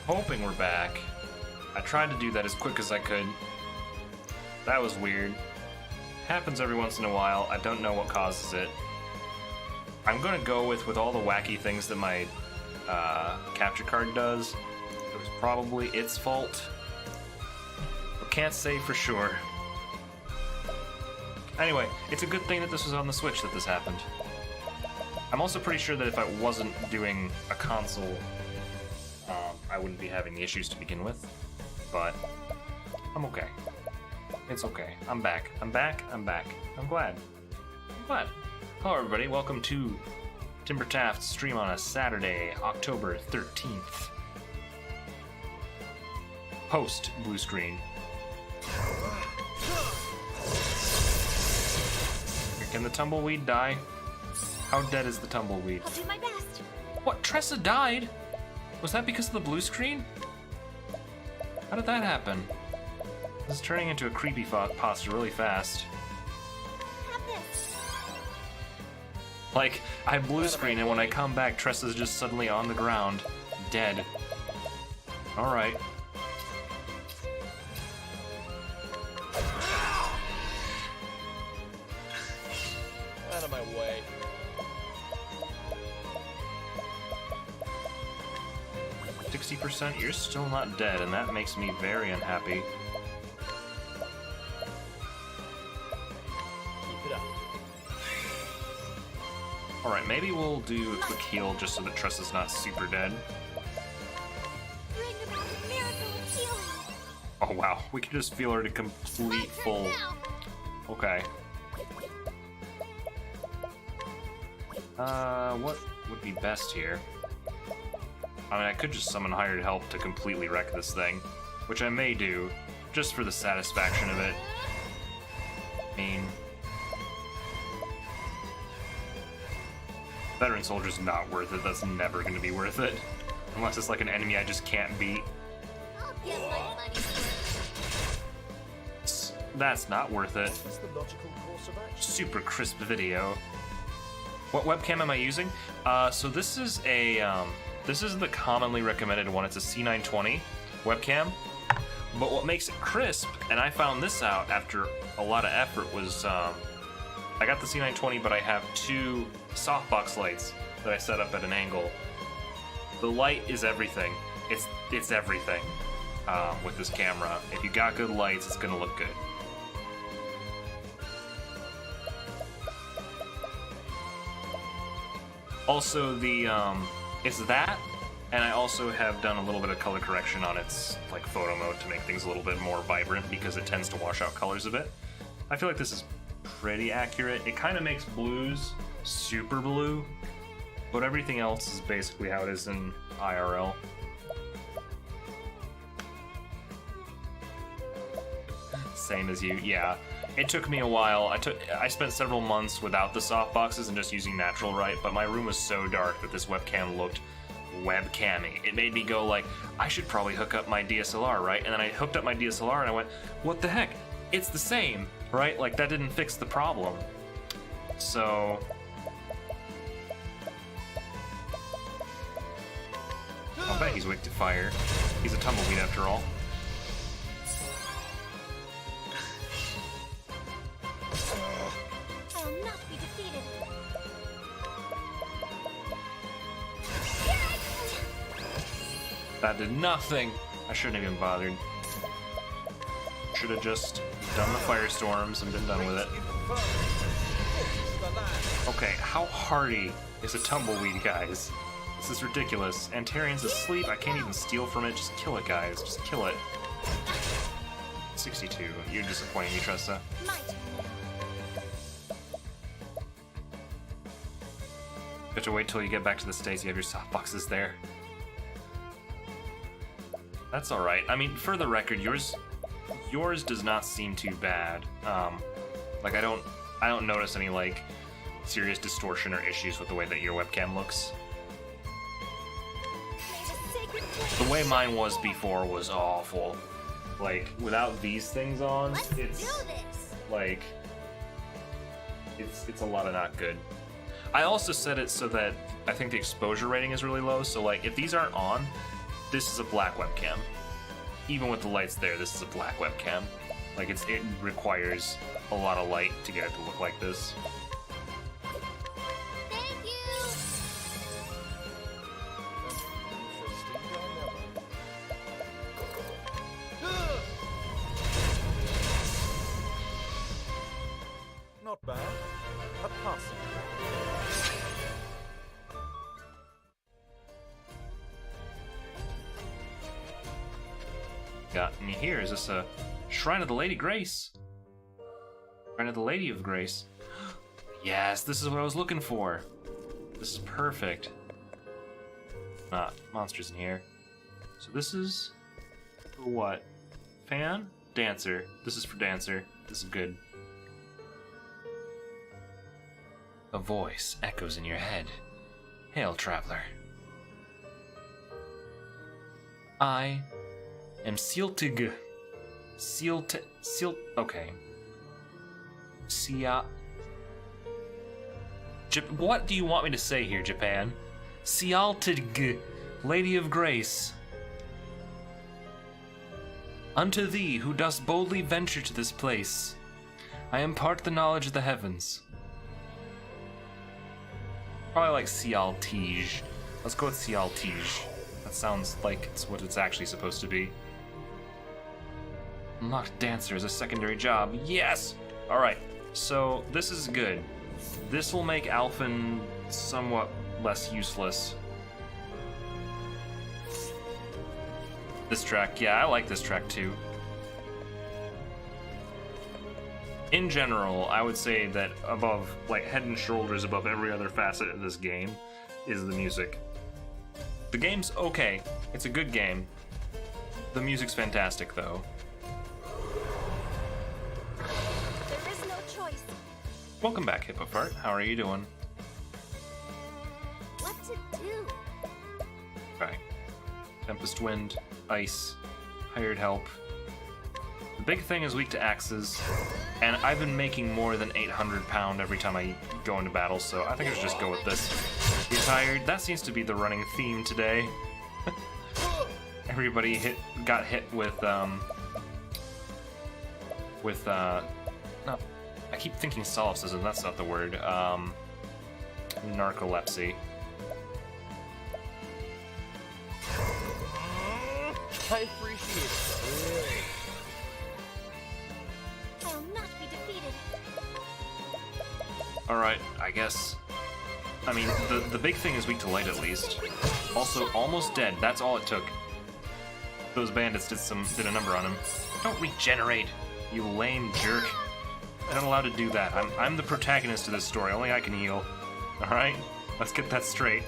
Hoping we're back. I tried to do that as quick as I could. That was weird. Happens every once in a while. I don't know what causes it. I'm gonna go with all the wacky things that my capture card does. It was probably its fault. But can't say for sure. Anyway, it's a good thing that this was on the Switch that this happened. I'm also pretty sure that if I wasn't doing a console, I wouldn't be having the issues to begin with. But I'm okay. It's okay. I'm back. I'm back. I'm back. I'm glad. I'm glad. Hello, everybody. Welcome to Timber Taft's stream on a Saturday, October 13th. Post blue screen. Can the tumbleweed die? How dead is the tumbleweed? I'll do my best. What? Tressa died? Was that because of the blue screen? How did that happen? This is turning into a creepy pasta really fast. Have this. Like, I blue screen and when I come back, Tressa's just suddenly on the ground, dead. Alright. Out of my way. %, you're still not dead, and that makes me very unhappy. Keep it up. Alright, maybe we'll do a quick heal just so that Tressa's not super dead. Bring about a miracle of healing. Oh wow, we can just feel her to complete full. Now. Okay. What would be best here? I mean, I could just summon hired help to completely wreck this thing, which I may do, just for the satisfaction of it. I mean, veteran soldier's not worth it. That's never going to be worth it, unless it's like an enemy I just can't beat. I'll get my money's worth. That's not worth it. Is this the logical course of action? Super crisp video. What webcam am I using? So this is a this is the commonly recommended one. It's a C920 webcam. But what makes it crisp, and I found this out after a lot of effort, was I got the C920, but I have two softbox lights that I set up at an angle. The light is everything. It's everything with this camera. If you got good lights, it's gonna look good. Also, it's that, and I also have done a little bit of color correction on its like photo mode to make things a little bit more vibrant because it tends to wash out colors a bit. I feel like this is pretty accurate. It kind of makes blues super blue, but everything else is basically how it is in IRL. Same as you, yeah. It took me a while. I spent several months without the softboxes and just using natural light, but my room was so dark that this webcam looked webcammy. It made me go like, I should probably hook up my DSLR, right? And then I hooked up my DSLR and I went, what the heck? It's the same, right? Like that didn't fix the problem. So I'll bet he's weak to fire. He's a tumbleweed after all. I'll not be defeated. That did nothing. I shouldn't have even bothered. Should have just done the firestorms and been done with it. Okay, how hardy is a tumbleweed, guys? This is ridiculous. Antarian's asleep. I can't even steal from it. Just kill it, guys. Just kill it. 62. You're disappointing me, Tressa. My turn. You have to wait till you get back to the States. You have your softboxes there. That's all right. I mean, for the record, yours does not seem too bad. Like I don't notice any like serious distortion or issues with the way that your webcam looks. The way mine was before was awful. Like without these things on, Let's do it's this. like it's a lot of not good. I also set it so that I think the exposure rating is really low, so like if these aren't on, this is a black webcam. Even with the lights there, this is a black webcam. Like it requires a lot of light to get it to look like this. Thank you. Interesting dilemma. Not bad. A passing. Got me here. Is this a Shrine of the Lady Grace? Shrine of the Lady of Grace. Yes, this is what I was looking for. This is perfect. Ah, monsters in here. So this is for what? Fan? Dancer. This is for Dancer. This is good. A voice echoes in your head. Hail, traveler. I am Sealtig. Okay. What do you want me to say here, Japan? Sealtig, Lady of Grace. Unto thee, who dost boldly venture to this place, I impart the knowledge of the heavens. Probably like Sealtige. Let's go with Sealtige. That sounds like it's what it's actually supposed to be. Unlocked Dancer as a secondary job. Yes! Alright, so this is good. This will make Alphen somewhat less useless. This track, yeah, I like this track too. In general, I would say that above, like head and shoulders above every other facet of this game is the music. The game's okay. It's a good game. The music's fantastic though. There is no choice. Welcome back, Hippofart. How are you doing? What to do? Okay. Tempest Wind, Ice, Hired Help. The big thing is weak to axes, and I've been making more than 800 pound every time I go into battle, so I think I should just go with this. You tired? That seems to be the running theme today. Everybody got hit with no, I keep thinking solipsism, that's not the word, narcolepsy. I appreciate it. I'll not be defeated. Alright, I guess. I mean, the big thing is weak to light at least. Also, almost dead, that's all it took. Those bandits did a number on him. Don't regenerate, you lame jerk. I'm not allowed to do that. I'm the protagonist of this story, only I can heal. Alright? Let's get that straight.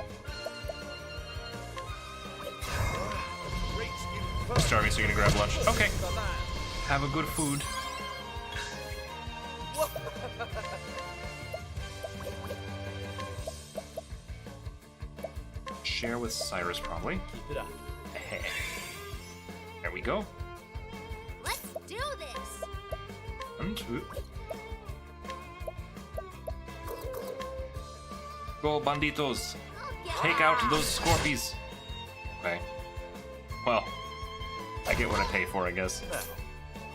I'm starving, so you're gonna grab lunch. Okay. Have a good food. Share with Cyrus, probably. Keep it up. There we go. Let's do this. 1, 2. Go, banditos. I'll get Take out those scorpies. Okay. Well, I get what I pay for, I guess. Now,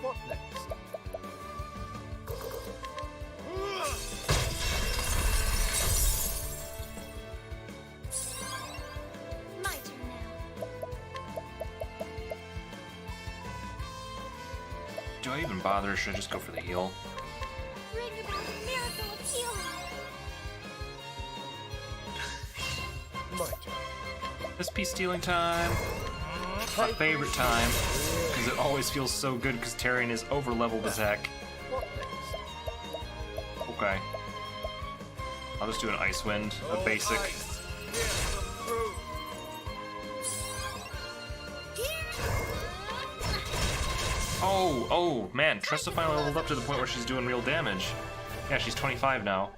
what next? my turn now. Do I even bother, or should I just go for the heal? Bring about a miracle of healing. My turn. This peace stealing time. My favorite time. Because it always feels so good because Tarion is over leveled as heck. What next? Okay. I'll just do an Ice Wind, a basic. Oh, man, Tressa finally leveled up to the point where she's doing real damage. Yeah, she's 25 now.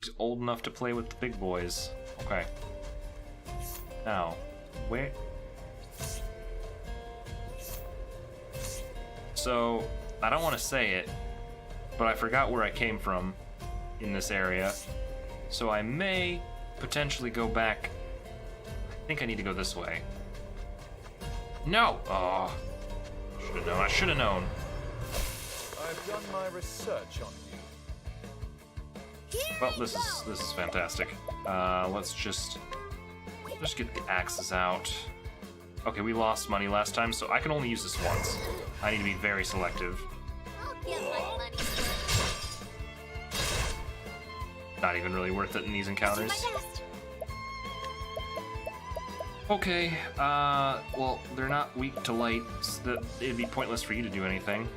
She's old enough to play with the big boys. Okay. Now, where... So, I don't want to say it, but I forgot where I came from in this area. So I may potentially go back think I need to go this way. No! Oh. Should've known. I should've known. I've done my research on you. Well, this is fantastic. Let's just get the axes out. Okay, we lost money last time, so I can only use this once. I need to be very selective. I'll get my money. Not even really worth it in these encounters. Do my best. Okay, well, they're not weak to light, so that it'd be pointless for you to do anything.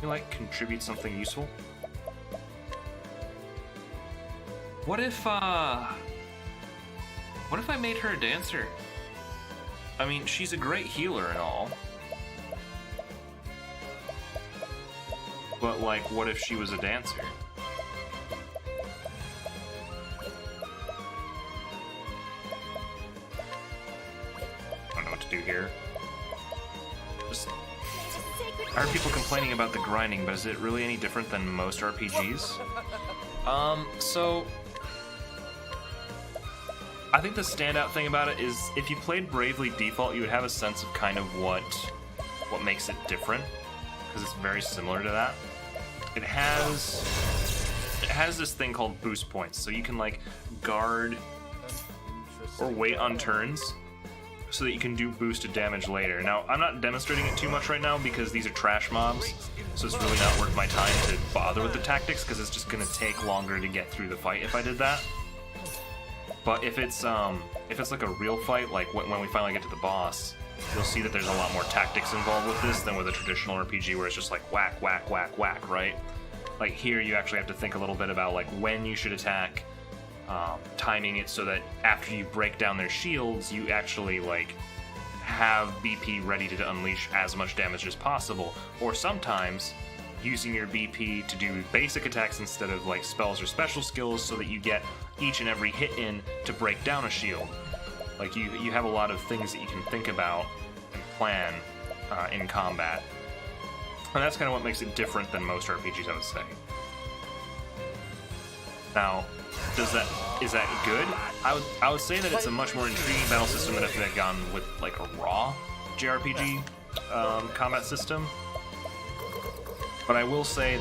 You like contribute something useful? What if I made her a dancer? I mean, she's a great healer and all. But, like, what if she was a dancer? I don't know what to do here. Just... I heard people complaining about the grinding, but is it really any different than most RPGs? So... I think the standout thing about it is if you played Bravely Default, you would have a sense of kind of what makes it different, because it's very similar to that. It has this thing called boost points, so you can like guard or wait on turns so that you can do boosted damage later. Now, I'm not demonstrating it too much right now because these are trash mobs, so it's really not worth my time to bother with the tactics because it's just going to take longer to get through the fight if I did that. But if it's like a real fight, like when we finally get to the boss, you'll see that there's a lot more tactics involved with this than with a traditional RPG where it's just like whack, whack, whack, whack, right? Like here you actually have to think a little bit about like when you should attack, timing it so that after you break down their shields, you actually like have BP ready to unleash as much damage as possible. Or sometimes using your BP to do basic attacks instead of like spells or special skills so that you get each and every hit in to break down a shield. Like you have a lot of things that you can think about and plan in combat. And that's kind of what makes it different than most RPGs, I would say. Now, is that good? I would say that it's a much more intriguing battle system than if it had gone with like a raw JRPG combat system. But I will say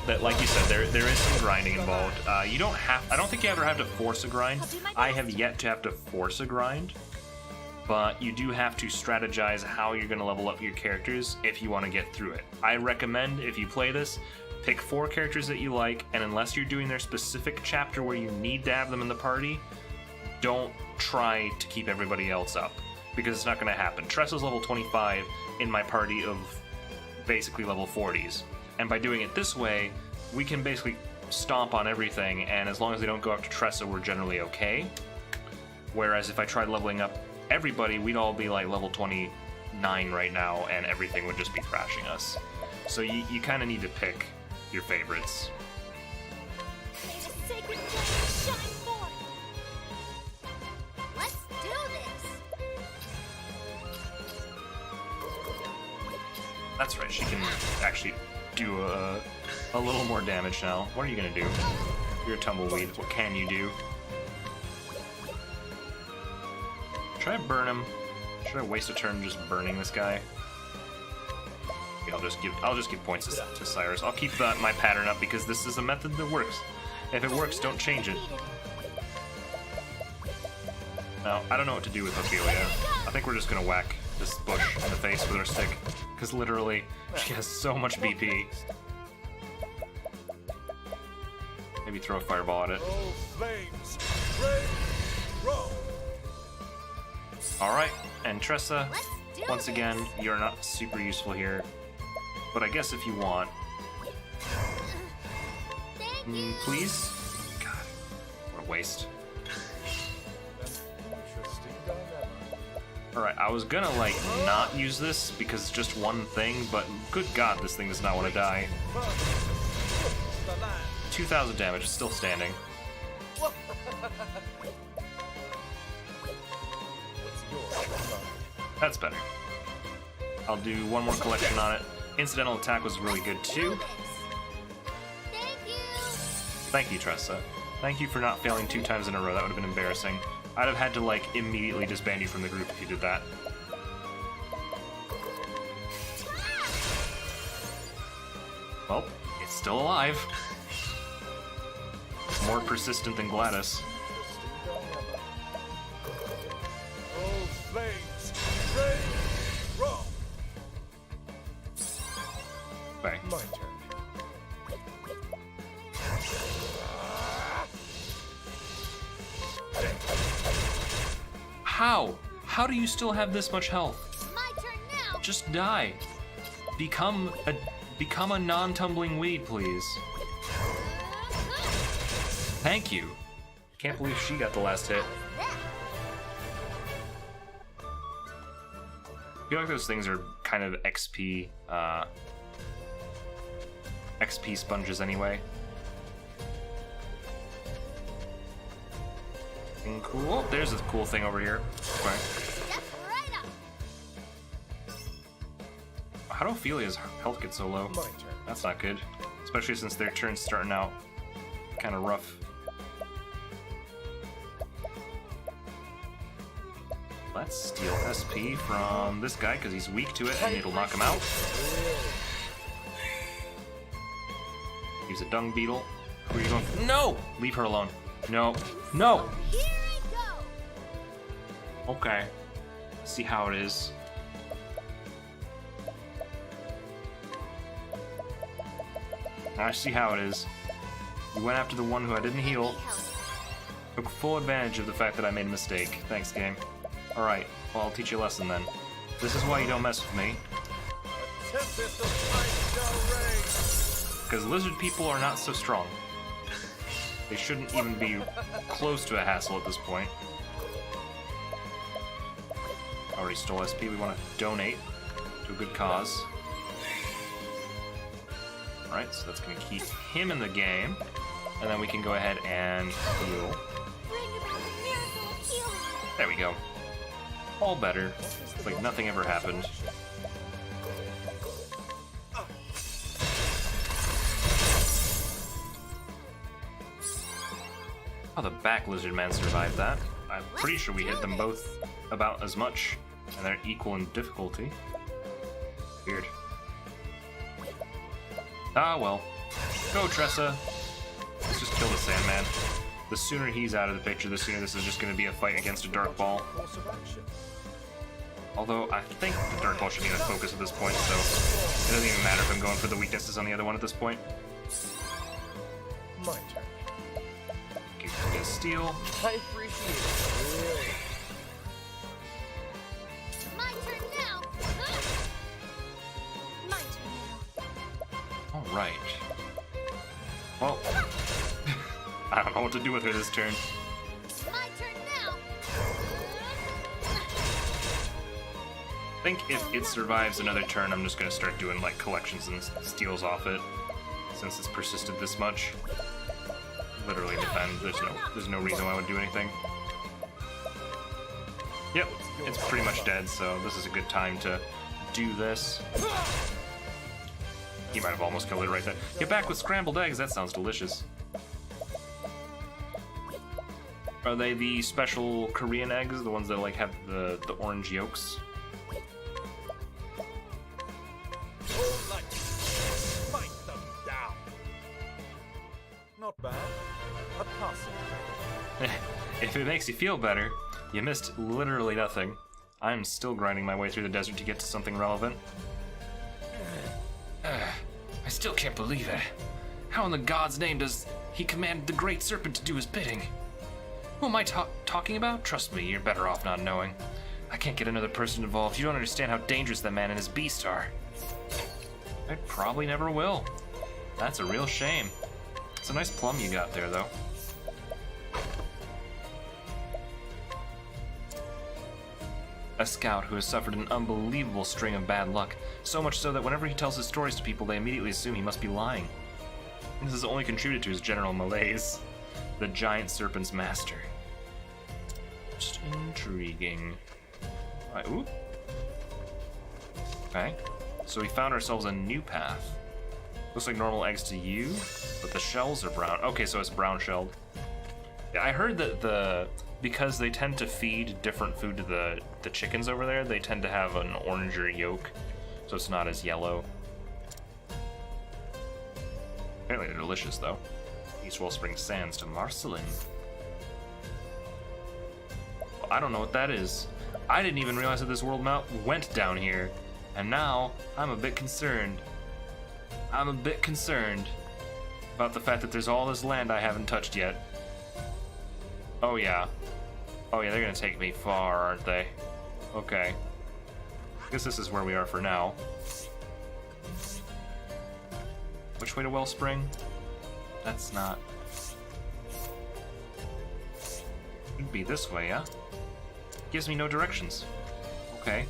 that like you said, there is some grinding involved. I don't think you ever have to force a grind. I have yet to have to force a grind. But you do have to strategize how you're going to level up your characters if you want to get through it. I recommend, if you play this, pick 4 characters that you like, and unless you're doing their specific chapter where you need to have them in the party, don't try to keep everybody else up, because it's not going to happen. Tressa's level 25 in my party of basically level 40s. And by doing it this way, we can basically stomp on everything, and as long as they don't go after Tressa, we're generally okay. Whereas if I tried leveling up everybody, we'd all be like level 29 right now, and everything would just be thrashing us. So you kind of need to pick your favorites. May the sacred flame shine forth. Let's do this. That's right, she can actually do a little more damage now. What are you gonna do? You're a tumbleweed. What can you do? Should I burn him? Should I waste a turn just burning this guy? Okay, I'll just give points to Cyrus. I'll keep my pattern up because this is a method that works. If it works, don't change it. Now, I don't know what to do with Ophelia. I think we're just gonna whack this bush in the face with our stick, because literally, she has so much BP. Maybe throw a fireball at it. Oh, flames! Rain, roll! Alright, and Tressa, Let's do once this. again, you're not super useful here. But I guess if you want, Thank you. please? God, what a waste. Interesting dilemma. Alright, I was gonna, like, not use this because it's just one thing, but good god, this thing does not want to die. The land. 2,000 damage, it's still standing. What's yours? That's better. I'll do one more collection on it. Incidental attack was really good, Do too. this. Thank you. Thank you, Tressa. Thank you for not failing 2 times in a row, that would have been embarrassing. I'd have had to, like, immediately disband you from the group if you did that. Well, it's still alive. More persistent than Gladys. Oh, flames! Rain! Rock! Okay. My turn. How? How do you still have this much health? My turn now. Just die. Become a non-tumbling weed, please. Thank you. Can't believe she got the last hit. I feel like those things are kind of XP sponges anyway. Cool. There's a cool thing over here. Okay. Step right up. How do Ophelia's health get so low? My turn. That's not good. Especially since their turn's starting out kind of rough. Let's steal SP from this guy because he's weak to it and it'll knock him out. Use a dung beetle. Where are you going? No! Leave her alone. No. No! Here I go. Okay. See how it is. I see how it is. You went after the one who I didn't heal. Took full advantage of the fact that I made a mistake. Thanks, game. Alright, well, I'll teach you a lesson then. This is why you don't mess with me. Tempest of ice shall reign. Because lizard people are not so strong. They shouldn't even be close to a hassle at this point. Already stole SP. We want to donate to a good cause. Alright, so that's going to keep him in the game. And then we can go ahead and heal. Bring about a miracle of healing. There we go. All better. It's like nothing ever happened. Oh, the back lizard man survived that. I'm pretty sure we hit them both about as much, and they're equal in difficulty. Weird. Ah, well. Go, Tressa. Let's just kill the Sandman. The sooner he's out of the picture, the sooner this is just going to be a fight against a Dark Ball. Course of action. Although, I think the Dark Ball should be in focus at this point, so it doesn't even matter if I'm going for the weaknesses on the other one at this point. My turn. Get a steal. I appreciate it. My turn now. My turn now. Alright. Well, I don't know what to do with her this turn. My turn now. I think if it survives another turn, I'm just going to start doing like collections and steals off it, since it's persisted this much. Literally defend. There's no reason why I would do anything. Yep, it's pretty much dead, so this is a good time to do this. He might have almost killed it right there. Get back with scrambled eggs. That sounds delicious. Are they the special Korean eggs, the ones that like have the orange yolks? All light. Smite them down. Not bad. A passing. If it makes you feel better, you missed literally nothing. I'm still grinding my way through the desert to get to something relevant. I still can't believe it. How in the God's name does he command the Great Serpent to do his bidding? Who am I talking about? Trust me, you're better off not knowing. I can't get another person involved. You don't understand how dangerous that man and his beast are. I probably never will. That's a real shame. It's a nice plum you got there, though. A scout who has suffered an unbelievable string of bad luck, so much so that whenever he tells his stories to people, they immediately assume he must be lying. This has only contributed to his general malaise. The giant serpent's master. Just intriguing. Alright, ooh. Okay, so we found ourselves a new path. Looks like normal eggs to you, but the shells are brown. Okay, so it's brown shelled. Yeah, I heard that because they tend to feed different food to the chickens over there, they tend to have an oranger yolk, so it's not as yellow. Apparently they're delicious, though. East Wellspring Sands to Marcelin. Well, I don't know what that is. I didn't even realize that this world map went down here, and now I'm a bit concerned. I'm a bit concerned about the fact that there's all this land I haven't touched yet. Oh yeah. Oh yeah, they're gonna take me far, aren't they? Okay. I guess this is where we are for now. Which way to Wellspring? That's not... It'd be this way, yeah? Gives me no directions. Okay.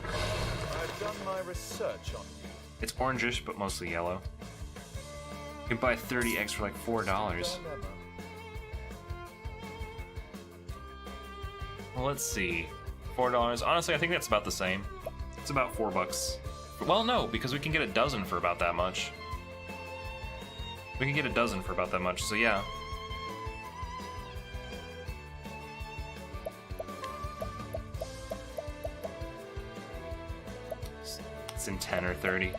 I've done my research on you. It's orangish, but mostly yellow. You can buy 30 eggs for like $4. Dilemma. Well, let's see. $4. Honestly, I think that's about the same. It's about $4. Well, no, because we can get a dozen for about that much. We can get a dozen for about that much, so yeah. It's in 10 or 30.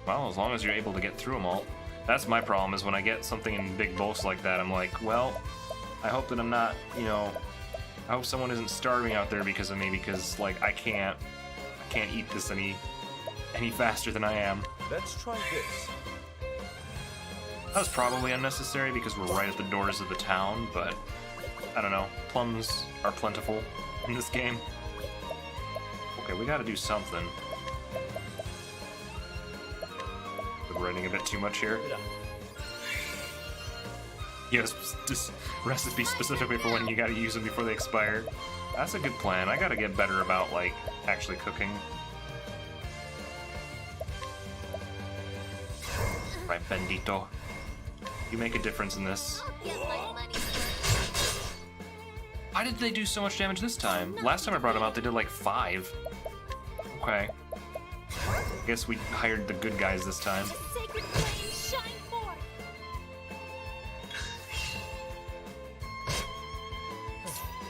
Well, as long as you're able to get through them all. That's my problem, is when I get something in big bulks like that, I'm like, well, I hope that I'm not, you know, I hope someone isn't starving out there because of me, because, like, I can't eat this any faster than I am. Let's try this. That was probably unnecessary because we're right at the doors of the town, but I don't know. Plums are plentiful in this game. Okay, we gotta do something. We're writing a bit too much here. Yes, just recipe specifically for when you gotta use them before they expire. That's a good plan. I gotta get better about, like, actually cooking. Right, Bendito. You make a difference in this. I'll get my money. Why did they do so much damage this time? Last time I brought them out, they did like 5. Okay. I guess we hired the good guys this time. The sacred flames shine forth.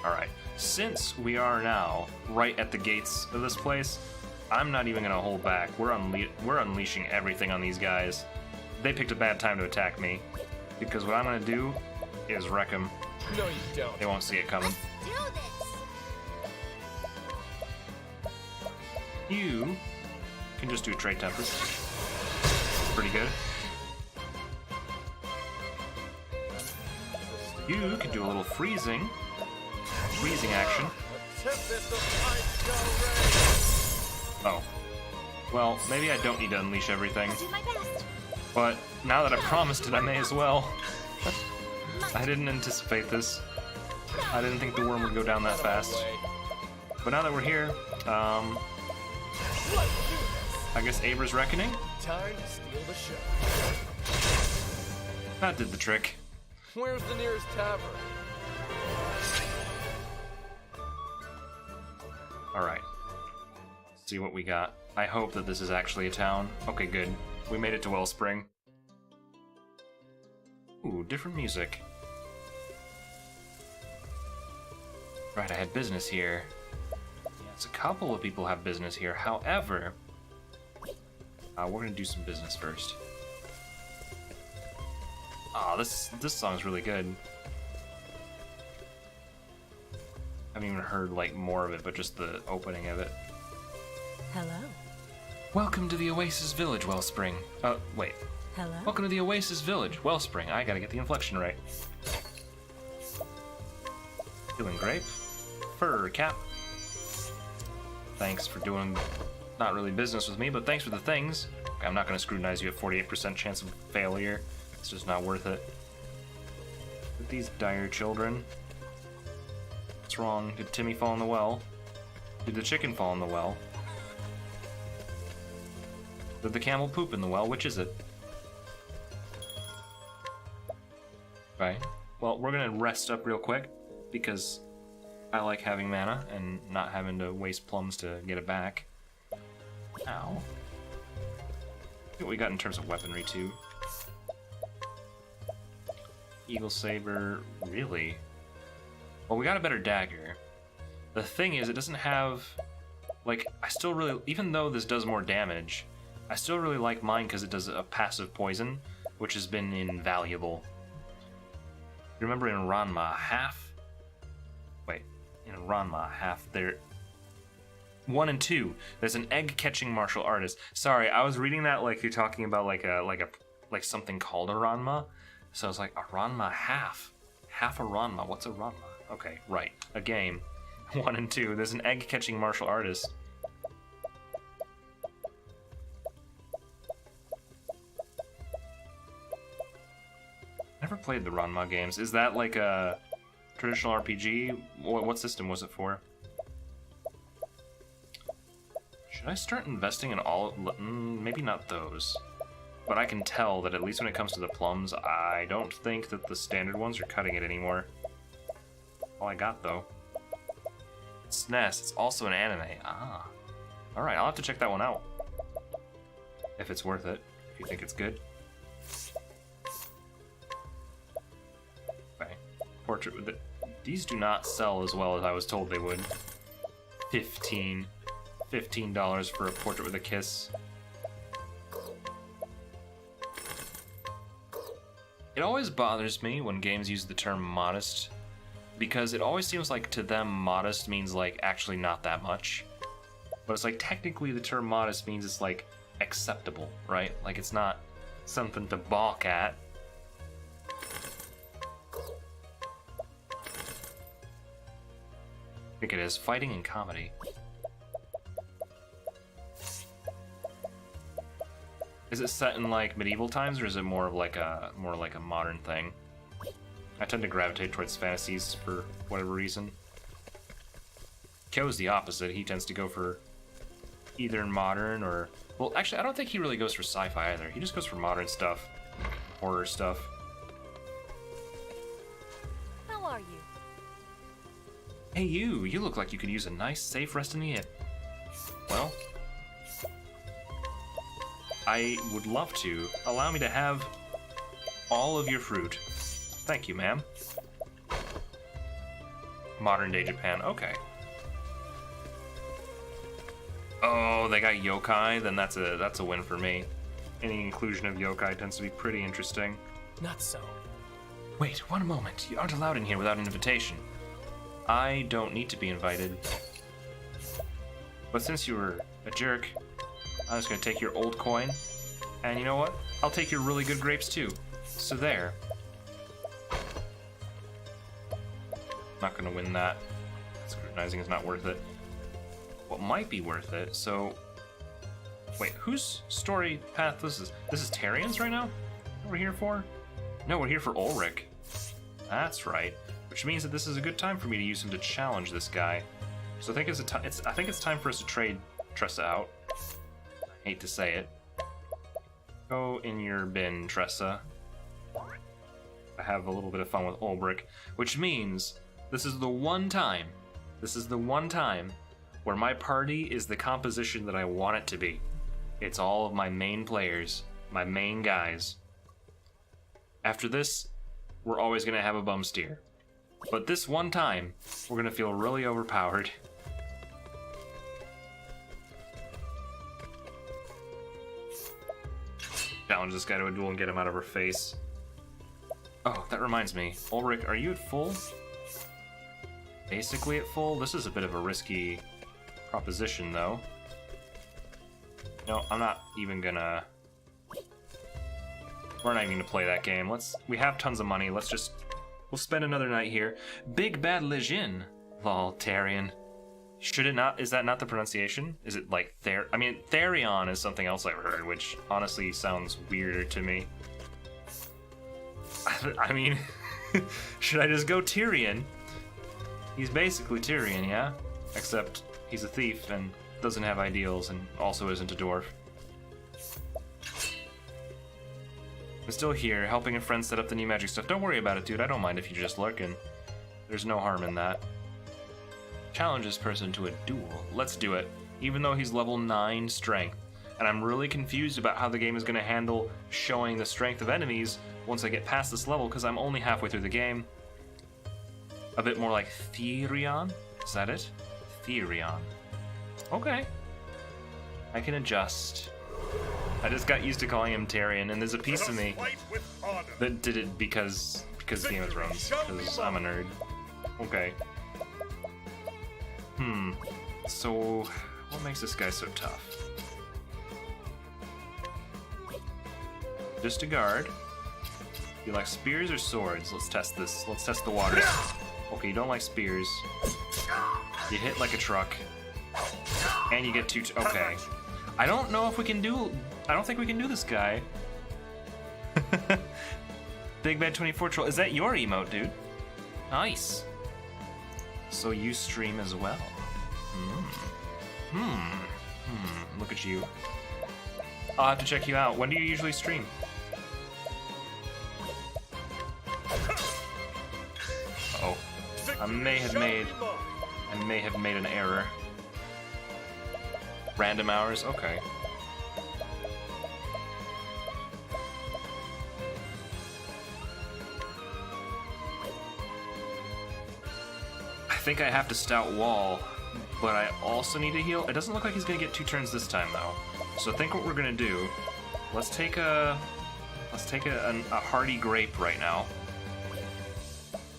Alright. Since we are now right at the gates of this place, I'm not even gonna hold back. We're unleashing everything on these guys. They picked a bad time to attack me, because what I'm gonna do is wreck them. No, you don't. They won't see it coming. Let's do this. You can just do a Trade Tempest. Pretty good. You can do a little freezing action. A tempest of ice shall rain. Oh. Well, maybe I don't need to unleash everything. I'll do my best. But now that I promised it, I may as well. I didn't anticipate this. I didn't think the worm would go down that fast. But now that we're here, I guess Abra's Reckoning? Time to steal the show. That did the trick. Where's the nearest tavern? Alright. See what we got. I hope that this is actually a town. Okay, good. We made it to Wellspring. Ooh, different music. Right, I had business here. Yes, a couple of people have business here. However, we're gonna do some business first. Ah, this song's really good. I haven't even heard like more of it, but just the opening of it. Hello. Welcome to the Oasis Village, Wellspring. Wait. Hello. Welcome to the Oasis Village, Wellspring. I gotta get the inflection right. Feeling grape. Fur cap. Thanks for doing not really business with me, but thanks for the things. I'm not gonna scrutinize you at 48% chance of failure. It's just not worth it. With these dire children. What's wrong? Did Timmy fall in the well? Did the chicken fall in the well? Did the camel poop in the well? Which is it? Right. Well, we're gonna rest up real quick, because I like having mana and not having to waste plums to get it back. Ow. Look what we got in terms of weaponry, too. Eagle Saber, really? Well, we got a better dagger. The thing is, it doesn't have... Like, I still really... Even though this does more damage, I still really like mine because it does a passive poison, which has been invaluable. Remember in Ranma, half... Wait, in Ranma, half there... 1 and 2, there's an egg-catching martial artist. Sorry, I was reading that like you're talking about like something called a Ranma. So I was like, a Ranma half. Half a Ranma. What's a Ranma? Okay, right. A game. 1 and 2. There's an egg-catching martial artist. Never played the Ranma games. Is that like a traditional RPG? What system was it for? Should I start investing in all... maybe not those. But I can tell that at least when it comes to the plums, I don't think that the standard ones are cutting it anymore. All I got, though. It's SNES. It's also an anime. Ah. Alright, I'll have to check that one out. If it's worth it. If you think it's good. Okay. Portrait with it. These do not sell as well as I was told they would. $15 for a portrait with a kiss. It always bothers me when games use the term modest, because it always seems like to them modest means like actually not that much. But it's like technically the term modest means it's like acceptable, right? Like it's not something to balk at. I think it is fighting and comedy. Is it set in like medieval times, or is it more like a modern thing? I tend to gravitate towards fantasies for whatever reason. Kyo's the opposite. He tends to go for either modern or... Well, actually, I don't think he really goes for sci-fi either. He just goes for modern stuff. Horror stuff. How are you? Hey you look like you could use a nice safe rest in the inn. Well... I would love to. Allow me to have all of your fruit. Thank you, ma'am. Modern day Japan. Okay. Oh, they got yokai? Then that's a win for me. Any inclusion of yokai tends to be pretty interesting. Not so. Wait, one moment. You aren't allowed in here without an invitation. I don't need to be invited. But since you were a jerk, I'm just gonna take your old coin, and you know what? I'll take your really good grapes too. So there. Not gonna win that. Scrutinizing is not worth it. What might be worth it, so... Wait, whose story path this is? This is Tarian's right now? What we're here for? No, we're here for Ulrich. That's right. Which means that this is a good time for me to use him to challenge this guy. So I think I think it's time for us to trade Tressa out. Hate to say it. Go in your bin, Tressa. I have a little bit of fun with Ulbrich, which means this is the one time where my party is the composition that I want it to be. It's all of my main players, my main guys. After this, we're always gonna have a bum steer. But this one time, we're gonna feel really overpowered. Challenge this guy to a duel and get him out of her face. Oh, that reminds me. Ulrich, are you at full? Basically at full? This is a bit of a risky proposition, though. No, I'm not even gonna... We're not even gonna play that game. We have tons of money. We'll spend another night here. Big Bad Lejeune. Lol, Tarian. Should it not? Is that not the pronunciation? Is it like I mean, Therion is something else I've heard, which honestly sounds weirder to me. I mean, should I just go Tyrion? He's basically Tyrion, yeah? Except he's a thief and doesn't have ideals and also isn't a dwarf. I'm still here, helping a friend set up the new magic stuff. Don't worry about it, dude. I don't mind if you're just lurking. There's no harm in that. Challenge this person to a duel. Let's do it. Even though he's level 9 strength. And I'm really confused about how the game is going to handle showing the strength of enemies once I get past this level, because I'm only halfway through the game. A bit more like Therion? Is that it? Therion. Okay. I can adjust. I just got used to calling him Tyrion, and there's a piece of me that did it because Game of Thrones, because I'm a nerd. Okay. So, what makes this guy so tough? Just a guard. You like spears or swords? Let's test this. Let's test the waters. Okay, you don't like spears. You hit like a truck. And you get 2... Okay. I don't know if we can do... I don't think we can do this guy. Big Bad 24 Troll. Is that your emote, dude? Nice. So you stream as well. Look at you. I'll have to check you out. When do you usually stream? Uh-oh. I may have made an error. Random hours? Okay. I think I have to stout wall, but I also need to heal. It doesn't look like he's gonna get 2 turns this time though. So I think what we're gonna do, let's take a hardy grape right now.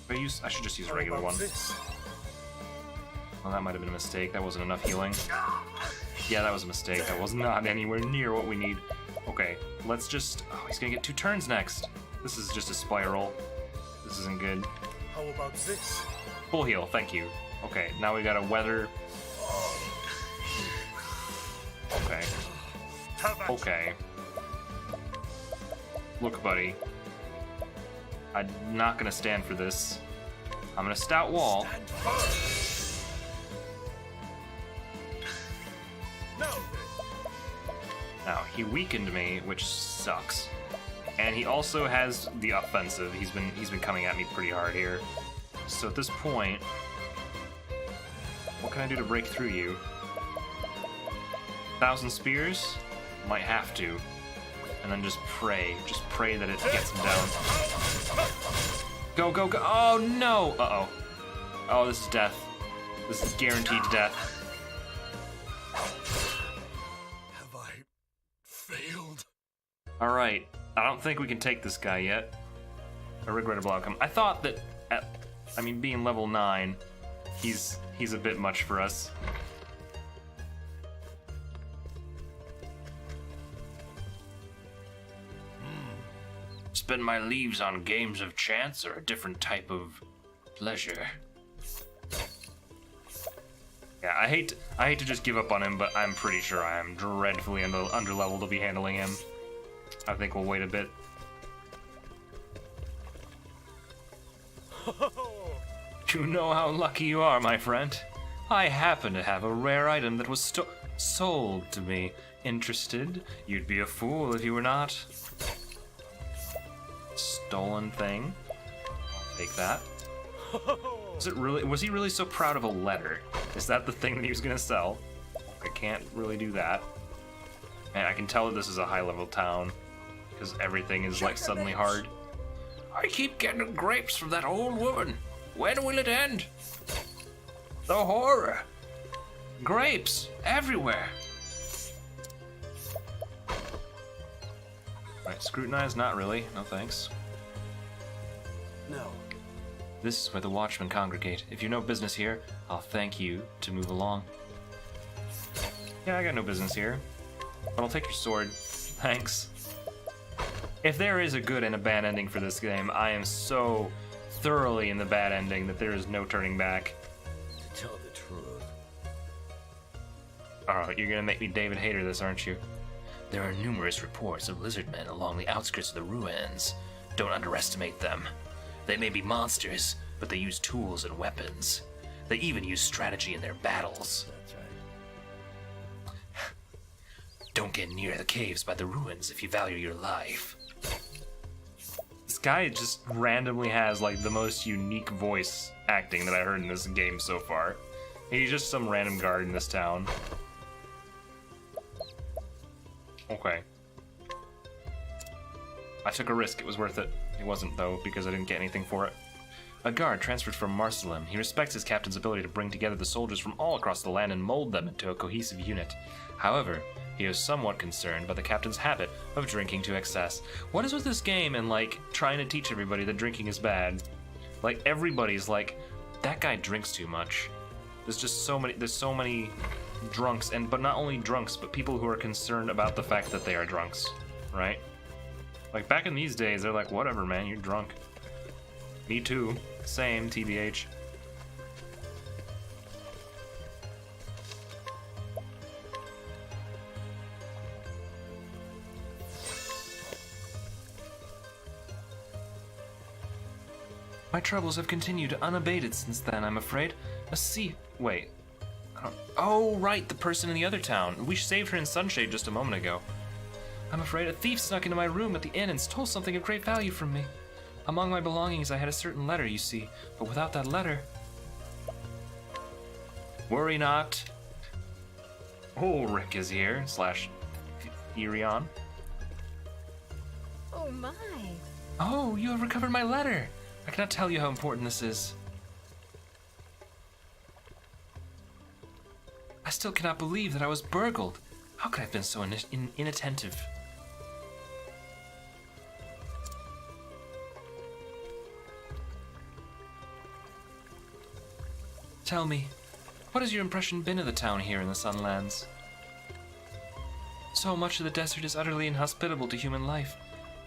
I should just use a regular one. Well, that might have been a mistake. That wasn't enough healing. Yeah, that was a mistake. That was not anywhere near what we need. Okay, let's just... Oh, he's gonna get 2 turns next. This is just a spiral. This isn't good. How about this? Full heal, thank you. Okay, now we gotta weather... Okay. Okay. Look, buddy. I'm not gonna stand for this. I'm gonna stout wall. Now, he weakened me, which sucks. And he also has the offensive. He's been coming at me pretty hard here. So at this point, what can I do to break through you? 1,000 spears? Might have to. And then just pray that it gets him down. Go, go, go! Oh no! Uh-oh. Oh, this is death. This is guaranteed death. Have I failed? Alright, I don't think we can take this guy yet. A regrettable outcome. I thought that, being level 9, he's a bit much for us. Spend my leaves on games of chance or a different type of pleasure. Yeah, I hate to just give up on him, but I'm pretty sure I am dreadfully underleveled to be handling him. I think we'll wait a bit. You know how lucky you are, my friend. I happen to have a rare item that was sold to me. Interested? You'd be a fool if you were not. Stolen thing. I'll take that. Was he really so proud of a letter? Is that the thing that he was gonna sell? I can't really do that. And I can tell that this is a high-level town because everything is like suddenly hard. I keep getting grapes from that old woman. When will it end? The horror. Grapes everywhere. Right, scrutinize? Not really. No thanks. No. This is where the watchmen congregate. If you know business here, I'll thank you to move along. Yeah, I got no business here. But I'll take your sword. Thanks. If there is a good and a bad ending for this game, I am so thoroughly in the bad ending that there is no turning back. To tell the truth. Alright, you're gonna make me David Hayter this, aren't you? There are numerous reports of lizard men along the outskirts of the ruins. Don't underestimate them. They may be monsters, but they use tools and weapons. They even use strategy in their battles. That's right. Don't get near the caves by the ruins if you value your life. This guy just randomly has like the most unique voice acting that I heard in this game so far. He's just some random guard in this town. Okay. I took a risk, it was worth it. It wasn't, though, because I didn't get anything for it. A guard transferred from Marcelim. He respects his captain's ability to bring together the soldiers from all across the land and mold them into a cohesive unit. However, he is somewhat concerned by the captain's habit of drinking to excess. What is with this game and, like, trying to teach everybody that drinking is bad? Like, everybody's like, that guy drinks too much. There's so many drunks, but not only drunks, but people who are concerned about the fact that they are drunks, right? Like, back in these days, they're like, whatever, man, you're drunk. Me too. Same, TBH. My troubles have continued unabated since then, I'm afraid. Wait. Oh, right, the person in the other town. We saved her in Sunshade just a moment ago. I'm afraid a thief snuck into my room at the inn and stole something of great value from me. Among my belongings, I had a certain letter, you see, but without that letter... Worry not. Ulrich is here, / Irion. Oh my. Oh, you have recovered my letter. I cannot tell you how important this is. I still cannot believe that I was burgled. How could I have been so inattentive? Tell me, what has your impression been of the town here in the Sunlands? So much of the desert is utterly inhospitable to human life,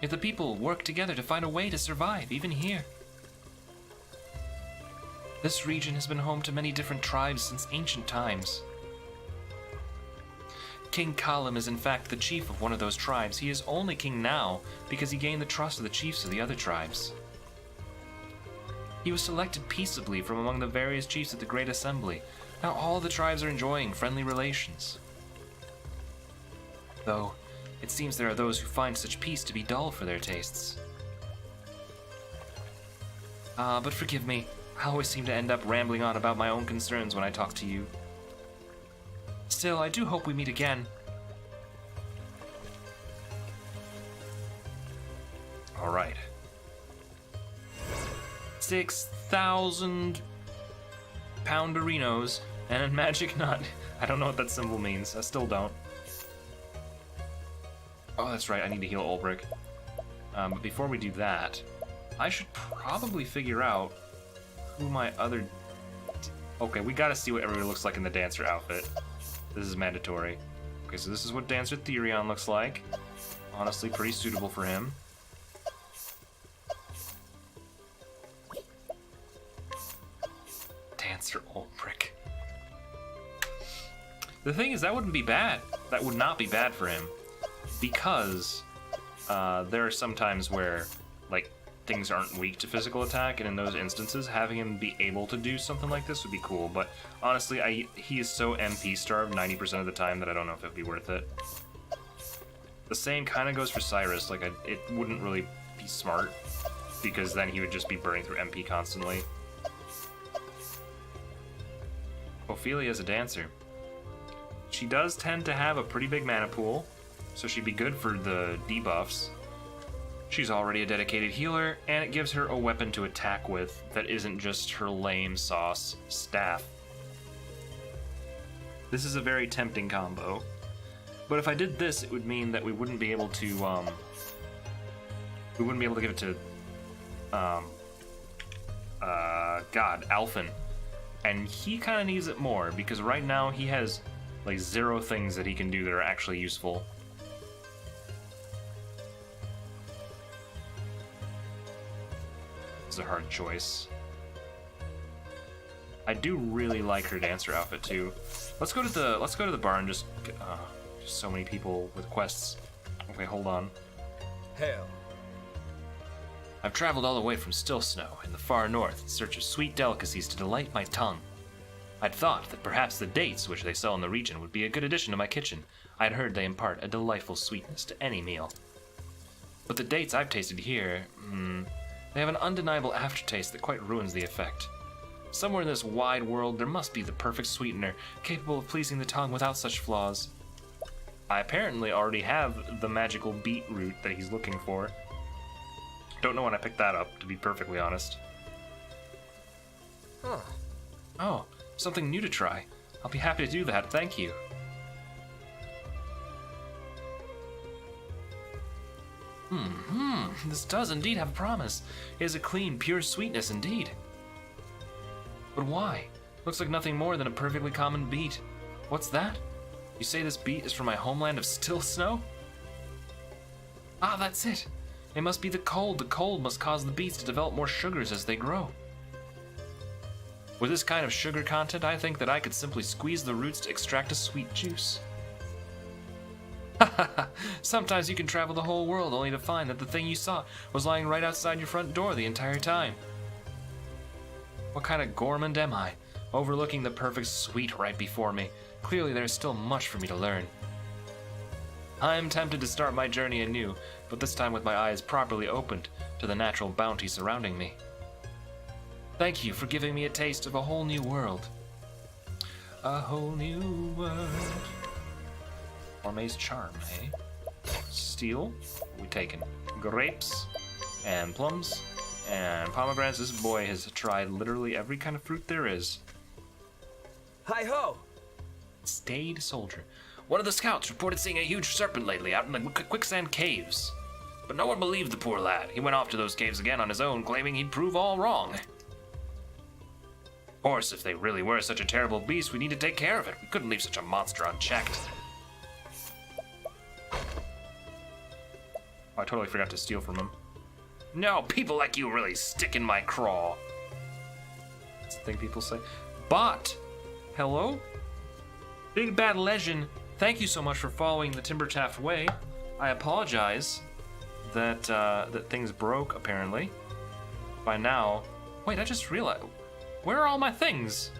yet the people work together to find a way to survive, even here. This region has been home to many different tribes since ancient times. King Kalim is in fact the chief of one of those tribes. He is only king now because he gained the trust of the chiefs of the other tribes. He was selected peaceably from among the various chiefs at the Great Assembly. Now all the tribes are enjoying friendly relations. Though, it seems there are those who find such peace to be dull for their tastes. But forgive me, I always seem to end up rambling on about my own concerns when I talk to you. Still, I do hope we meet again. Alright. 6,000 pounderinos and a magic nut. I don't know what that symbol means. I still don't. Oh, that's right. I need to heal Ulbrich. But before we do that, I should probably figure out who my other... Okay, we gotta see what everybody looks like in the dancer outfit. This is mandatory. Okay, so this is what Dancer Therion looks like. Honestly, pretty suitable for him. Dancer Ulbrich. The thing is, that wouldn't be bad. That would not be bad for him. Because there are some times where, like, things aren't weak to physical attack, and in those instances, having him be able to do something like this would be cool. But honestly, he is so MP starved 90% of the time that I don't know if it'd be worth it. The same kind of goes for Cyrus. Like, it wouldn't really be smart, because then he would just be burning through MP constantly. Ophelia is a dancer. She does tend to have a pretty big mana pool, so she'd be good for the debuffs. She's already a dedicated healer, and it gives her a weapon to attack with that isn't just her lame sauce staff. This is a very tempting combo. But if I did this, it would mean that we wouldn't be able to, give it to, Alphen. And he kind of needs it more, because right now he has, like, 0 things that he can do that are actually useful. It's a hard choice. I do really like her dancer outfit too. Let's go to the bar and just so many people with quests. Okay, hold on. Hail. I've traveled all the way from Still Snow in the far north in search of sweet delicacies to delight my tongue. I'd thought that perhaps the dates which they sell in the region would be a good addition to my kitchen. I'd heard they impart a delightful sweetness to any meal. But the dates I've tasted here, they have an undeniable aftertaste that quite ruins the effect. Somewhere in this wide world, there must be the perfect sweetener, capable of pleasing the tongue without such flaws. I apparently already have the magical beetroot that he's looking for. Don't know when I picked that up, to be perfectly honest. Huh. Oh, something new to try. I'll be happy to do that, thank you. This does indeed have a promise. It is a clean, pure sweetness indeed. But why? Looks like nothing more than a perfectly common beet. What's that? You say this beet is from my homeland of still snow? Ah, that's it. It must be the cold. The cold must cause the beets to develop more sugars as they grow. With this kind of sugar content, I think that I could simply squeeze the roots to extract a sweet juice. Sometimes you can travel the whole world only to find that the thing you sought was lying right outside your front door the entire time. What kind of gourmand am I, overlooking the perfect sweet right before me? Clearly there is still much for me to learn. I am tempted to start my journey anew, but this time with my eyes properly opened to the natural bounty surrounding me. Thank you for giving me a taste of a whole new world. A whole new world. Orme's charm, eh? Steel, we taken. Grapes, and plums, and pomegranates. This boy has tried literally every kind of fruit there is. Hi-ho! Staid soldier. One of the scouts reported seeing a huge serpent lately out in the quicksand caves. But no one believed the poor lad. He went off to those caves again on his own, claiming he'd prove all wrong. Of course, if they really were such a terrible beast, we need to take care of it. We couldn't leave such a monster unchecked. Oh, I totally forgot to steal from him. No, people like you really stick in my craw. That's the thing people say. But, hello? Big Bad Legend, thank you so much for following the Timbertaft way. I apologize that that things broke, apparently. By now... Wait, I just realized... Where are all my things?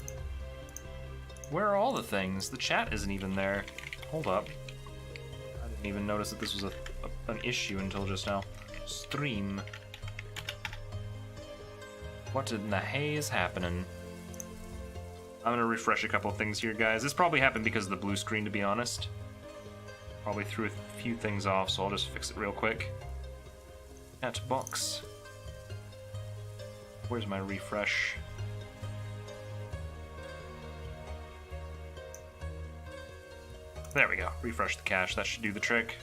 Where are all the things? The chat isn't even there. Hold up. I didn't even notice that this was an issue until just now. Stream. What in the hay is happening? I'm gonna refresh a couple things here, guys. This probably happened because of the blue screen, to be honest. Probably threw a few things off, so I'll just fix it real quick. At box. Where's my refresh? There we go. Refresh the cache. That should do the trick.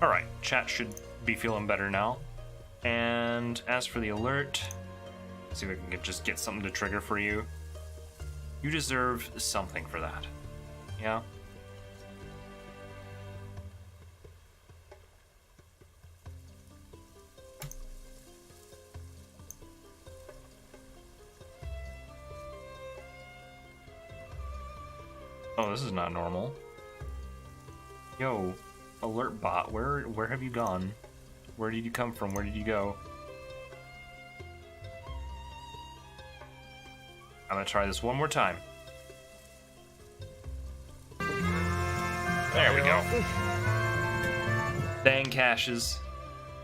Alright, chat should be feeling better now. And as for the alert, let's see if I can just get something to trigger for you. You deserve something for that. Yeah? Oh, this is not normal. Yo, alert bot, where have you gone? Where did you come from? Where did you go? I'm gonna try this one more time. There we go. Dang caches.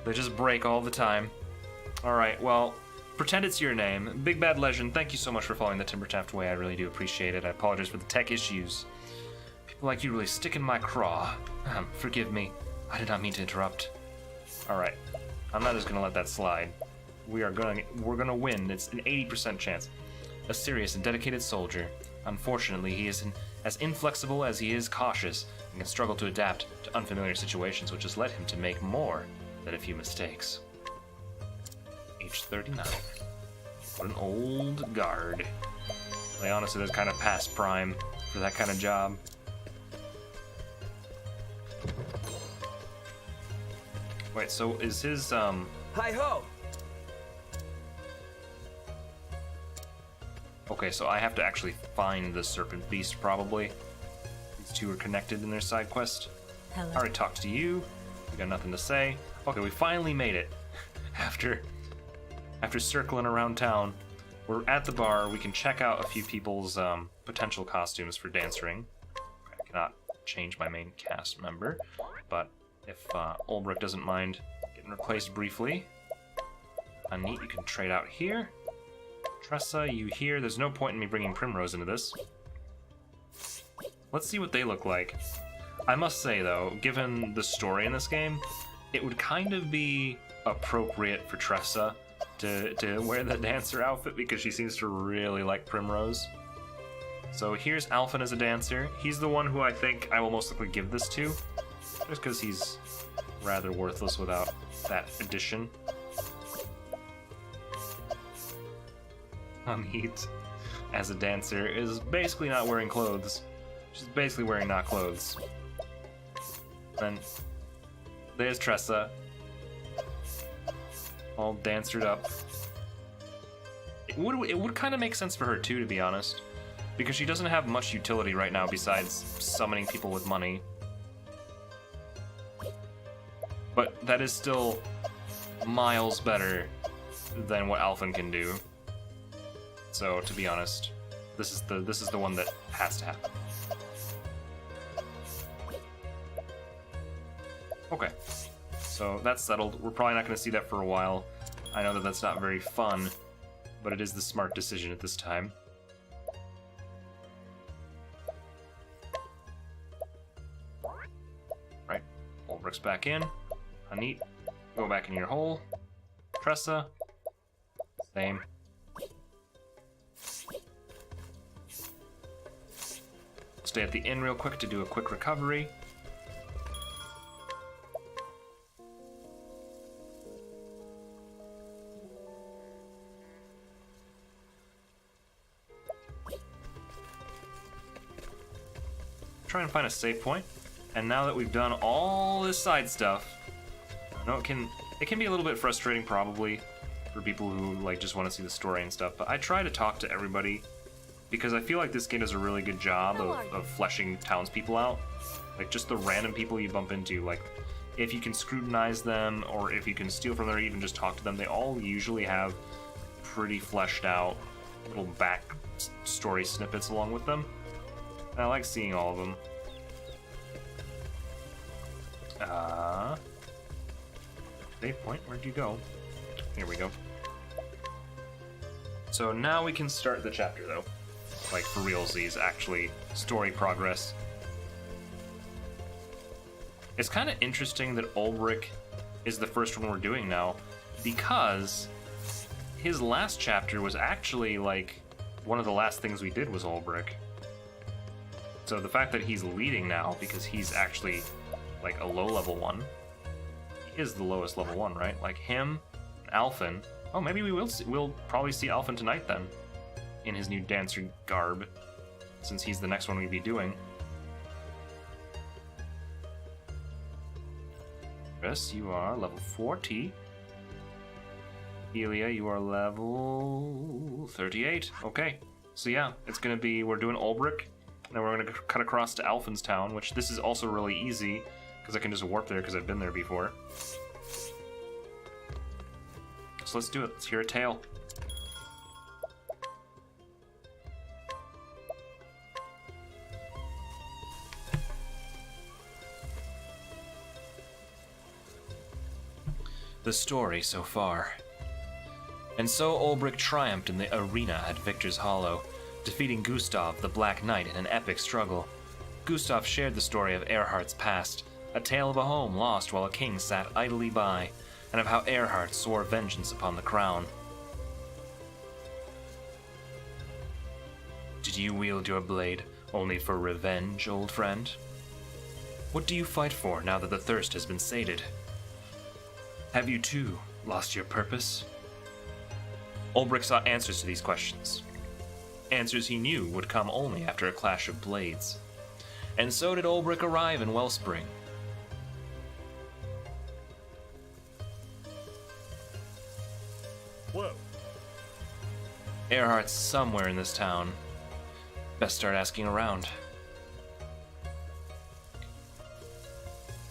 They just break all the time. Alright, well, pretend it's your name. Big Bad Legend, thank you so much for following the Timbertaft way. I really do appreciate it. I apologize for the tech issues. People like you really stick in my craw. Forgive me. I did not mean to interrupt. Alright. I'm not just gonna let that slide. We're gonna win. It's an 80% chance. A serious and dedicated soldier. Unfortunately, he is as inflexible as he is cautious and can struggle to adapt to unfamiliar situations, which has led him to make more than a few mistakes. Age 39. What an old guard. Like, honestly, that's kind of past prime for that kind of job. Wait, so is his, Hi-ho! Okay, so I have to actually find the Serpent Beast, probably. These two are connected in their side quest. Hello. I already talked to you. You got nothing to say. Okay, we finally made it. After circling around town, we're at the bar. We can check out a few people's potential costumes for Dance Ring. I cannot change my main cast member, but if Ulbrich doesn't mind getting replaced briefly, Neat, you can trade out here. Tressa, you here. There's no point in me bringing Primrose into this. Let's see what they look like. I must say, though, given the story in this game, it would kind of be appropriate for Tressa to wear the dancer outfit because she seems to really like Primrose. So here's Alphen as a dancer. He's the one who I think I will most likely give this to, just because he's rather worthless without that addition. Hamid as a dancer is basically not wearing clothes. She's basically wearing not clothes. Then there's Tressa, all dancered up. It would kind of make sense for her too, to be honest, because she doesn't have much utility right now besides summoning people with money. But that is still miles better than what Alphen can do. So to be honest, this is the one that has to happen. Okay, so that's settled. We're probably not going to see that for a while. I know that that's not very fun, but it is the smart decision at this time. Right, Ulbrich's back in. Hanit, go back in your hole. Tressa, same. Stay at the inn real quick to do a quick recovery. Try and find a save point. And now that we've done all this side stuff, I know it can be a little bit frustrating probably for people who like just want to see the story and stuff, but I try to talk to everybody because I feel like this game does a really good job of fleshing townspeople out. Like just the random people you bump into, like if you can scrutinize them or if you can steal from them or even just talk to them, they all usually have pretty fleshed out little back story snippets along with them. And I like seeing all of them. Save point, where'd you go? Here we go. So now we can start the chapter though. Like for realsies, actually, story progress. It's kind of interesting that Ulbrich is the first one we're doing now, because his last chapter was actually like one of the last things we did was Ulbrich. So the fact that he's leading now, because he's actually like a low level one, he is the lowest level one, right? Like him, Alphen. Oh, maybe we'll probably see Alphen tonight then, in his new dancer garb, since he's the next one we'd be doing. Chris, you are level 40. Elia, you are level 38. Okay, so yeah, it's gonna be, we're doing Ulbrich, and then we're gonna cut across to Alphen's town, which this is also really easy, because I can just warp there because I've been there before. So let's do it, let's hear a tale. The story so far. And so Ulbrich triumphed in the arena at Victor's Hollow, defeating Gustav the Black Knight in an epic struggle. Gustav shared the story of Earhart's past, a tale of a home lost while a king sat idly by, and of how Earhart swore vengeance upon the crown. Did you wield your blade only for revenge, old friend? What do you fight for now that the thirst has been sated? Have you too lost your purpose? Ulbrich sought answers to these questions. Answers he knew would come only after a clash of blades. And so did Ulbrich arrive in Wellspring. Whoa. Earhart's somewhere in this town. Best start asking around.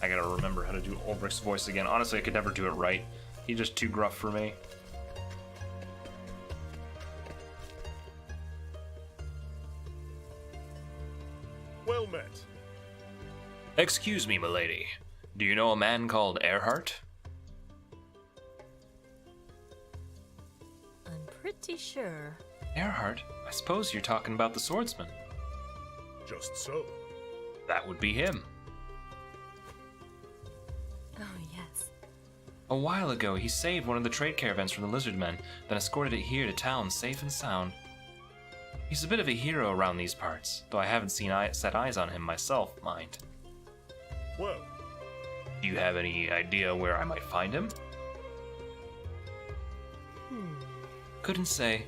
I gotta remember how to do Ulbrich's voice again. Honestly, I could never do it right. He's just too gruff for me. Well met. Excuse me, milady. Do you know a man called Earhart? I'm pretty sure. Earhart? I suppose you're talking about the swordsman. Just so. That would be him. Oh, yes. A while ago, he saved one of the trade caravans from the lizardmen, then escorted it here to town safe and sound. He's a bit of a hero around these parts, though I haven't set eyes on him myself, mind. Well, Do you have any idea where I might find him? Couldn't say.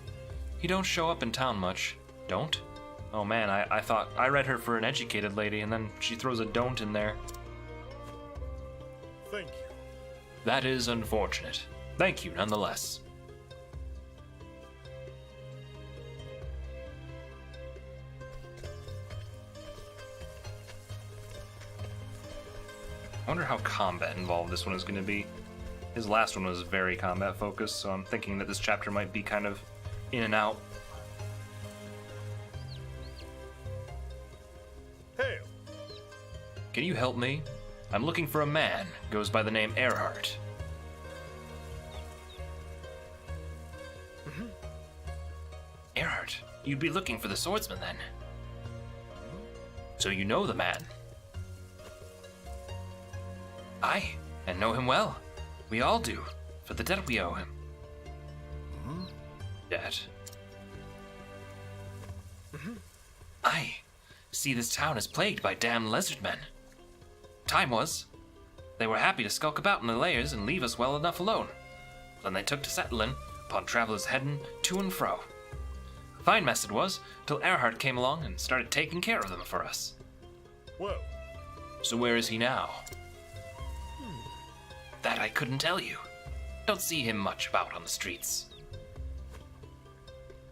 He don't show up in town much. Don't? Oh man, I thought I read her for an educated lady, and then she throws a don't in there. thank you. That is unfortunate. Thank you, nonetheless. I wonder how combat involved this one is going to be. His last one was very combat focused, so I'm thinking that this chapter might be kind of in and out. Hail! Can you help me? I'm looking for a man. Goes by the name Earhart. Earhart, you'd be looking for the swordsman then. So you know the man? Aye, and know him well. We all do, for the debt we owe him. Debt? Aye. See, this town is plagued by damned lizardmen. Time was. They were happy to skulk about in the lairs and leave us well enough alone. Then they took to settling upon travelers heading to and fro. A fine mess it was, till Earhart came along and started taking care of them for us. Well, So where is he now? That I couldn't tell you. Don't see him much about on the streets.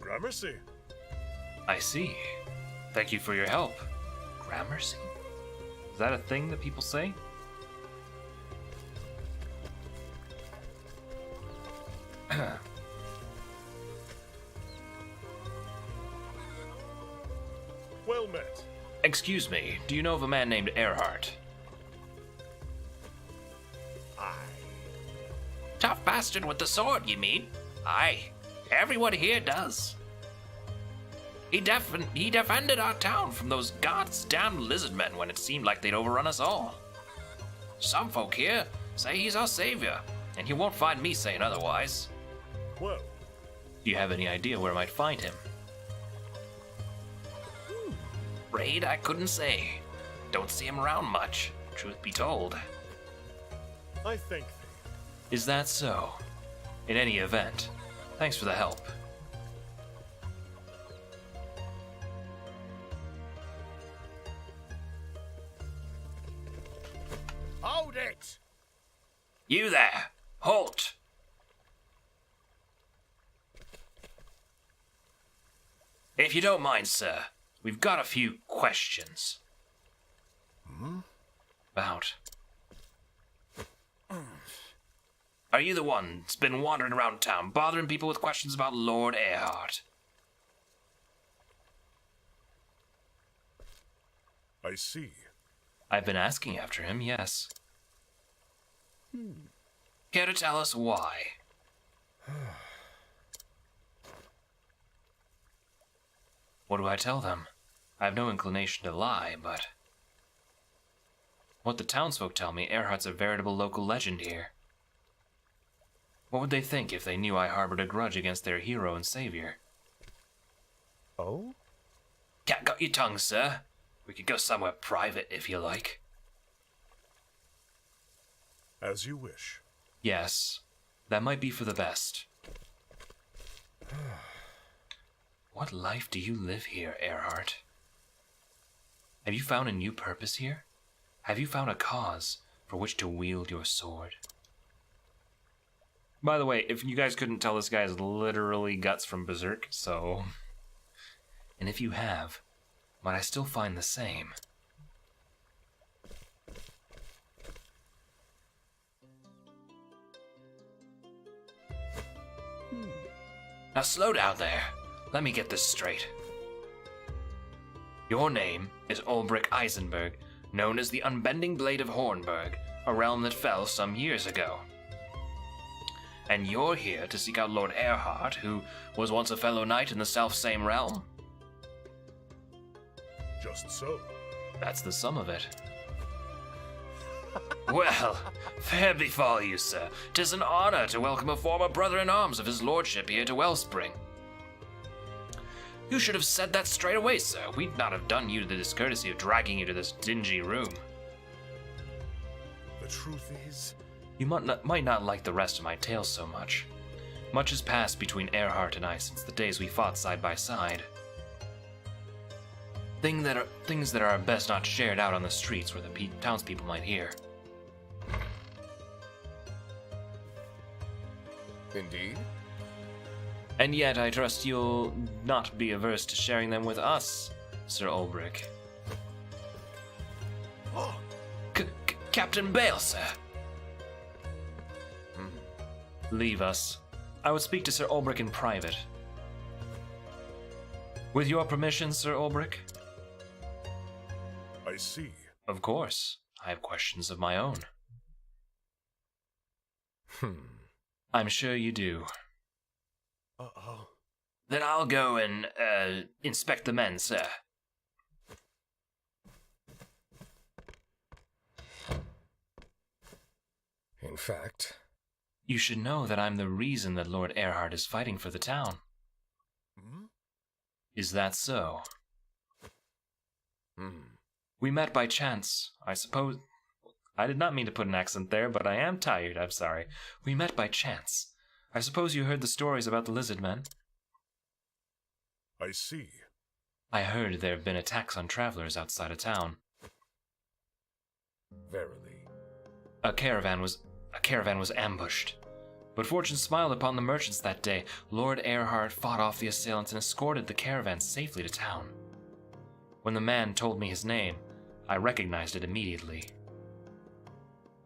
Gramercy. I see. Thank you for your help. Gramercy? Is that a thing that people say? Well met. Excuse me, do you know of a man named Earhart? Aye. Tough bastard with the sword, you mean? Aye, everyone here does. He defended our town from those goddamn lizardmen when it seemed like they'd overrun us all. Some folk here say he's our savior, and you won't find me saying otherwise. Well, Do you have any idea where I might find him? Afraid I couldn't say. Don't see him around much, truth be told. I thank thee. Is that so? In any event, thanks for the help. Hold it! You there! Halt! If you don't mind, sir, we've got a few questions. About. Are you the one that's been wandering around town, bothering people with questions about Lord Earhart? I see. I've been asking after him, yes. Care to tell us why? What do I tell them? I have no inclination to lie, but... What the townsfolk tell me, Earhart's a veritable local legend here. What would they think if they knew I harbored a grudge against their hero and savior? Oh? Cat got your tongue, sir. We could go somewhere private if you like. As you wish. Yes, that might be for the best. What life do you live here, Earhart? Have you found a new purpose here? Have you found a cause for which to wield your sword? By the way, if you guys couldn't tell, this guy is literally Guts from Berserk, so... And if you have, might I still find the same? Now slow down there. Let me get this straight. Your name is Ulbrich Eisenberg, known as the Unbending Blade of Hornburg, a realm that fell some years ago. And you're here to seek out Lord Earhart, who was once a fellow knight in the self-same realm. Just so. That's the sum of it. Well, fair befall you, sir. 'Tis an honor to welcome a former brother-in-arms of his lordship here to Wellspring. You should have said that straight away, sir. We'd not have done you the discourtesy of dragging you to this dingy room. The truth is, You might not like the rest of my tale so much. Much has passed between Earhart and I since the days we fought side by side. Things that are best not shared out on the streets where the townspeople might hear. indeed. And yet I trust you'll not be averse to sharing them with us, Sir Ulbrich. Oh, Captain Bale, sir. Leave us. I would speak to Sir Ulbrich in private. With your permission, Sir Ulbrich? I see. Of course. I have questions of my own. I'm sure you do. Uh-oh. Then I'll go and, inspect the men, sir. In fact... You should know that I'm the reason that Lord Earhart is fighting for the town. Hmm? Is that so? Hmm. We met by chance, I suppose. I did not mean to put an accent there, but I am tired, I'm sorry. We met by chance. I suppose you heard the stories about the lizard men? I see. I heard there have been attacks on travelers outside of town. Verily. A caravan was ambushed. But fortune smiled upon the merchants that day. Lord Earhart fought off the assailants and escorted the caravan safely to town. When the man told me his name, I recognized it immediately.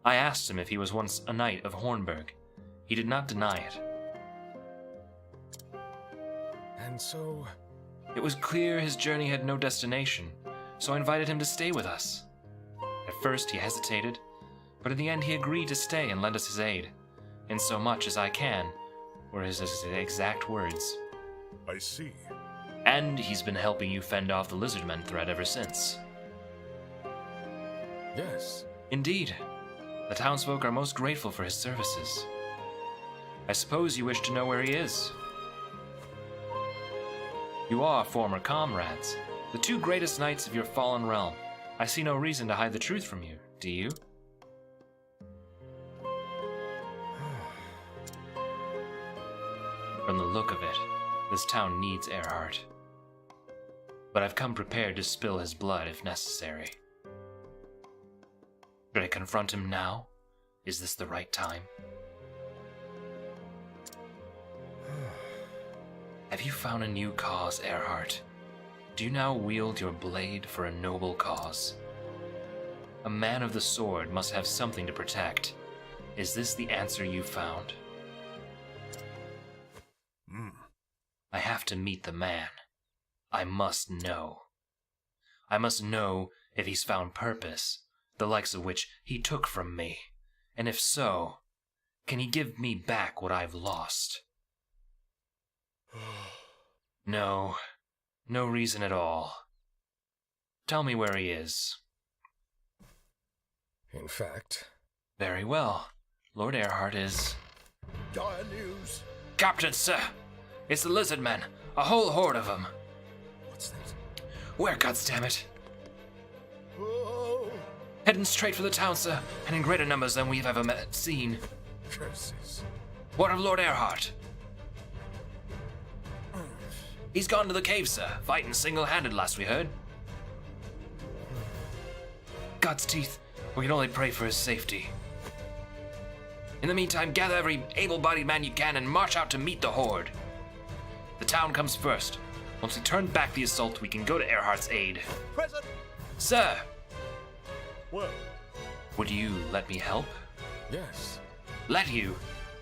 I asked him if he was once a knight of Hornburg. He did not deny it. And so... It was clear his journey had no destination, so I invited him to stay with us. At first he hesitated, but in the end he agreed to stay and lend us his aid. In so much as I can, were his exact words. I see. And he's been helping you fend off the lizardmen threat ever since. Yes. Indeed. The townsfolk are most grateful for his services. I suppose you wish to know where he is. You are former comrades, the two greatest knights of your fallen realm. I see no reason to hide the truth from you, do you? From the look of it, this town needs Earhart. But I've come prepared to spill his blood if necessary. Should I confront him now? Is this the right time? Have you found a new cause, Earhart? Do you now wield your blade for a noble cause? A man of the sword must have something to protect. Is this the answer you found? I have to meet the man. I must know. I must know if he's found purpose, the likes of which he took from me. And if so, can he give me back what I've lost? No reason at all. Tell me where he is. In fact... Very well. Lord Earhart is... Dire news! Captain, sir! It's the lizard men, a whole horde of them. What's that? Where, goddammit? Oh! Heading straight for the town, sir, and in greater numbers than we've ever seen. Curses. What of Lord Earhart? He's gone to the cave, sir, fighting single-handed last we heard. God's teeth, we can only pray for his safety. In the meantime, gather every able-bodied man you can and march out to meet the horde. The town comes first. Once we turn back the assault, we can go to Earhart's aid. Present! Sir! Well, Would you let me help? yes. Let you?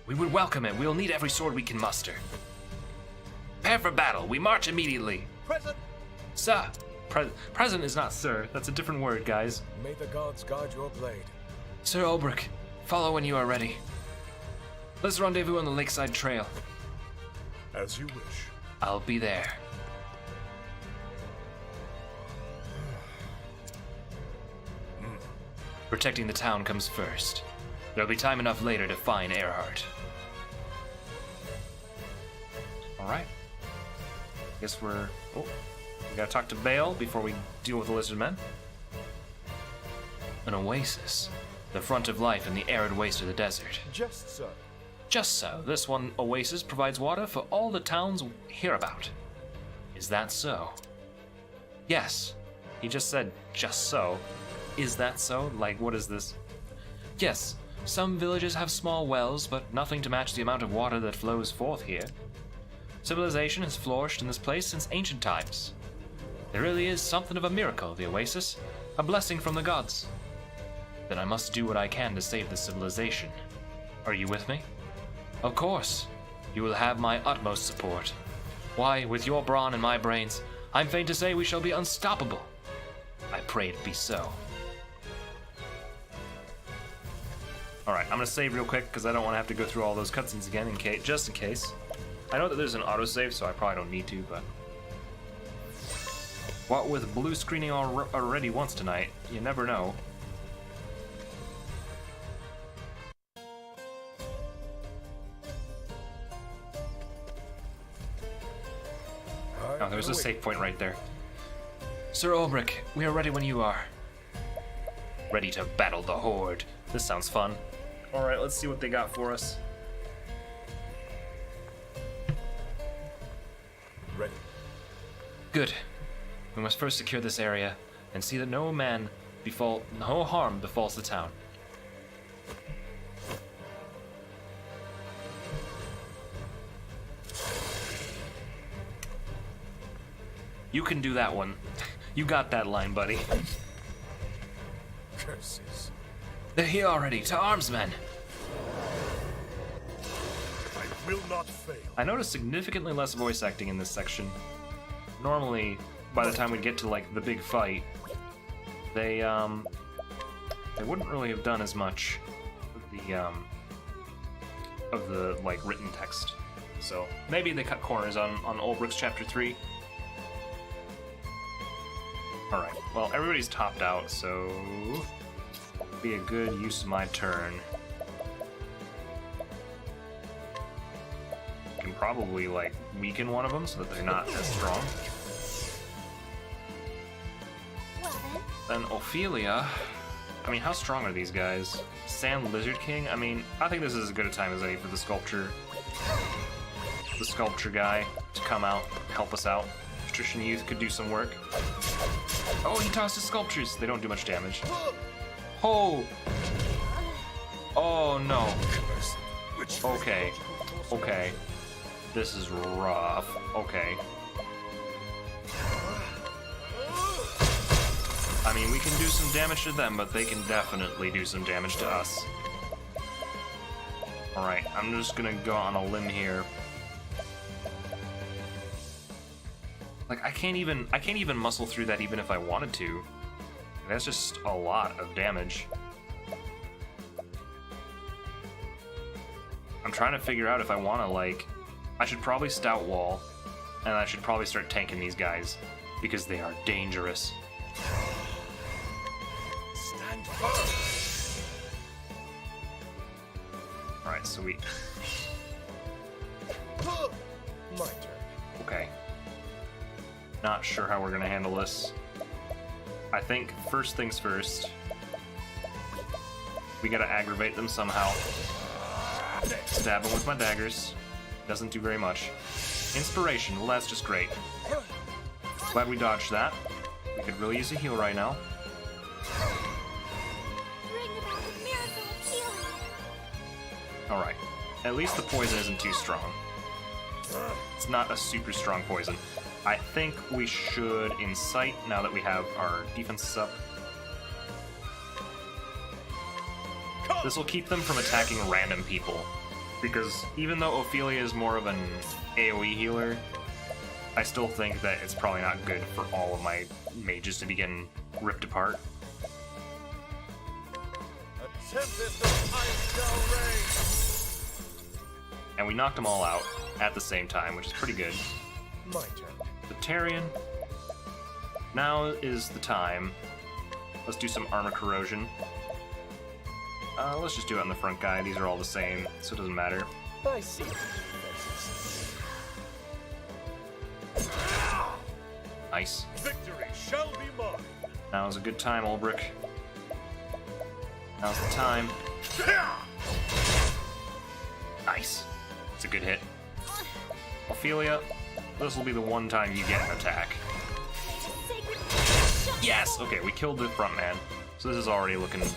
We would welcome it. We'll need every sword we can muster. Prepare for battle. We march immediately. Present! Sir! Present is not sir. That's a different word, guys. May the gods guard your blade. Sir Ulbrich, follow when you are ready. Let's rendezvous on the lakeside trail. As you wish. I'll be there. Protecting the town comes first. There'll be time enough later to find Earhart. Alright. Guess we're... Oh, we gotta talk to Bale before we deal with the lizard men. An oasis. The front of life in the arid waste of the desert. Just so. Just so. This one oasis provides water for all the towns hereabout. Is that so? Yes. He just said, just so. Is that so? Like, what is this? Yes. Some villages have small wells, but nothing to match the amount of water that flows forth here. Civilization has flourished in this place since ancient times. There really is something of a miracle, the oasis. A blessing from the gods. Then I must do what I can to save the civilization. Are you with me? Of course. You will have my utmost support. Why, with your brawn and my brains, I'm fain to say we shall be unstoppable. I pray it be so. Alright, I'm gonna save real quick because I don't want to have to go through all those cutscenes again just in case. I know that there's an autosave, so I probably don't need to, but... What with blue screening already once tonight, you never know. Oh, there's a save point right there. Sir Ulbrich, we are ready when you are. Ready to battle the Horde. This sounds fun. Alright, let's see what they got for us. Ready. Good. We must first secure this area and see that no harm befalls the town. You can do that one. You got that line, buddy. Curses. They're here already. To arms, men! I will not fail. I noticed significantly less voice acting in this section. Normally, by the time we get to like the big fight, they wouldn't really have done as much of the like written text. So maybe they cut corners on Ulbrich's chapter 3. Alright, well, everybody's topped out, so be a good use of my turn. I can probably, like, weaken one of them so that they're not as strong. Well Then Ophelia, I mean, how strong are these guys? Sand Lizard King? I mean, I think this is as good a time as any for the sculpture guy to come out, help us out. Patrician Youth could do some work. Oh, he tossed his sculptures. They don't do much damage. Oh! Oh no. Okay. Okay. This is rough. Okay. I mean, we can do some damage to them, but they can definitely do some damage to us. Alright, I'm just gonna go on a limb here. Like, I can't even muscle through that even if I wanted to. That's just a lot of damage. I'm trying to figure out if I want to, like... I should probably stout wall, and I should probably start tanking these guys, because they are dangerous. Stand firm. Alright, sweet. My turn. Okay. Not sure how we're gonna handle this. I think first things first. We gotta aggravate them somehow. Stab them with my daggers. Doesn't do very much. Inspiration, well that's just great. Glad we dodged that. We could really use a heal right now. bring about a miracle of healing. Alright. At least the poison isn't too strong. It's not a super strong poison. I think we should incite now that we have our defenses up. This will keep them from attacking random people. Because even though Ophelia is more of an AoE healer, I still think that it's probably not good for all of my mages to be getting ripped apart. A tempest of ice shall reign. And we knocked them all out at the same time, which is pretty good. My turn. Batarian. Now is the time. Let's do some armor corrosion. Let's just do it on the front guy. These are all the same, so it doesn't matter. I see your faces. Nice. Victory shall be mine. Now's a good time, Ulbrich. Now's the time. Nice. It's a good hit. Ophelia, this will be the one time you get an attack. Yes! Okay, we killed the front man. So this is already looking up.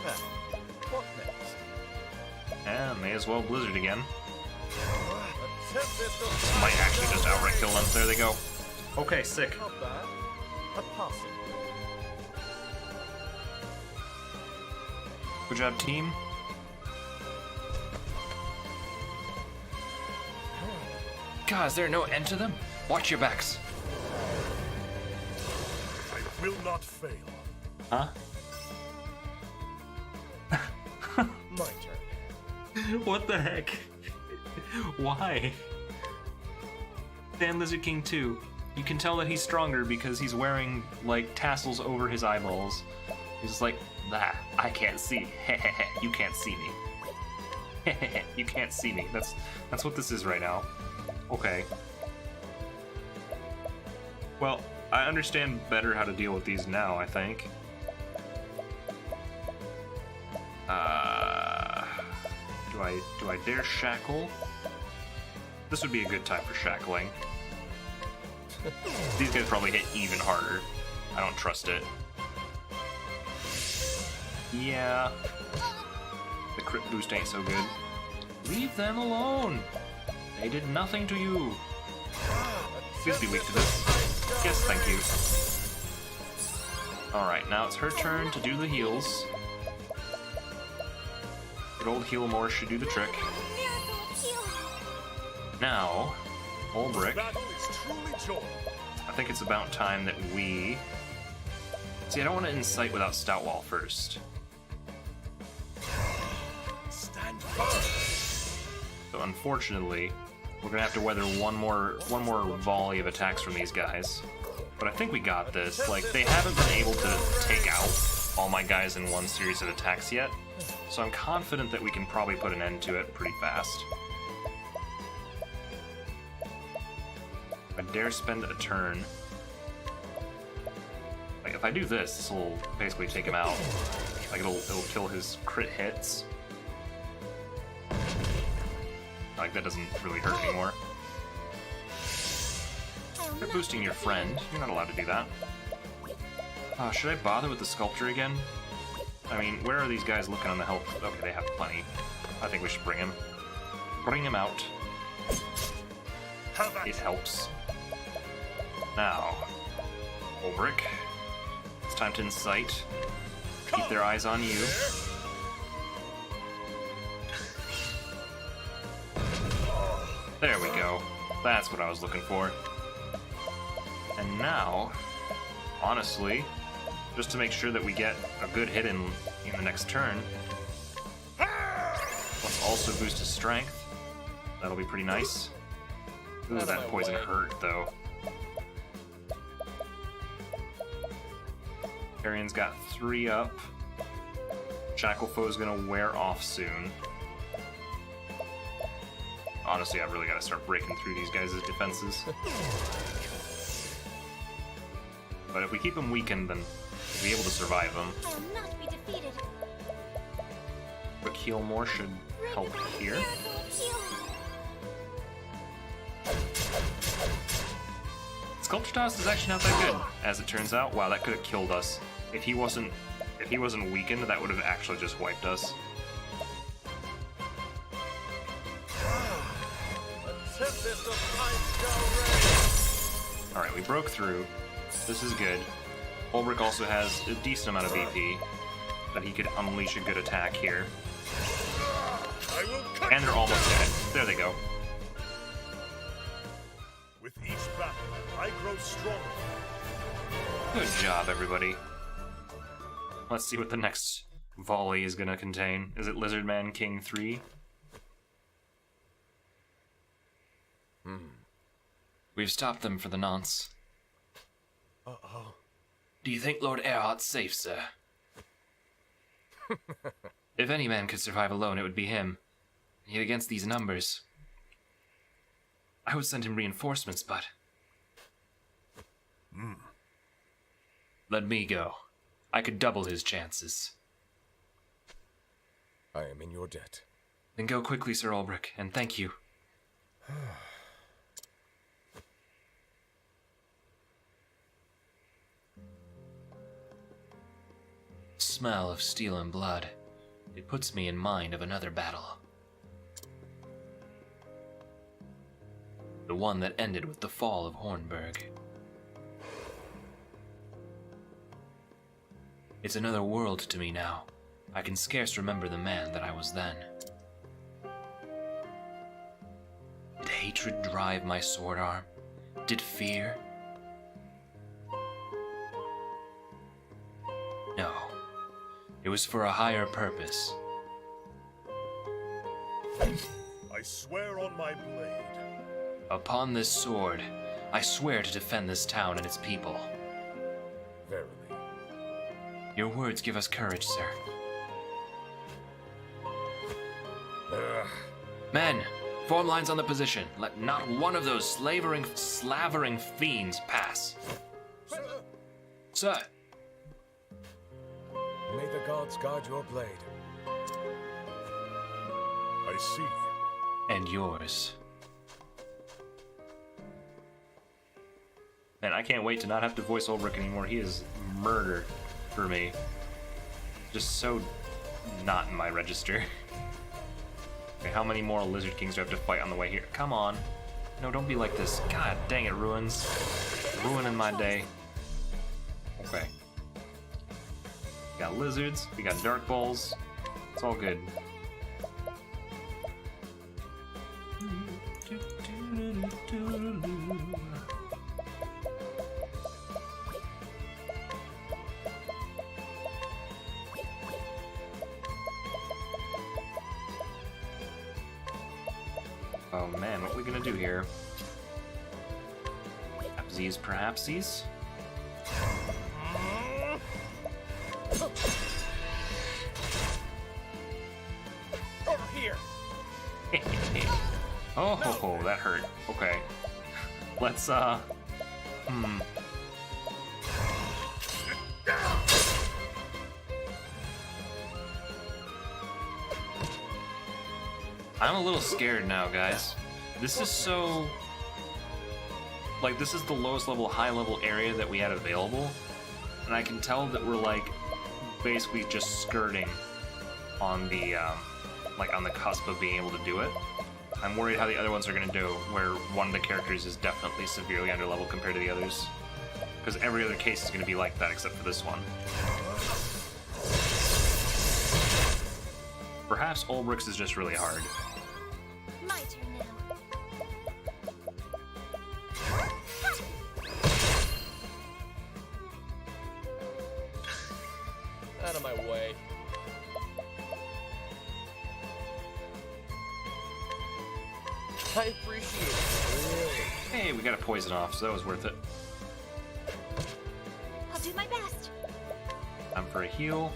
Now, what next? And may as well Blizzard again. Attempt this to Might actually just outright kill them. There they go. Okay, sick. Not bad. A passing. Good job, team. God, is there no end to them? Watch your backs. I will not fail. Huh? My turn. What the heck? Why? Dan Lizard King 2. You can tell that he's stronger because he's wearing, like, tassels over his eyeballs. He's like, nah, I can't see. You can't see me. You can't see me. That's what this is right now. Okay. Well, I understand better how to deal with these now, I think. Do I dare shackle? This would be a good time for shackling. These guys probably hit even harder. I don't trust it. Yeah. The crit boost ain't so good. Leave them alone! They did nothing to you. Please be weak to this. Yes, thank you. Alright, now it's her turn to do the heals. Good old heal more should do the trick. Now, Ulbrich, Battle is truly joy. I think it's about time that we... See, I don't want to incite without Stoutwall first. Stand firm. So unfortunately, we're gonna have to weather one more volley of attacks from these guys. But I think we got this. Like, they haven't been able to take out all my guys in one series of attacks yet, so I'm confident that we can probably put an end to it pretty fast. I dare spend a turn. Like, if I do this, this will basically take him out. Like, it'll kill his crit hits. Like, that doesn't really hurt anymore. You're boosting your friend. You're not allowed to do that. Should I bother with the sculpture again? I mean, where are these guys looking on the health? Okay, they have plenty. I think we should bring him. Bring him out. It helps. Now, Ulbrich, it's time to incite. Keep their eyes on you. There we go. That's what I was looking for. And now, honestly, just to make sure that we get a good hit in the next turn, let's also boost his strength. That'll be pretty nice. Ooh, that poison hurt, though. Carrion's got 3 up. Shacklefow's gonna wear off soon. Honestly, I've really got to start breaking through these guys' defenses. But if we keep them weakened, then we'll be able to survive them. I will not be defeated. Quick heal more should help here. Sculpture Toss is actually not that good, as it turns out. Wow, that could have killed us. If he wasn't weakened, that would have actually just wiped us. Alright, we broke through. This is good. Ulbrich also has a decent amount of BP, that he could unleash a good attack here. And they're almost dead. There they go. With each battle, I grow stronger. Good job, everybody. Let's see what the next volley is gonna contain. Is it Lizardman King 3? We've stopped them for the nonce. Uh-oh. Do you think Lord Earhart's safe, sir? If any man could survive alone, it would be him. Yet against these numbers, I would send him reinforcements, but... Let me go. I could double his chances. I am in your debt. Then go quickly, Sir Ulbrich, and thank you. Smell of steel and blood. It puts me in mind of another battle. The one that ended with the fall of Hornburg. It's another world to me now. I can scarce remember the man that I was then. Did hatred drive my sword arm? Did fear? No. It was for a higher purpose. I swear on my blade. Upon this sword, I swear to defend this town and its people. Verily. Your words give us courage, sir. Men, form lines on the position. Let not one of those slavering fiends pass. Sir! May the gods guard your blade. I see. And yours. Man, I can't wait to not have to voice Ulbrich anymore. He is murder for me. Just so not in my register. Okay, how many more Lizard Kings do I have to fight on the way here? Come on. No, don't be like this. God dang it, Ruins. Ruining my day. Okay. We got lizards, we got dark balls. It's all good. Oh man, what are we gonna do here? Perhapsies, perhapsies? Over here! Oh, that hurt. Okay. Let's, I'm a little scared now, guys. This is so... Like, this is the lowest level, high level area that we had available. And I can tell that we're, like, basically just skirting on the, like, on the cusp of being able to do it. I'm worried how the other ones are going to do, where one of the characters is definitely severely underleveled compared to the others. Because every other case is going to be like that except for this one. Perhaps Ulbrich's is just really hard. My turn now. Out of my way. I appreciate it. Really. Hey, we got a poison off, so that was worth it. I'll do my best. Time for a heal.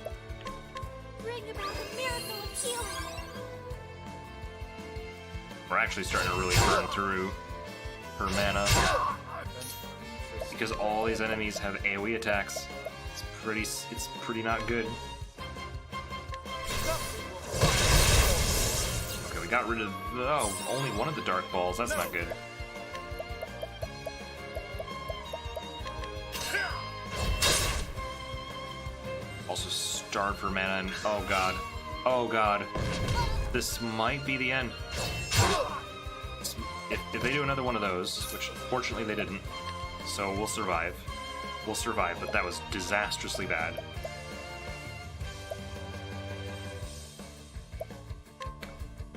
Bring about a miracle of healing. We're actually starting to really burn through her mana. Because all these enemies have AoE attacks. It's pretty not good. Okay, we got rid of only one of the dark balls. That's not good. Also starved for mana and oh god. This might be the end. If they do another one of those, which fortunately they didn't, so we'll survive. We'll survive, but that was disastrously bad.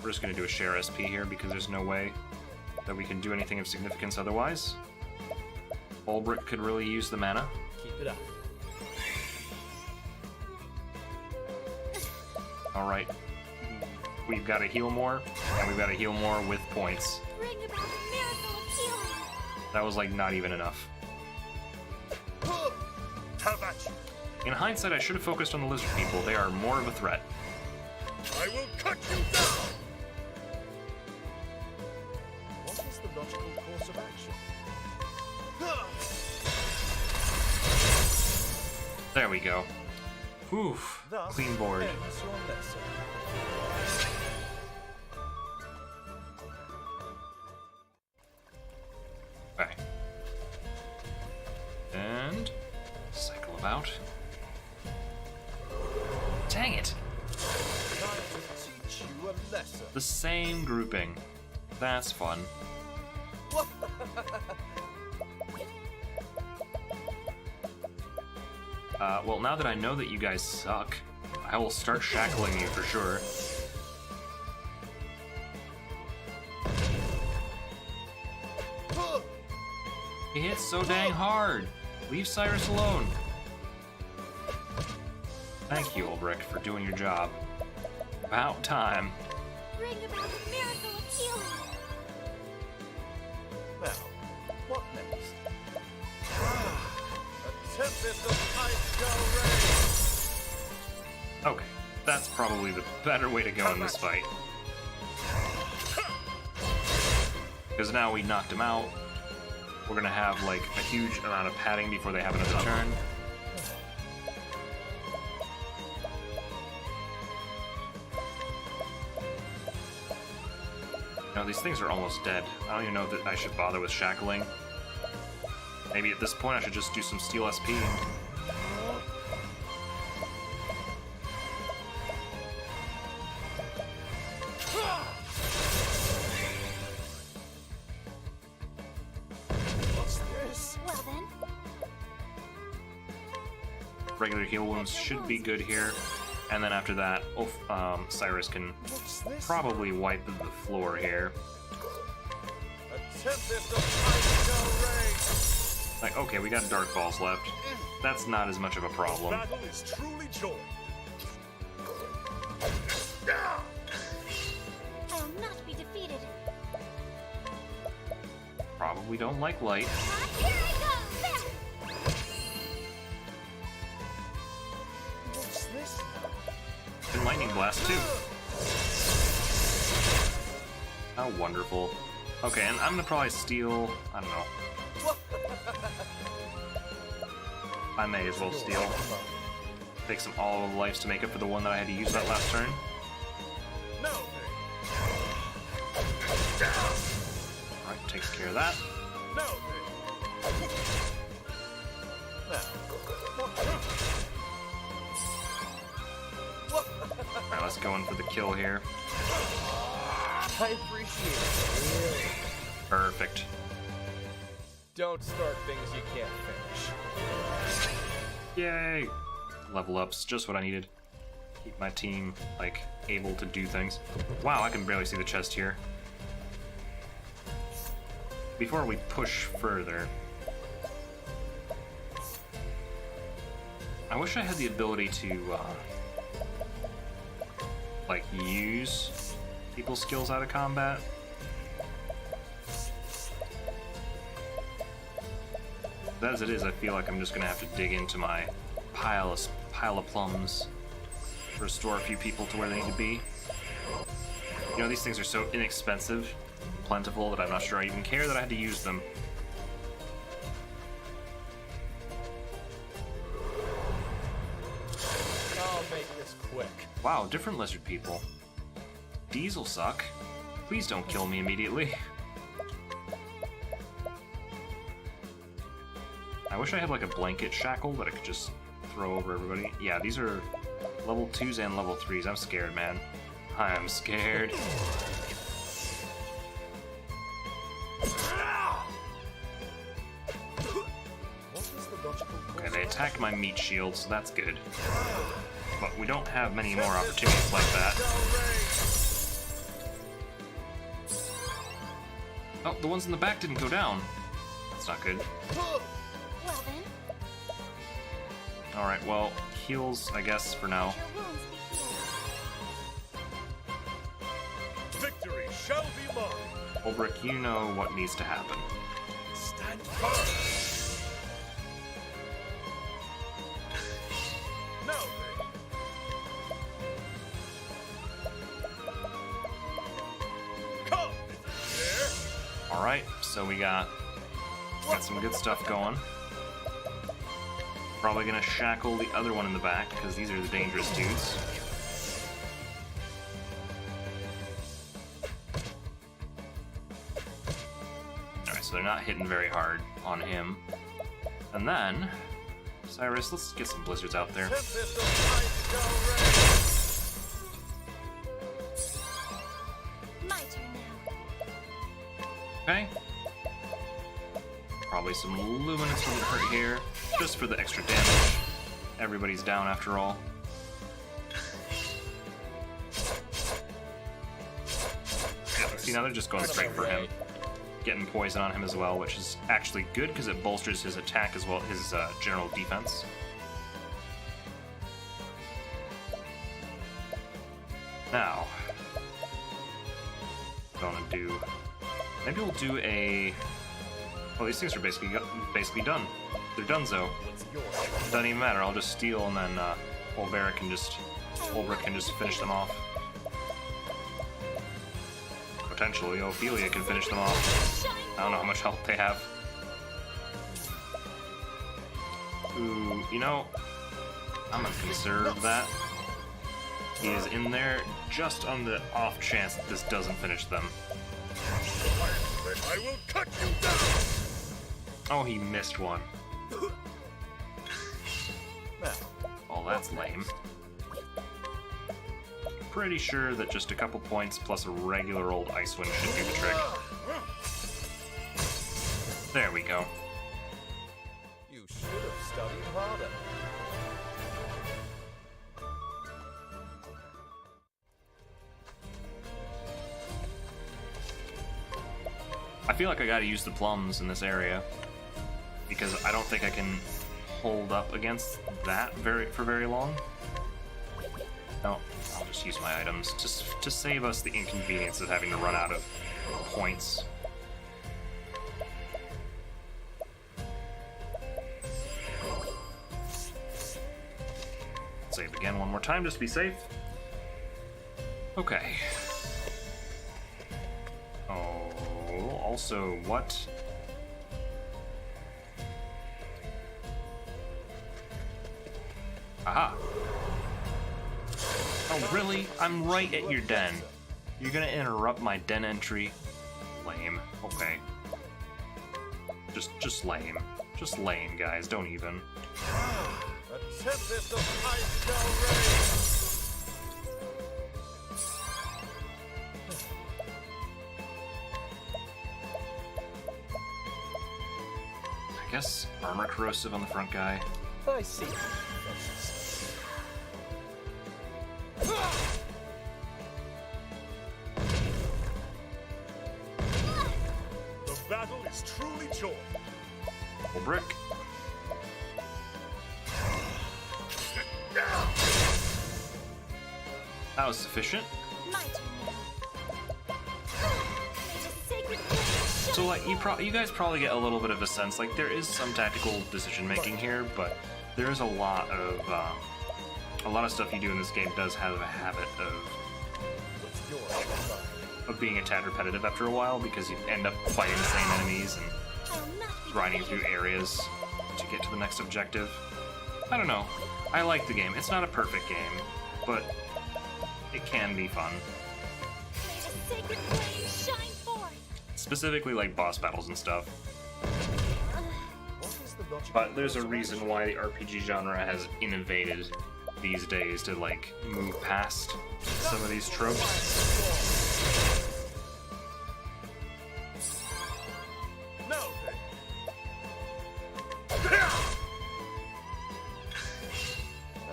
We're just gonna do a share SP here because there's no way that we can do anything of significance otherwise. Ulbrich could really use the mana. Keep it up. Alright. We've got to heal more, and we've got to heal more with points. Bring about a miracle of healing. That was like not even enough. How about you? In hindsight, I should have focused on the lizard people. They are more of a threat. I will cut you down! What is the logical course of action? There we go. Whew. Thus Clean board. ends your lesson. Okay. And cycle about. Dang it! Time to teach you a lesson. The same grouping. That's fun. Well, now that I know that you guys suck, I will start shackling you for sure. He hits so dang hard. Leave Cyrus alone. Thank you, Ulbrich, for doing your job. About time. Bring about a miracle of healing. Now, what next? A tempest of ice Okay, that's probably the better way to go in this fight. Because now we knocked him out. We're gonna have like a huge amount of padding before they have another turn. No, these things are almost dead. I don't even know that I should bother with shackling. Maybe at this point I should just do some steel SP. What's this? Well then, Regular heal wounds should be good here. And then after that, Cyrus can What's this? probably wipe the floor here. A tempest of ice Like, okay, we got dark balls left. That's not as much of a problem. Battle is truly joy. I'll not be defeated. Probably don't like light. Here I go! There! What's this? And lightning blast too. How wonderful. Okay, and I'm gonna probably steal. I don't know. I may as well steal. Take some all of lives to make up for the one that I had to use that last turn. No. Alright, takes care of that. No. Now, Alright, let's go in for the kill here. I appreciate it. Perfect. Don't start things you can't finish. Yay! Level ups, just what I needed. Keep my team, like, able to do things. Wow, I can barely see the chest here. Before we push further, I wish I had the ability to, like, use people's skills out of combat. As it is, I feel like I'm just gonna have to dig into my pile of plums, restore a few people to where they need to be. You know, these things are so inexpensive, plentiful, that I'm not sure I even care that I had to use them. I'll make this quick. Wow, different lizard people. Diesel suck. Please don't kill me immediately. I wish I had like a blanket shackle that I could just throw over everybody. Yeah, these are level 2s and level 3s. I'm scared, man. I'm scared. what is the logical course? Okay, they attacked my meat shield, so that's good. But we don't have many more opportunities like that. Oh, the ones in the back didn't go down. That's not good. Well then, Alright, well, heals, I guess, for now. your wounds be healed. Victory shall be mine. Ulbrich, you know what needs to happen. Stand firm. Alright, so we got some good stuff going. Probably gonna shackle the other one in the back, because these are the dangerous dudes. Alright, so they're not hitting very hard on him. And then, Cyrus, let's get some blizzards out there. My turn now. Okay. Probably some luminance wouldn't hurt here, just for the extra damage. Everybody's down after all. Yeah, see, now they're just going straight for him. Getting poison on him as well, which is actually good because it bolsters his attack as well as his general defense. Now, gonna do. Maybe we'll do a. Well, these things are basically done. They're donezo. Doesn't even matter. I'll just steal, and then Olbrick can just finish them off. Potentially, Ophelia can finish them off. I don't know how much health they have. Ooh, you know, I'm gonna conserve that. He is in there just on the off chance that this doesn't finish them. I will cut you down! Oh, he missed one. Oh, that's lame. Pretty sure that just a couple points plus a regular old Ice Wind should do the trick. There we go. You should have studied harder. I feel like I gotta use the plums in this area because I don't think I can hold up against that for very long. No, I'll just use my items just to save us the inconvenience of having to run out of points. Save again one more time just to be safe. Okay. Oh, also, what? Aha! Oh, really? I'm right at your den. You're gonna interrupt my den entry? Lame. Okay. Just lame. Just lame, guys. Don't even. A tempest of ice shall I guess armor corrosive on the front guy. I see. The battle is truly joy. Double brick. That was sufficient. My turn now. May the sacred flame So like you guys probably get a little bit of a sense, like there is some tactical decision making here, but there is a lot of stuff you do in this game does have a habit of being a tad repetitive after a while because you end up fighting the same enemies and I'll not be grinding through areas to get to the next objective. I don't know. I like the game. It's not a perfect game, but it can be fun. May the sacred flame shine forth. Specifically like boss battles and stuff. What is the logic But of there's a this reason why the RPG genre has innovated these days to like move past some of these tropes. Now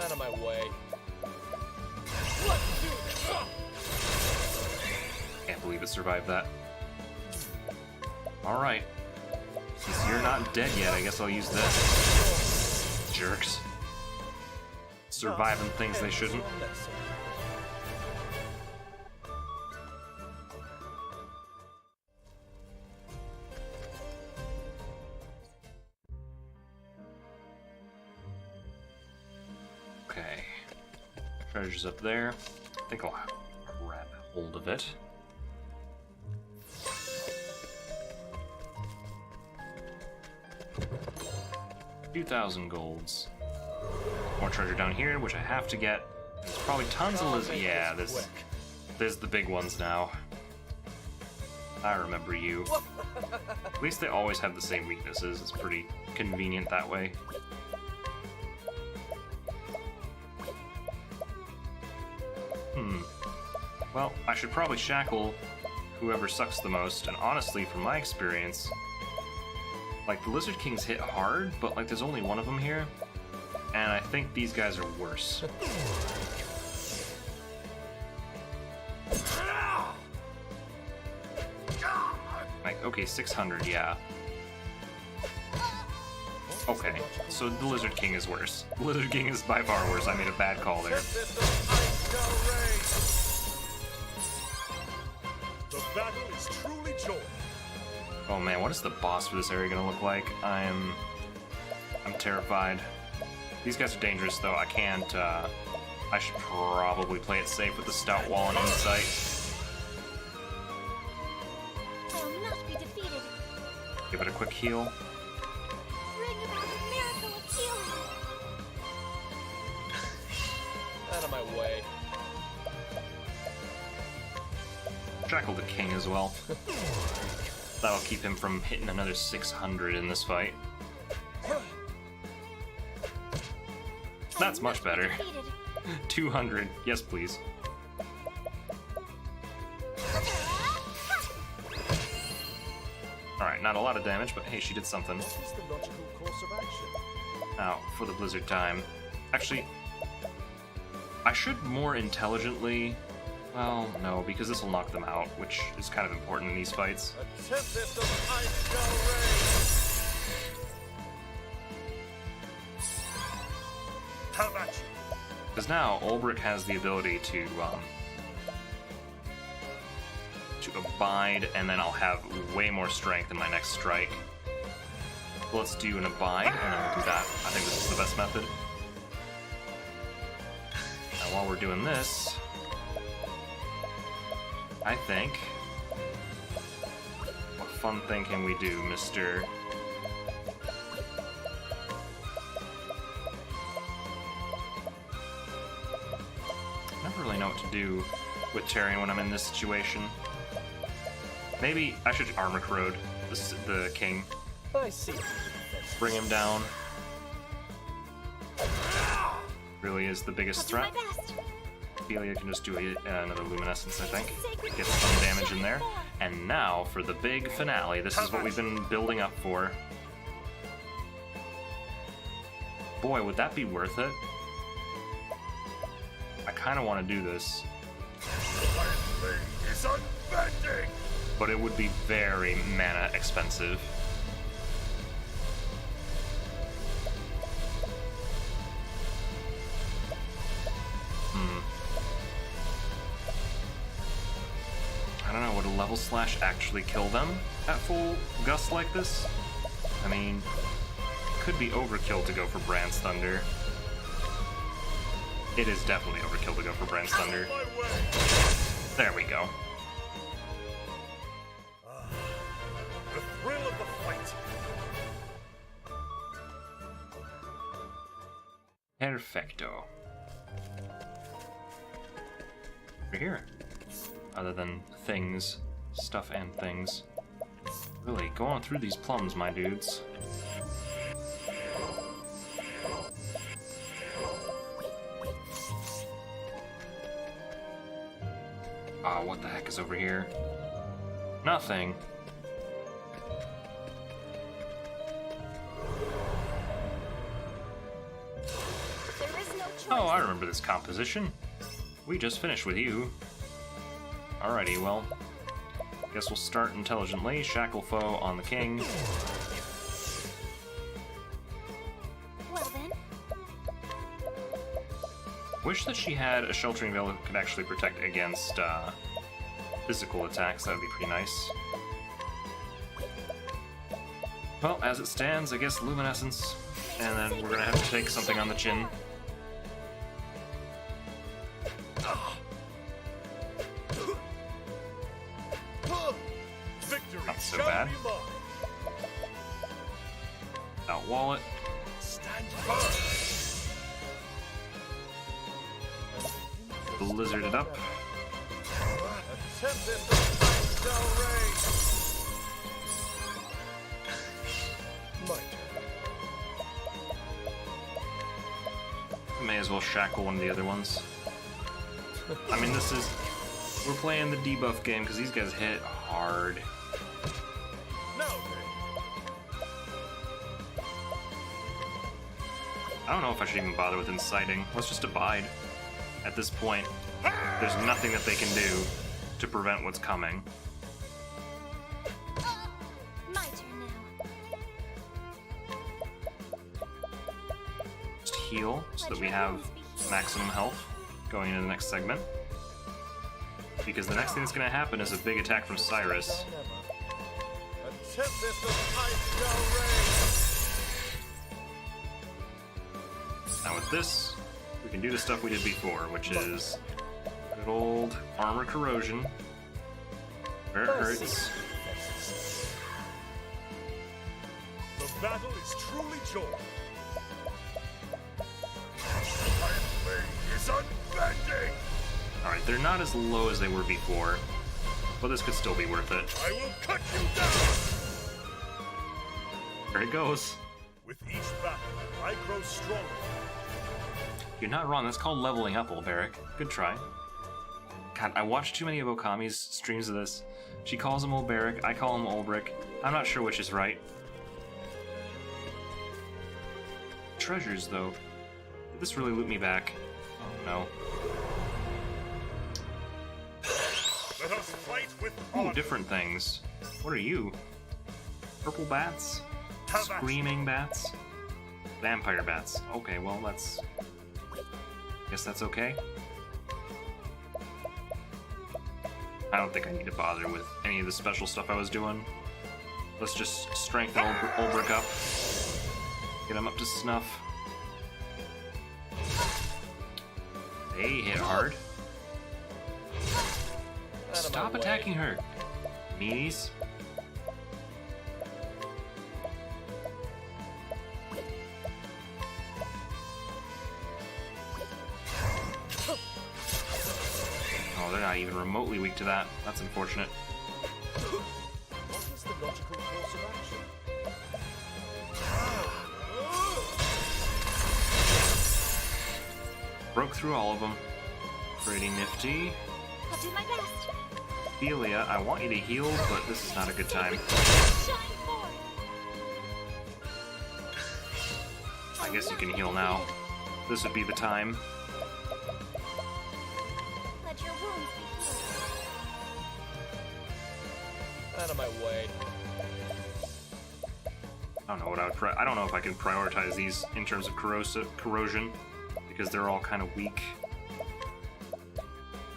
Out of my way. Can't believe it survived that. Alright. Since you're not dead yet, I guess I'll use this. Jerks. Surviving things they shouldn't. Okay. Treasure's up there. I think I'll grab hold of it. 2,000 golds. More treasure down here, which I have to get. There's probably tons of lizards. Yeah, there's the big ones now. I remember you. At least they always have the same weaknesses. It's pretty convenient that way. Well, I should probably shackle whoever sucks the most, and honestly, from my experience, like, the Lizard Kings hit hard, but, like, there's only one of them here, and I think these guys are worse. Like, okay, 600, yeah. Okay, so the Lizard King is worse. The Lizard King is by far worse. I made a bad call there. The battle is truly joy. Oh man, what is the boss for this area gonna look like? I'm terrified. These guys are dangerous though. I can't, I should probably play it safe with the stout wall and insight. I will not be defeated. Give it a quick heal. Bring about a miracle of healing. Out of my way. Shackle the king as well. That'll keep him from hitting another 600 in this fight. That's much better. 200. Yes, please. Alright, not a lot of damage, but hey, she did something. What is the logical course of action? Now, for the blizzard time. Actually, I should more intelligently... Well, no, because this will knock them out, which is kind of important in these fights. A tempest of ice shall rage. How about you? Because now, Ulbrich has the ability to abide, and then I'll have way more strength in my next strike. Let's do an abide, and then we'll do that. I think this is the best method. And while we're doing this, I think... What fun thing can we do, Mr. I never really know what to do with Tyrion when I'm in this situation. Maybe I should armor corrode the king. I see. Bring him down. Really is the biggest I'll do threat. my best. Ophelia can just do another luminescence, I think. Get some damage in there. And now for the big finale. This is what we've been building up for. Boy, would that be worth it? I kind of want to do this. Is unbending. But it would be very mana expensive. I don't know, would a level slash actually kill them at full gust like this? I mean, could be overkill to go for Brand's Thunder. It is definitely overkill to go for Brand's Thunder. My way. There we go. The thrill of the fight. Perfecto. We're here. Other than things, stuff and things. Really, go on through these plums, my dudes. Ah, what the heck is over here? Nothing. There is no choice. Oh, I remember this composition. We just finished with you. Alrighty, well, guess we'll start intelligently. Shackle foe on the king. Well then, Wish that she had a sheltering veil that could actually protect against physical attacks. That would be pretty nice. Well, as it stands, I guess luminescence, and then we're gonna have to take something on the chin. Victory Not so shall bad. be mine. Outwall it. Stand firm. Blizzard it up. Attempt this with Del Rey. My turn. May as well shackle one of the other ones. I mean, we're playing the debuff game because these guys hit hard. No. I don't know if I should even bother with inciting. Let's just abide. At this point, there's nothing that they can do to prevent what's coming. My turn now. Just heal so that we have maximum health going into the next segment. Because the next thing that's going to happen is a big attack from Cyrus. Attempt this with Ice Del Rey. Now with this, we can do the stuff we did before, which is good old armor corrosion, where it hurts. The battle is truly joy. Iron Blade is unbending. Alright, they're not as low as they were before, but this could still be worth it. I will cut you down. There it goes. With each battle, I grow stronger. You're not wrong, that's called leveling up, old Barrick. Good try. God, I watched too many of Okami's streams of this. She calls him old Barrick, I call him old Brick. I'm not sure which is right. Treasures, though. Did this really loot me back? Oh no. Let us fight with Ooh, honor. different things. What are you? Purple bats? Screaming bats? Vampire bats. Okay, well, that's... guess that's okay. I don't think I need to bother with any of the special stuff I was doing. Let's just strengthen old Brick up. Get him up to snuff. They hit hard. Stop attacking her, meanies. Oh, they're not even remotely weak to that. That's unfortunate. What is the logical course of action? Broke through all of them. Pretty nifty. I'll do my best. Ophelia, I want you to heal, but this is not a good time. Shine forth. I guess you can heal now. This would be the time. Let your wounds be healed. Out of my way. I don't know what I would. I don't know if I can prioritize these in terms of corrosion, because they're all kind of weak.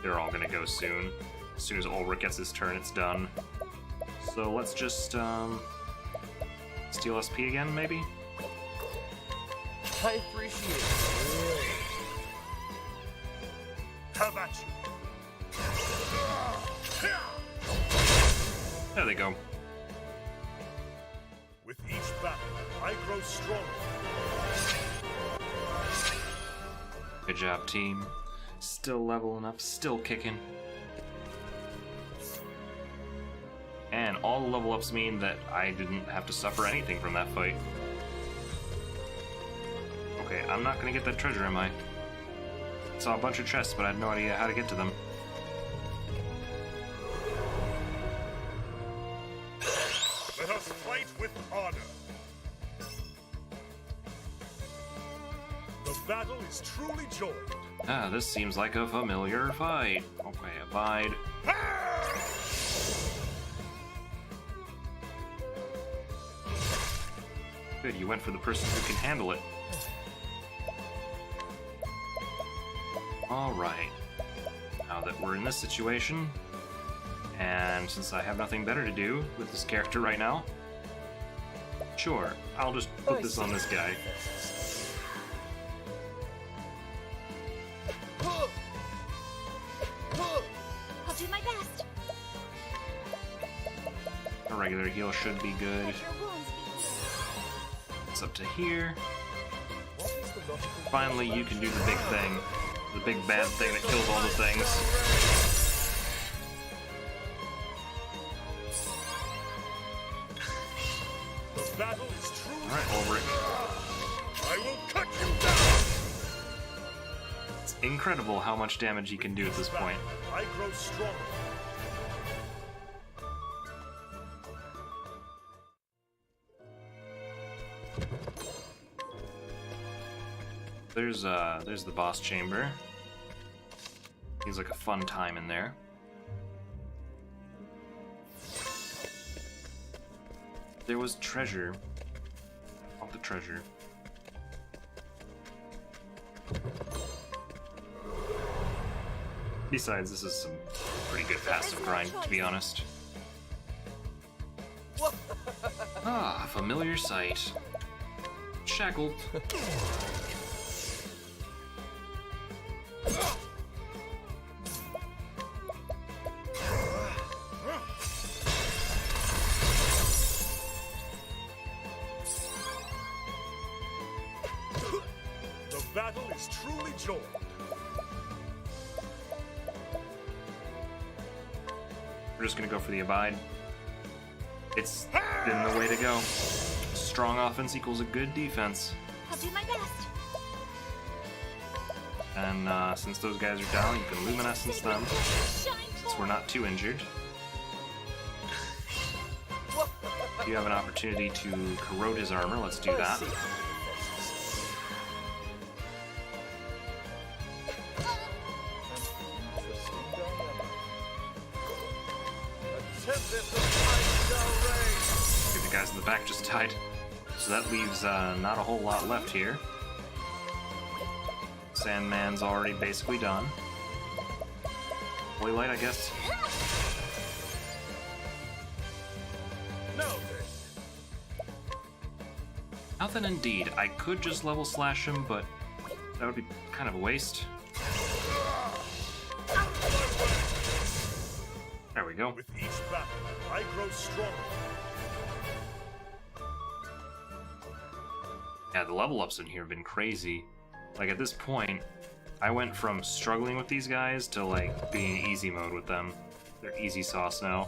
They're all gonna go soon. As soon as Ulrich gets his turn, it's done. So let's just steal SP again, maybe. I appreciate it. Really. Have at you. There they go. With each battle, I grow stronger. Good job, team. Still leveling up, still kicking. And all the level ups mean that I didn't have to suffer anything from that fight. Okay, I'm not gonna get that treasure, am I? Saw a bunch of chests, but I had no idea how to get to them. Let us fight with honor. The battle is truly joined. Ah, this seems like a familiar fight. Okay, abide. Good, you went for the person who can handle it. Alright. Now that we're in this situation, and since I have nothing better to do with this character right now, sure, I'll just put this on this guy. I'll do my best. A regular heal should be good. Let your wounds be healed. It's up to here. What is the logical Finally, you can do the big thing. The big bad thing that kills all the things. The battle is true. Alright, Ulrich. I will cut you down. It's incredible how much damage he can do at this point. I grow stronger. There's the boss chamber. Seems like a fun time in there. There was treasure. I want the treasure. Besides, this is some pretty good passive grind, to be honest. Ah, familiar sight. Shackled. The battle is truly joined. We're just gonna go for the Abide. It's been the way to go. Strong offense equals a good defense. I'll do my best. And since those guys are down, you can luminescence them. Shine Since we're not too injured. If you have an opportunity to corrode his armor, let's do that. Interesting dilemma. Tempest of light shall reign. See, the guys in the back just died. So that leaves not a whole lot left here. Sandman's already basically done. Holy Light, I guess. Now then. Nothing indeed. I could just level slash him, but that would be kind of a waste. There we go. With each battle, I grow stronger. Yeah, the level ups in here have been crazy. Like at this point, I went from struggling with these guys to like being easy mode with them. They're easy sauce now.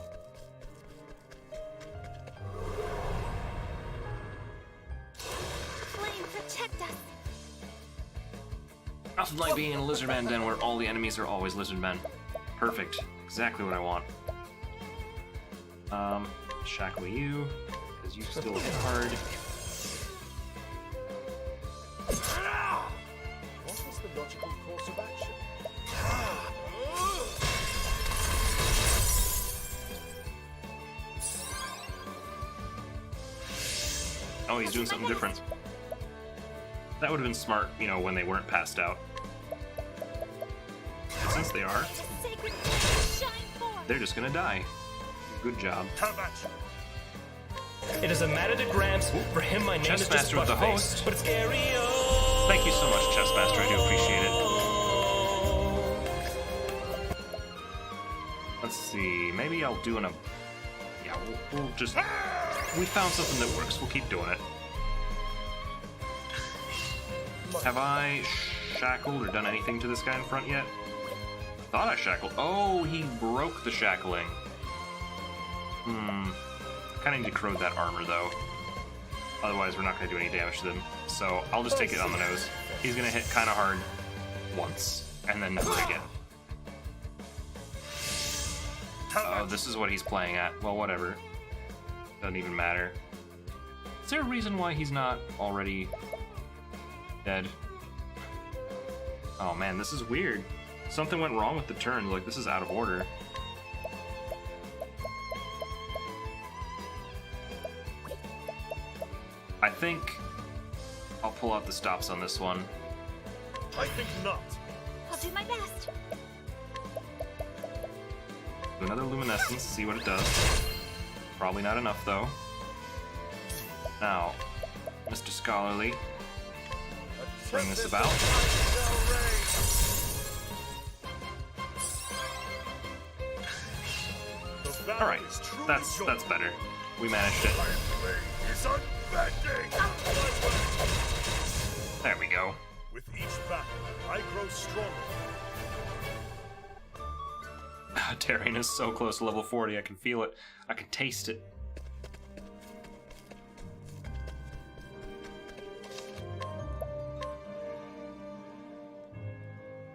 Flame, protect us. Nothing like being in a lizard man den where all the enemies are always lizard men. Perfect. Exactly what I want. Shackle you, because you still hit hard. What is the logical course of action? Oh, he's doing something different. That would have been smart, you know, when they weren't passed out. But since they are, Sacred flame, shine forth. they're just gonna die. Good job. Come at you. It is a matter to Gramps. For him, my name is just Chessmaster with the Buttface, host. but it's scary. Thank you so much, Chessmaster. I do appreciate it. Let's see. Maybe I'll do an. Yeah, we'll just. We found something that works. We'll keep doing it. Have I shackled or done anything to this guy in front yet? I thought I shackled. Oh, he broke the shackling. Kind of need to corrode that armor though. Otherwise, we're not going to do any damage to them. So I'll just take it on the nose. He's going to hit kind of hard once, and then never again. Oh, this is what he's playing at. Well, whatever. Doesn't even matter. Is there a reason why he's not already dead? Oh man, this is weird. Something went wrong with the turn. Like, this is out of order. I think I'll pull out the stops on this one. I think not. I'll do my best. Do another luminescence, see what it does. Probably not enough though. Now, Mr. Scholarly, bring this about. Alright, that's better. We managed it. Is unbending. is so close to level 40. I can feel it. I can taste it.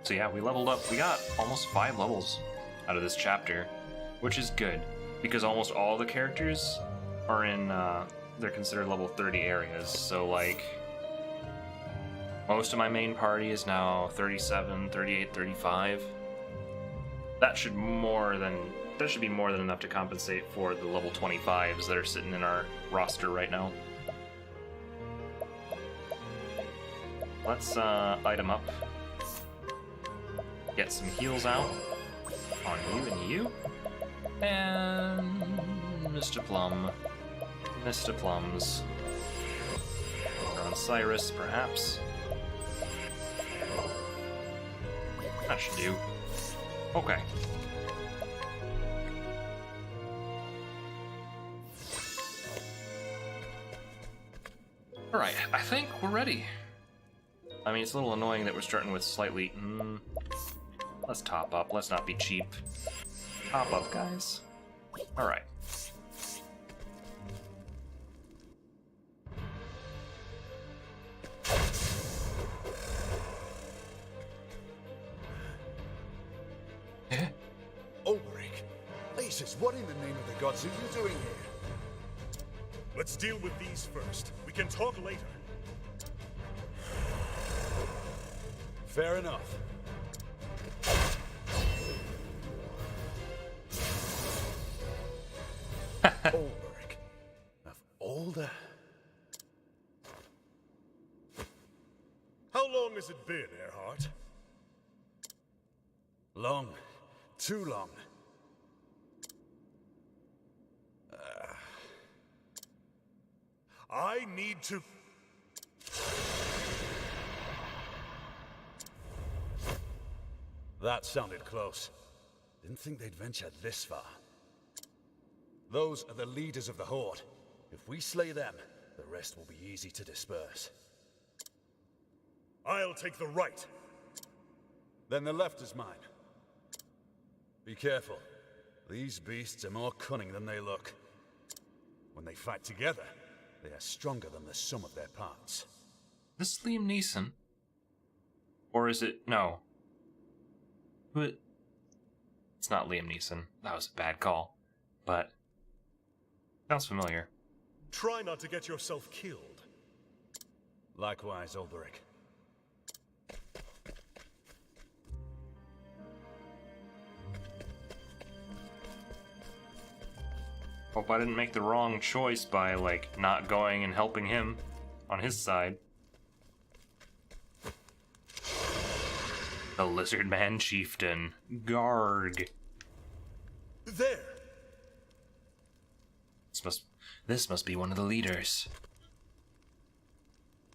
So yeah, we leveled up. We got almost 5 levels out of this chapter, which is good because almost all the characters are in, they're considered level 30 areas. So like, most of my main party is now 37, 38, 35. That should be more than enough to compensate for the level 25s that are sitting in our roster right now. Let's item up. Get some heals out on you and you. And Mr. Plum. Mr. Plums. Or on Cyrus, perhaps. That should do. Okay. Alright, I think we're ready. I mean, it's a little annoying that we're starting with slightly... let's top up. Let's not be cheap. Top up, guys. Alright. Ulrich, Aces, what in the name of the gods are you doing here? Let's deal with these first. We can talk later. Fair enough. Ulrich, of all the... How long has it been, Earhart? Long. Too long. I need to... That sounded close. Didn't think they'd venture this far. Those are the leaders of the Horde. If we slay them, the rest will be easy to disperse. I'll take the right. Then the left is mine. Be careful. These beasts are more cunning than they look. When they fight together, they are stronger than the sum of their parts. Is this Liam Neeson? Or is it... No. But... It's not Liam Neeson. That was a bad call. But... sounds familiar. Try not to get yourself killed. Likewise, Ulrich. Hope I didn't make the wrong choice by, like, not going and helping him on his side. The Lizard Man Chieftain. Garg. There! This must be one of the leaders.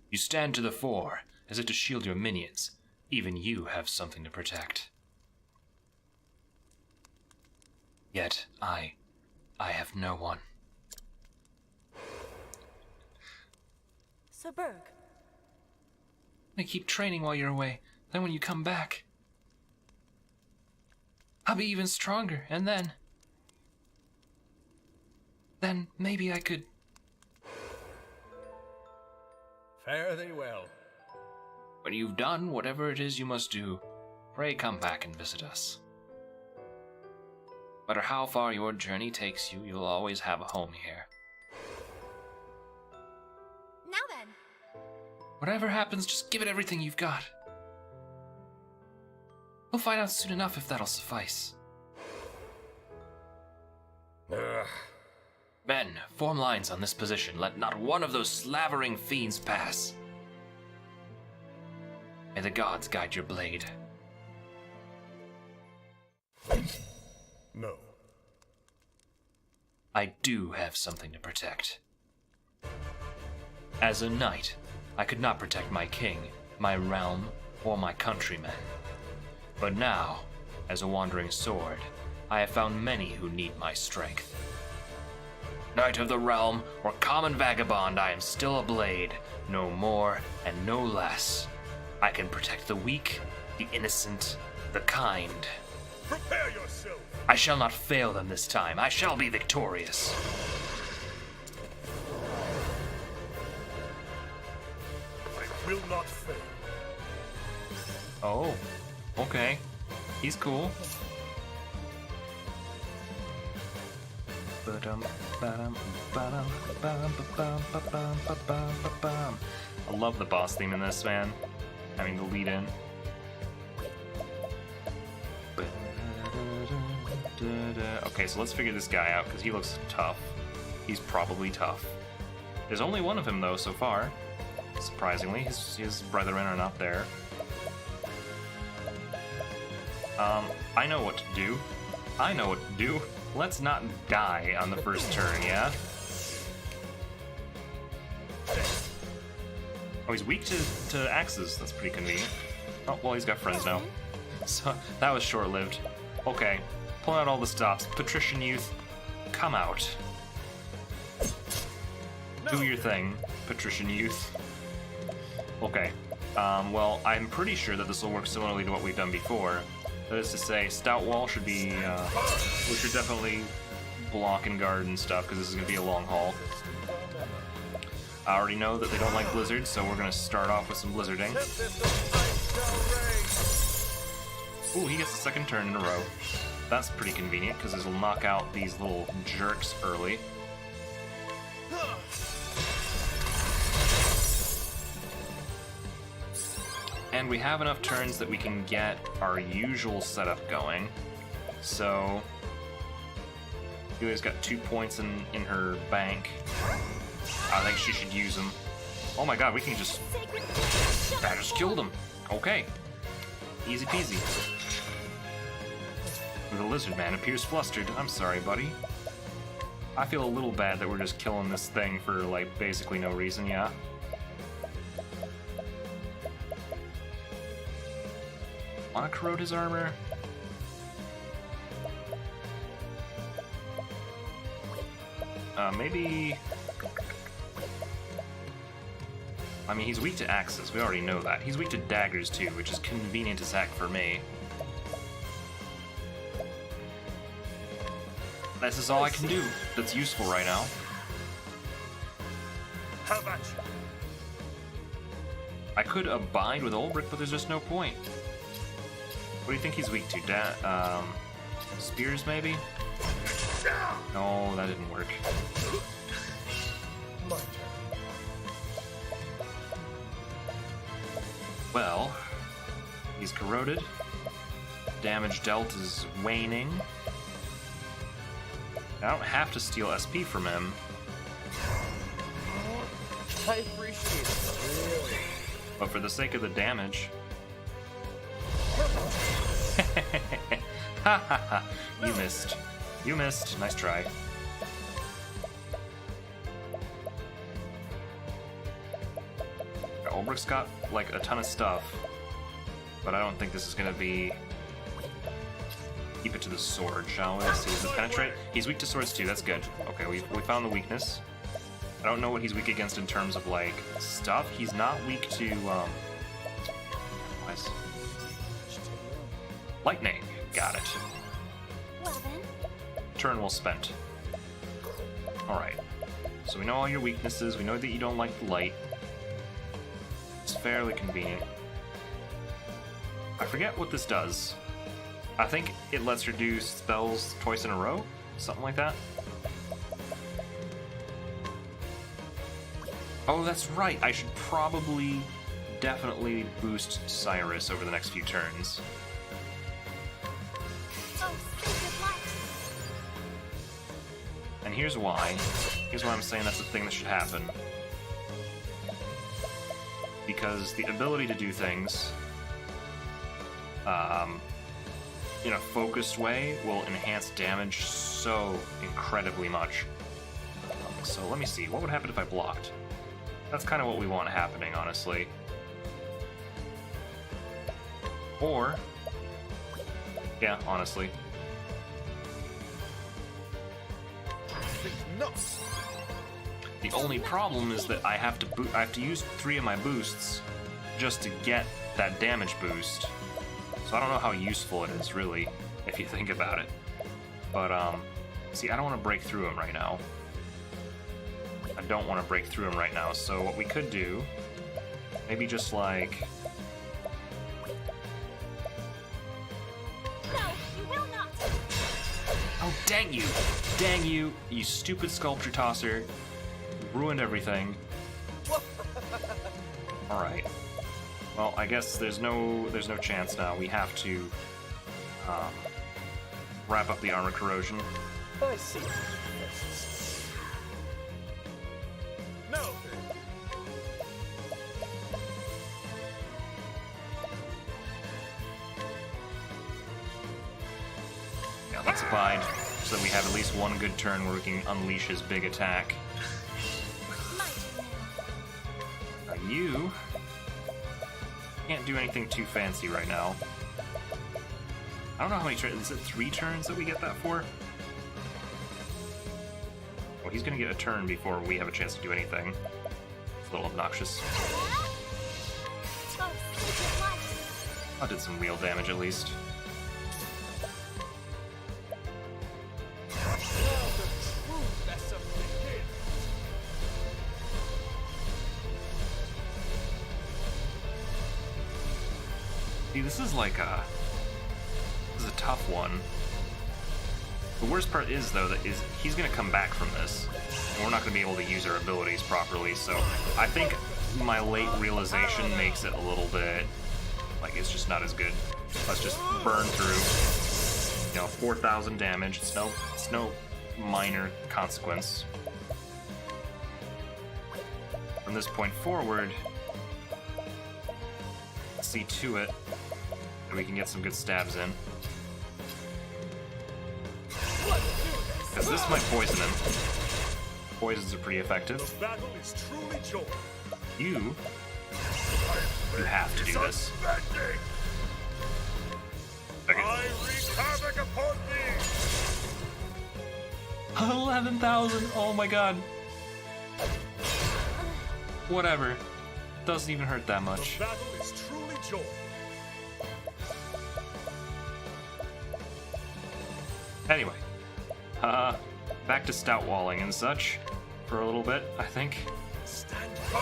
You stand to the fore, as if to shield your minions. Even you have something to protect. Yet, I have no one. Sir Berg, I keep training while you're away. Then when you come back, I'll be even stronger, and then maybe I could... Fare thee well. When you've done whatever it is you must do, pray come back and visit us. No matter how far your journey takes you, you'll always have a home here. now then. Whatever happens, just give it everything you've got. We'll find out soon enough if that'll suffice. Men, form lines on this position. Let not one of those slavering fiends pass. May the gods guide your blade. No. I do have something to protect. As a knight, I could not protect my king, my realm, or my countrymen. But now, as a wandering sword, I have found many who need my strength. Knight of the realm, or common vagabond, I am still a blade, no more and no less. I can protect the weak, the innocent, the kind. Prepare yourself! I shall not fail them this time. I shall be victorious. I will not fail. Oh, okay. He's cool. I love the boss theme in this, man. I mean, the lead in. Okay, so let's figure this guy out, because he looks tough. He's probably tough. There's only one of him, though, so far. Surprisingly, his brethren are not there. I know what to do. I know what to do. Let's not die on the first turn, yeah? Oh, he's weak to axes. That's pretty convenient. Oh, well, he's got friends now. So, that was short-lived. Okay, pulling out all the stops. Patrician youth, come out. Do your thing, patrician youth. Okay, well, I'm pretty sure that this will work similarly to what we've done before. That is to say, Stout Wall should be, we should definitely block and guard and stuff, because this is going to be a long haul. I already know that they don't like blizzards, so we're going to start off with some blizzarding. Ooh, he gets the second turn in a row. That's pretty convenient, because this will knock out these little jerks early. And we have enough turns that we can get our usual setup going. So, Yuli's got 2 points in her bank. I think she should use them. Oh my god, we can just... I just killed him. Okay. Easy peasy. The lizard man appears flustered. I'm sorry, buddy. I feel a little bad that we're just killing this thing for, like, basically no reason, yeah? Want to corrode his armor? Maybe... I mean, he's weak to axes. We already know that. He's weak to daggers, too, which is convenient as heck for me. This is all I can do that's useful right now. How about you? I could abide with Ulbrich, but there's just no point. What do you think he's weak to? Spears, maybe? No, that didn't work. My turn. Well, he's corroded. Damage dealt is waning. I don't have to steal SP from him. I appreciate it. Really? But for the sake of the damage... Ha ha ha! You missed. You missed. Nice try. Ulbrich's got, like, a ton of stuff. But I don't think this is gonna be... Keep it to the sword, shall we? Let's see, does it penetrate? He's weak to swords too, that's good. Okay, we found the weakness. I don't know what he's weak against in terms of, like, stuff. He's not weak to, lightning. Got it. Well then, Turn well spent. Alright. So we know all your weaknesses, we know that you don't like the light. It's fairly convenient. I forget what this does. I think it lets her do spells twice in a row? Something like that? Oh, that's right. I should probably definitely boost Cyrus over the next few turns. oh, sacred light. And here's why. Here's why I'm saying that's the thing that should happen. Because the ability to do things in a focused way will enhance damage so incredibly much. So let me see, what would happen if I blocked? That's kind of what we want happening, honestly. Or, yeah, honestly. The only problem is that I have to use 3 of my boosts just to get that damage boost. So I don't know how useful it is, really, if you think about it. But, see, I don't want to break through him right now. I don't want to break through him right now, so what we could do, maybe just like... No, you will not. Oh, dang you! Dang you, you stupid sculpture tosser. You ruined everything. Alright. Well, I guess there's no chance now. We have to wrap up the armor corrosion. I see. No! Yeah, that's applied, so that we have at least one good turn where we can unleash his big attack. My turn now. You can't do anything too fancy right now. I don't know how many turns. Is it 3 turns that we get that for? Well, he's gonna get a turn before we have a chance to do anything. It's a little obnoxious. Oh, secret life. I did some real damage at least. See, this is like a... This is a tough one. The worst part is, though, that he's going to come back from this, and we're not going to be able to use our abilities properly, so I think my late realization makes it a little bit... like, it's just not as good. Let's just burn through. You know, 4,000 damage. It's no minor consequence. From this point forward, see to it that we can get some good stabs in. Because this might poison him. Poisons are pretty effective. The battle is truly joy. You have to do this. Unbending. Okay. I wreak havoc upon thee. 11,000! Oh my god. Whatever. Doesn't even hurt that much. The battle is truly joy. Anyway. Back to stout walling and such for a little bit, I think. Stand firm.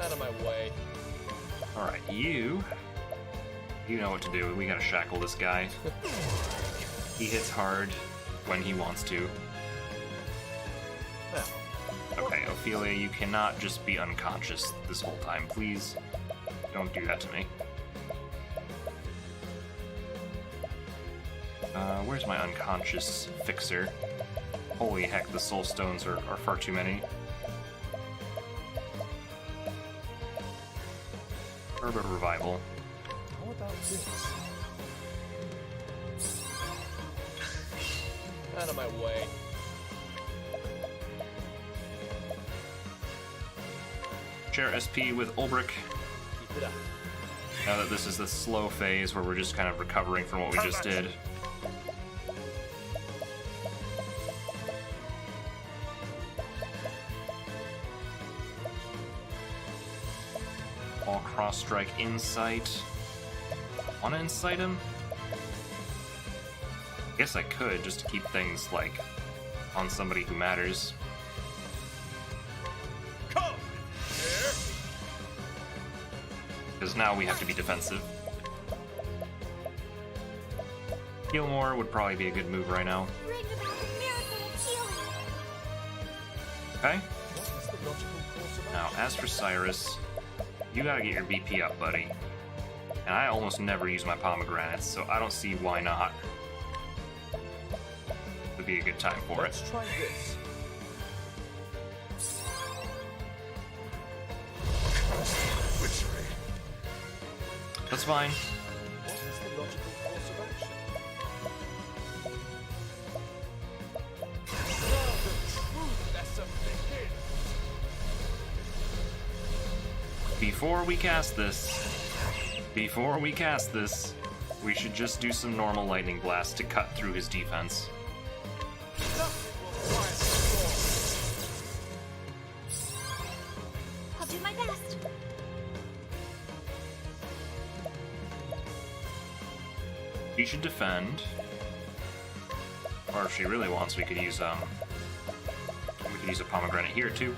Out of my way. Alright, you know what to do. We gotta shackle this guy. He hits hard when he wants to. Okay, Ophelia, you cannot just be unconscious this whole time. Please don't do that to me. Where's my unconscious fixer? Holy heck, the soul stones are far too many. Herb of Revival. How about this? Out of my way. Share SP with Ulbrich. Keep it up. Now that this is the slow phase where we're just kind of recovering from what we just did. All cross strike insight. Wanna incite him? I guess I could just to keep things like on somebody who matters. Come, here. Because now we have to be defensive. Heal more would probably be a good move right now. Bring about a miracle of healing. Okay? What is the logical course of Now, action? as for Cyrus, you gotta get your BP up, buddy. And I almost never use my pomegranates, so I don't see why not. Would be a good time for it. Let's try this. Witchery. That's fine. What is the logical course of action? Now the true lesson begins. Before we cast this, we should just do some normal lightning blast to cut through his defense. I'll do my best. She should defend. Or if she really wants, we could use a pomegranate here too.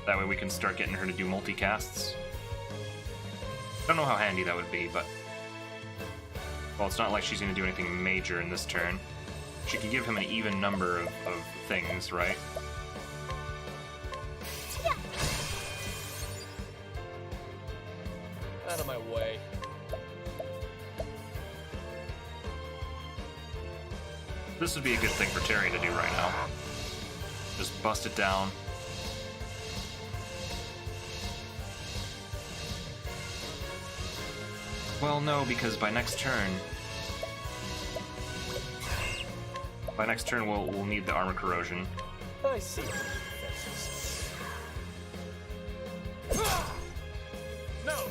That way we can start getting her to do multicasts. Don't know how handy that would be, but well, it's not like she's going to do anything major in this turn. She can give him an even number of things, right? Out of my way. This would be a good thing for Terry to do right now. Just bust it down. Well, no, because by next turn we'll need the armor corrosion. I see. No!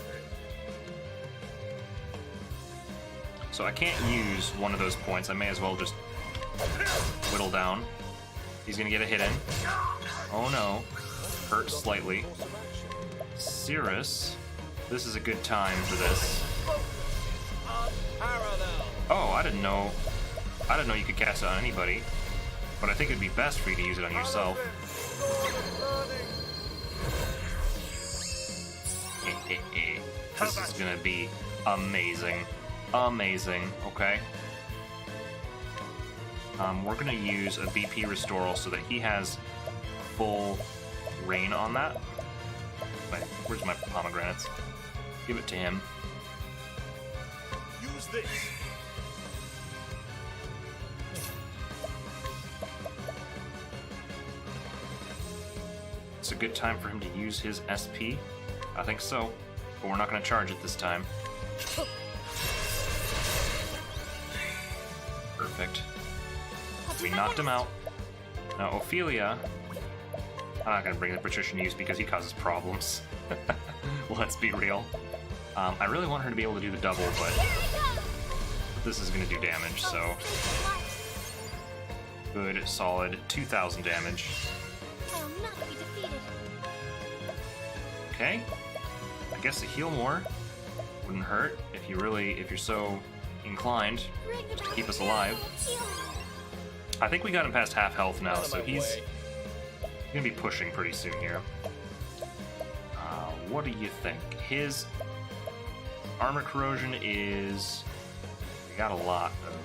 So I can't use one of those points. I may as well just whittle down. He's gonna get a hit in. Oh no. Hurt slightly. Cirrus. This is a good time for this. Oh, I didn't know you could cast it on anybody. But I think it'd be best for you to use it on yourself. This is gonna be amazing. Amazing, okay? We're gonna use a BP restoral so that he has full reign on that. Where's my pomegranates? Give it to him. Use this! It's a good time for him to use his SP. I think so, but we're not gonna charge it this time. Perfect. We knocked him out. Now Ophelia, I'm not gonna bring the patrician use because he causes problems. Let's be real. I really want her to be able to do the double, but this is gonna do damage, so good, solid 2,000 damage. I will not be defeated. Okay. I guess a heal more wouldn't hurt if you're so inclined Bring just to about keep us alive. healing. I think we got him past half health now, Out of so my he's way. gonna be pushing pretty soon here. What do you think? His armor corrosion is... We got a lot of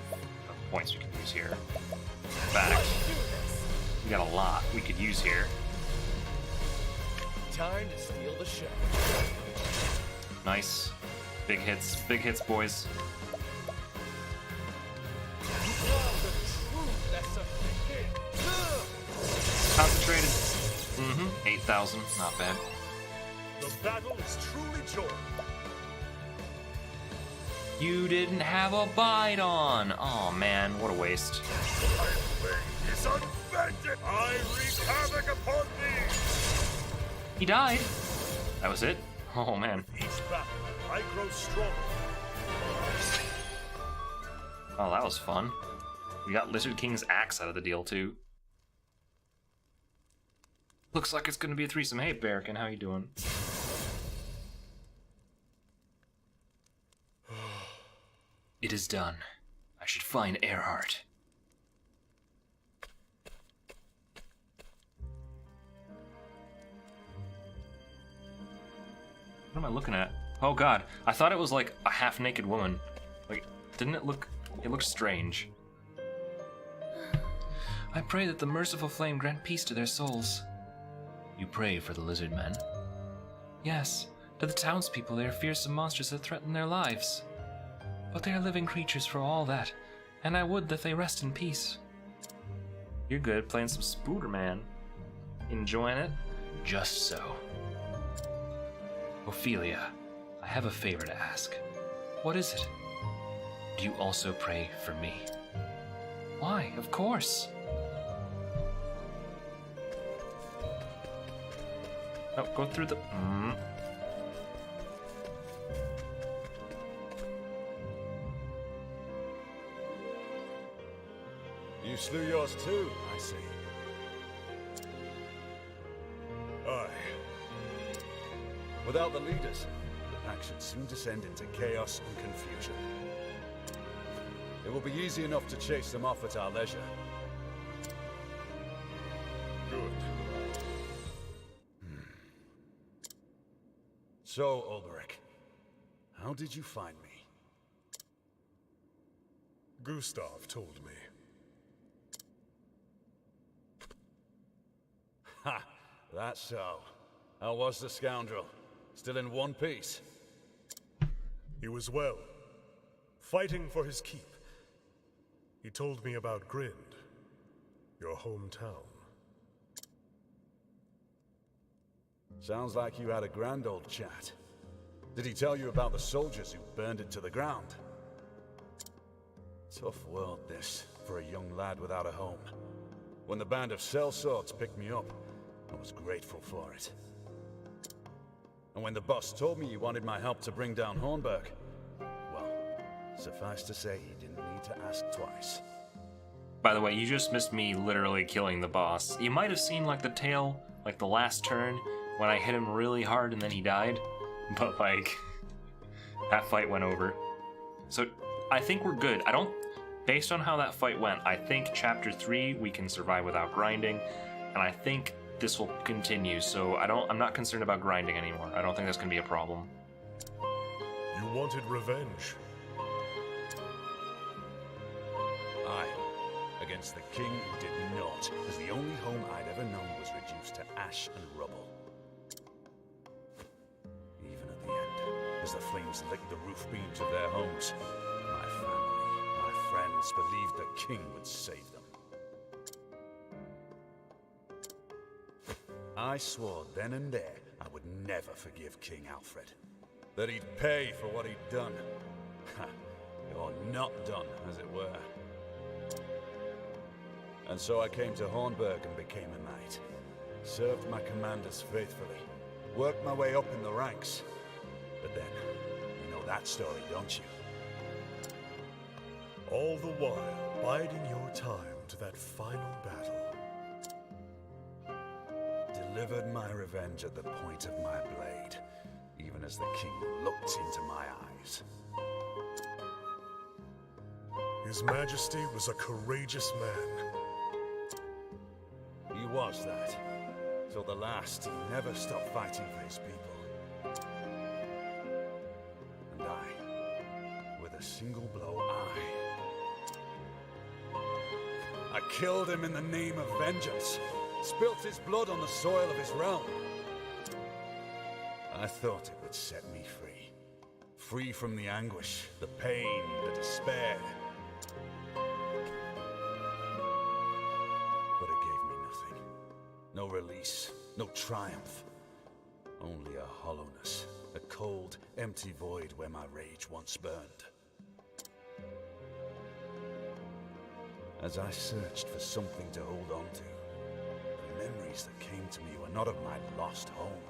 points we can use here. In fact, we got a lot we could use here. Time to steal the show. Nice. Big hits, boys. Concentrated. 8,000, not bad. The battle is truly joined. You didn't have a bite on. Oh man, what a waste. My blade is unbending. I wreak havoc upon thee. He died. That was it. Oh man. Each battle, I grow stronger. Oh, that was fun. We got Lizard King's axe out of the deal too. Looks like it's gonna be a threesome. Hey, Barrican, how you doing? It is done. I should find Earhart. What am I looking at? Oh god, I thought it was like a half-naked woman. Like, didn't it look... It looked strange. I pray that the merciful flame grant peace to their souls. You pray for the lizard men? Yes, to the townspeople they are fearsome monsters that threaten their lives. But they are living creatures for all that, and I would that they rest in peace. You're good, playing some Spooderman. Enjoying it? Just so. Ophelia, I have a favor to ask. What is it? Do you also pray for me? Why, of course. Oh, go through the... You slew yours too, I see. Aye. Without the leaders, the pack should soon descend into chaos and confusion. It will be easy enough to chase them off at our leisure. Good. So, Ulberich, how did you find me? Gustav told me. Ha! That's so. How was the scoundrel? Still in one piece? He was well, fighting for his keep. He told me about Grind, your hometown. Sounds like you had a grand old chat. Did he tell you about the soldiers who burned it to the ground? Tough world, this, for a young lad without a home. When the band of sellswords picked me up, I was grateful for it. And when the boss told me he wanted my help to bring down Hornburg, well, suffice to say, he didn't need to ask twice. By the way, you just missed me literally killing the boss. You might have seen like the tail, like the last turn, when I hit him really hard and then he died. But like, that fight went over. So I think we're good. Based on how that fight went, I think chapter 3 we can survive without grinding, and I think this will continue, so I'm not concerned about grinding anymore. I don't think that's gonna be a problem. You wanted revenge. Aye, against the king who did not, as the only home I'd ever known was reduced to ash and rubble. Even at the end, as the flames licked the roof beams of their homes, my family, my friends believed the king would save them. I swore then and there I would never forgive King Alfred. That he'd pay for what he'd done. Ha, or not done, as it were. And so I came to Hornburg and became a knight. Served my commanders faithfully. Worked my way up in the ranks. But then, you know that story, don't you? All the while, biding your time to that final battle. Delivered my revenge at the point of my blade, even as the king looked into my eyes. His Majesty was a courageous man. He was that. Till the last, he never stopped fighting for his people. And I, with a single blow, I killed him in the name of vengeance. Spilt his blood on the soil of his realm. I thought it would set me free. Free from the anguish, the pain, the despair. But it gave me nothing. No release, no triumph. Only a hollowness, a cold, empty void where my rage once burned. As I searched for something to hold on to, the memories that came to me were not of my lost home,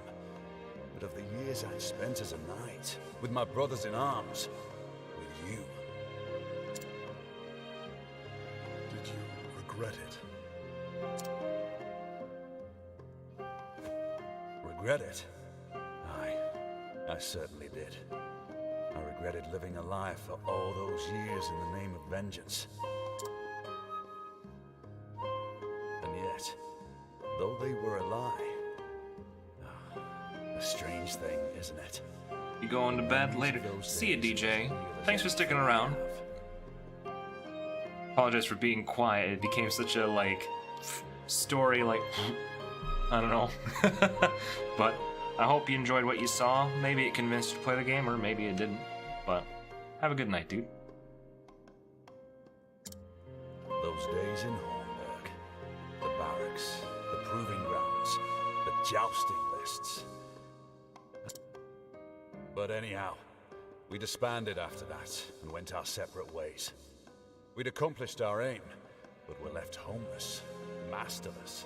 but of the years I'd spent as a knight, with my brothers in arms, with you. Did you regret it? Regret it? Aye, I certainly did. I regretted living a lie for all those years in the name of vengeance. And yet, though they were a lie, a strange thing, isn't it? You going to bed later? See you, DJ. Thanks for sticking around. Apologize for being quiet. It became such a, like, story, like, I don't know. But I hope you enjoyed what you saw. Maybe it convinced you to play the game, or maybe it didn't. But have a good night, dude. Those days in Hornburg, the barracks, the proving grounds, the jousting lists. But anyhow, we disbanded after that and went our separate ways. We'd accomplished our aim, but were left homeless, masterless.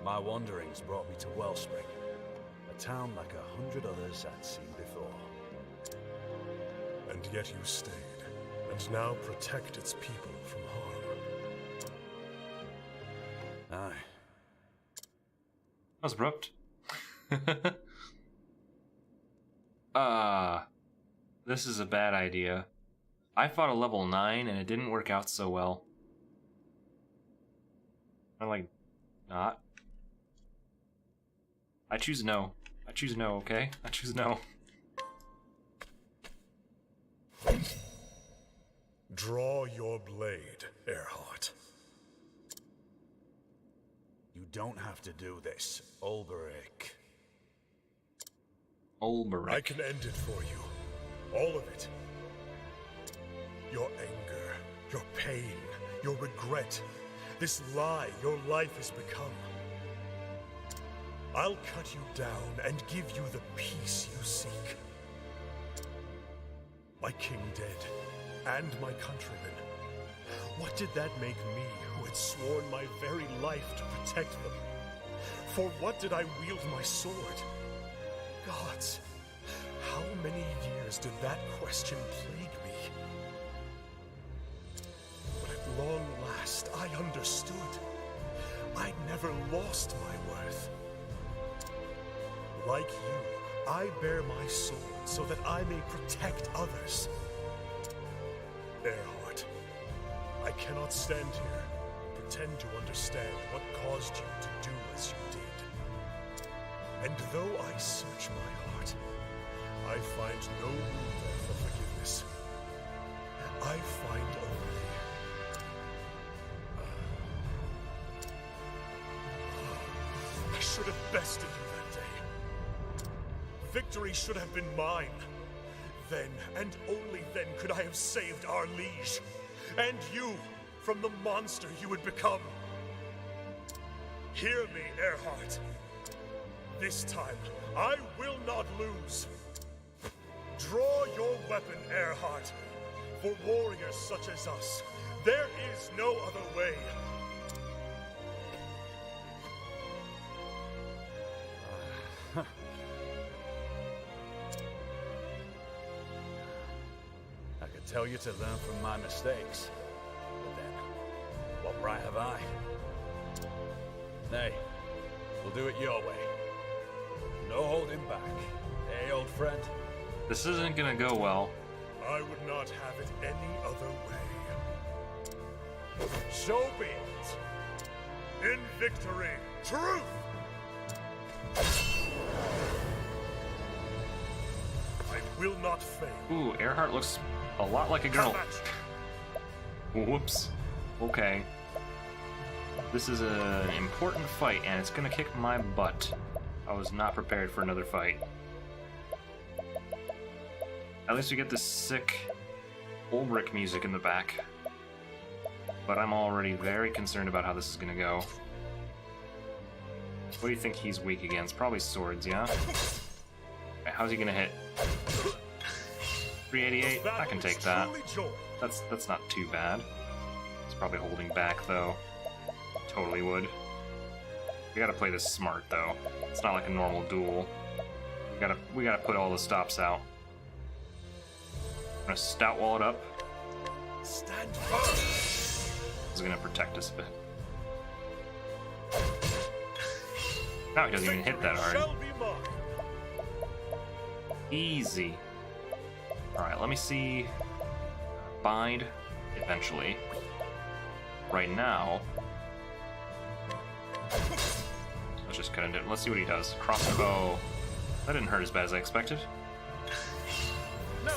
My wanderings brought me to Wellspring, a town like 100 others I'd seen before. And yet you stayed, and now protect its people from harm. Aye. That was abrupt. This is a bad idea. I fought a level 9 and it didn't work out so well. I like not. I choose no. I choose no, okay? I choose no. Draw your blade, Earhart. You don't have to do this, Ulberich. Ulberich. I can end it for you. All of it. Your anger, your pain, your regret. This lie your life has become. I'll cut you down and give you the peace you seek. My king dead, and my countrymen. What did that make me, who had sworn my very life to protect them? For what did I wield my sword? Gods, how many years did that question plague me? But at long last, I understood. I'd never lost my worth. Like you, I bear my sword so that I may protect others. Earhart, I cannot stand here and pretend to understand what caused you to do as you did. And though I search my heart, I find no room there for forgiveness. I find only... I should have bested you that day. Victory should have been mine. Then, and only then, could I have saved our liege. And you, from the monster you would become. Hear me, Earhart. This time, I will not lose. Draw your weapon, Earhart. For warriors such as us, there is no other way. I could tell you to learn from my mistakes. But then, what right have I? Nay, we'll do it your way. No holding back. Hey, old friend. This isn't gonna go well. I would not have it any other way. So be it. In victory, truth! I will not fail. Ooh, Earhart looks a lot like a girl. Come at you. Whoops. Okay. This is an important fight, and it's gonna kick my butt. I was not prepared for another fight. At least we get this sick Ulbrich music in the back. But I'm already very concerned about how this is gonna go. What do you think he's weak against? Probably swords, yeah? Okay, how's he gonna hit? 388? I can take that. That's not too bad. He's probably holding back, though. Totally would. We gotta play this smart, though. It's not like a normal duel. We gotta put all the stops out. I'm gonna stout wall it up. Stand firm. This is gonna protect us a bit. Now he doesn't even hit that hard. Shall be mine. Easy. Alright, let me see. Bind eventually. Right now. Let's just cut into it. Let's see what he does. Crossbow. That didn't hurt as bad as I expected. No.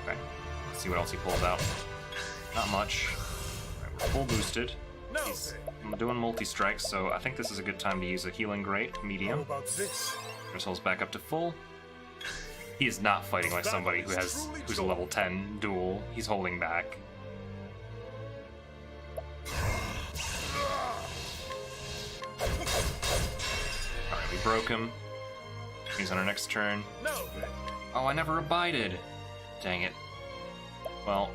Okay. Let's see what else he pulls out. Not much. Alright, we're full boosted. No. I'm doing multi-strikes, so I think this is a good time to use a healing great, How medium. about this? Crystal's back up to full. He is not fighting like somebody who's a level 10 duel. He's holding back. Alright, we broke him. He's on our next turn. No. Oh, I never abided. Dang it. Well,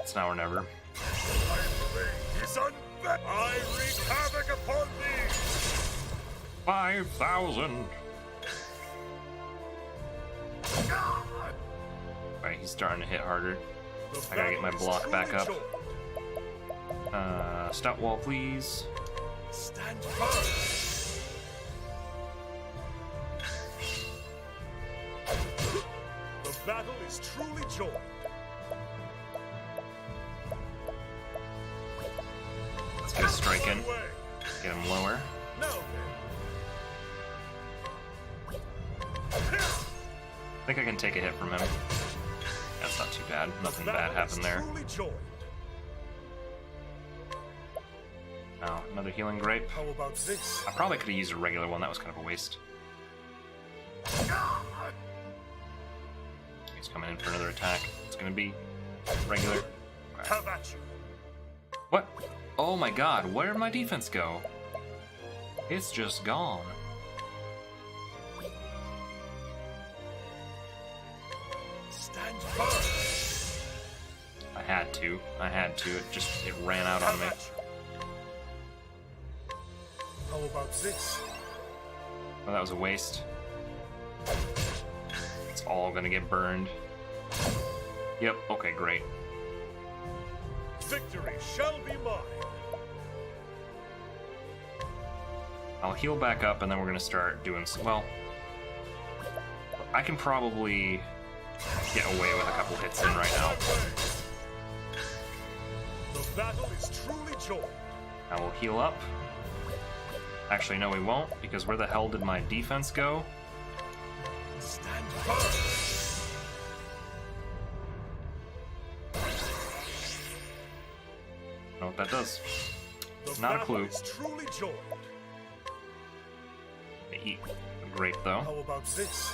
it's now or never. My blade is unbent. I wreak havoc upon thee. 5,000! Alright, he's starting to hit harder. I gotta get my block back up. Stout wall, please. Stand firm. strike in. Get him lower. I think I can take a hit from him. That's not too bad. Nothing bad happened there. Oh, another healing grape. How about this? I probably could have used a regular one. That was kind of a waste. He's coming in for another attack. It's gonna be regular. How about you? What? Oh my god, where did my defense go? It's just gone. Stand firm. I had to. It ran out on me. How about this? Well, that was a waste. It's all gonna get burned. Yep, okay, great. Victory shall be mine. I'll heal back up and then we're gonna start doing some, well, I can probably get away with a couple hits in right now. The battle is truly joined. I will heal up. Actually, no, we won't, because where the hell did my defense go? Stand firm. I know what that does. The Not a battle clue. is truly joined. I eat a grape, though. How about this?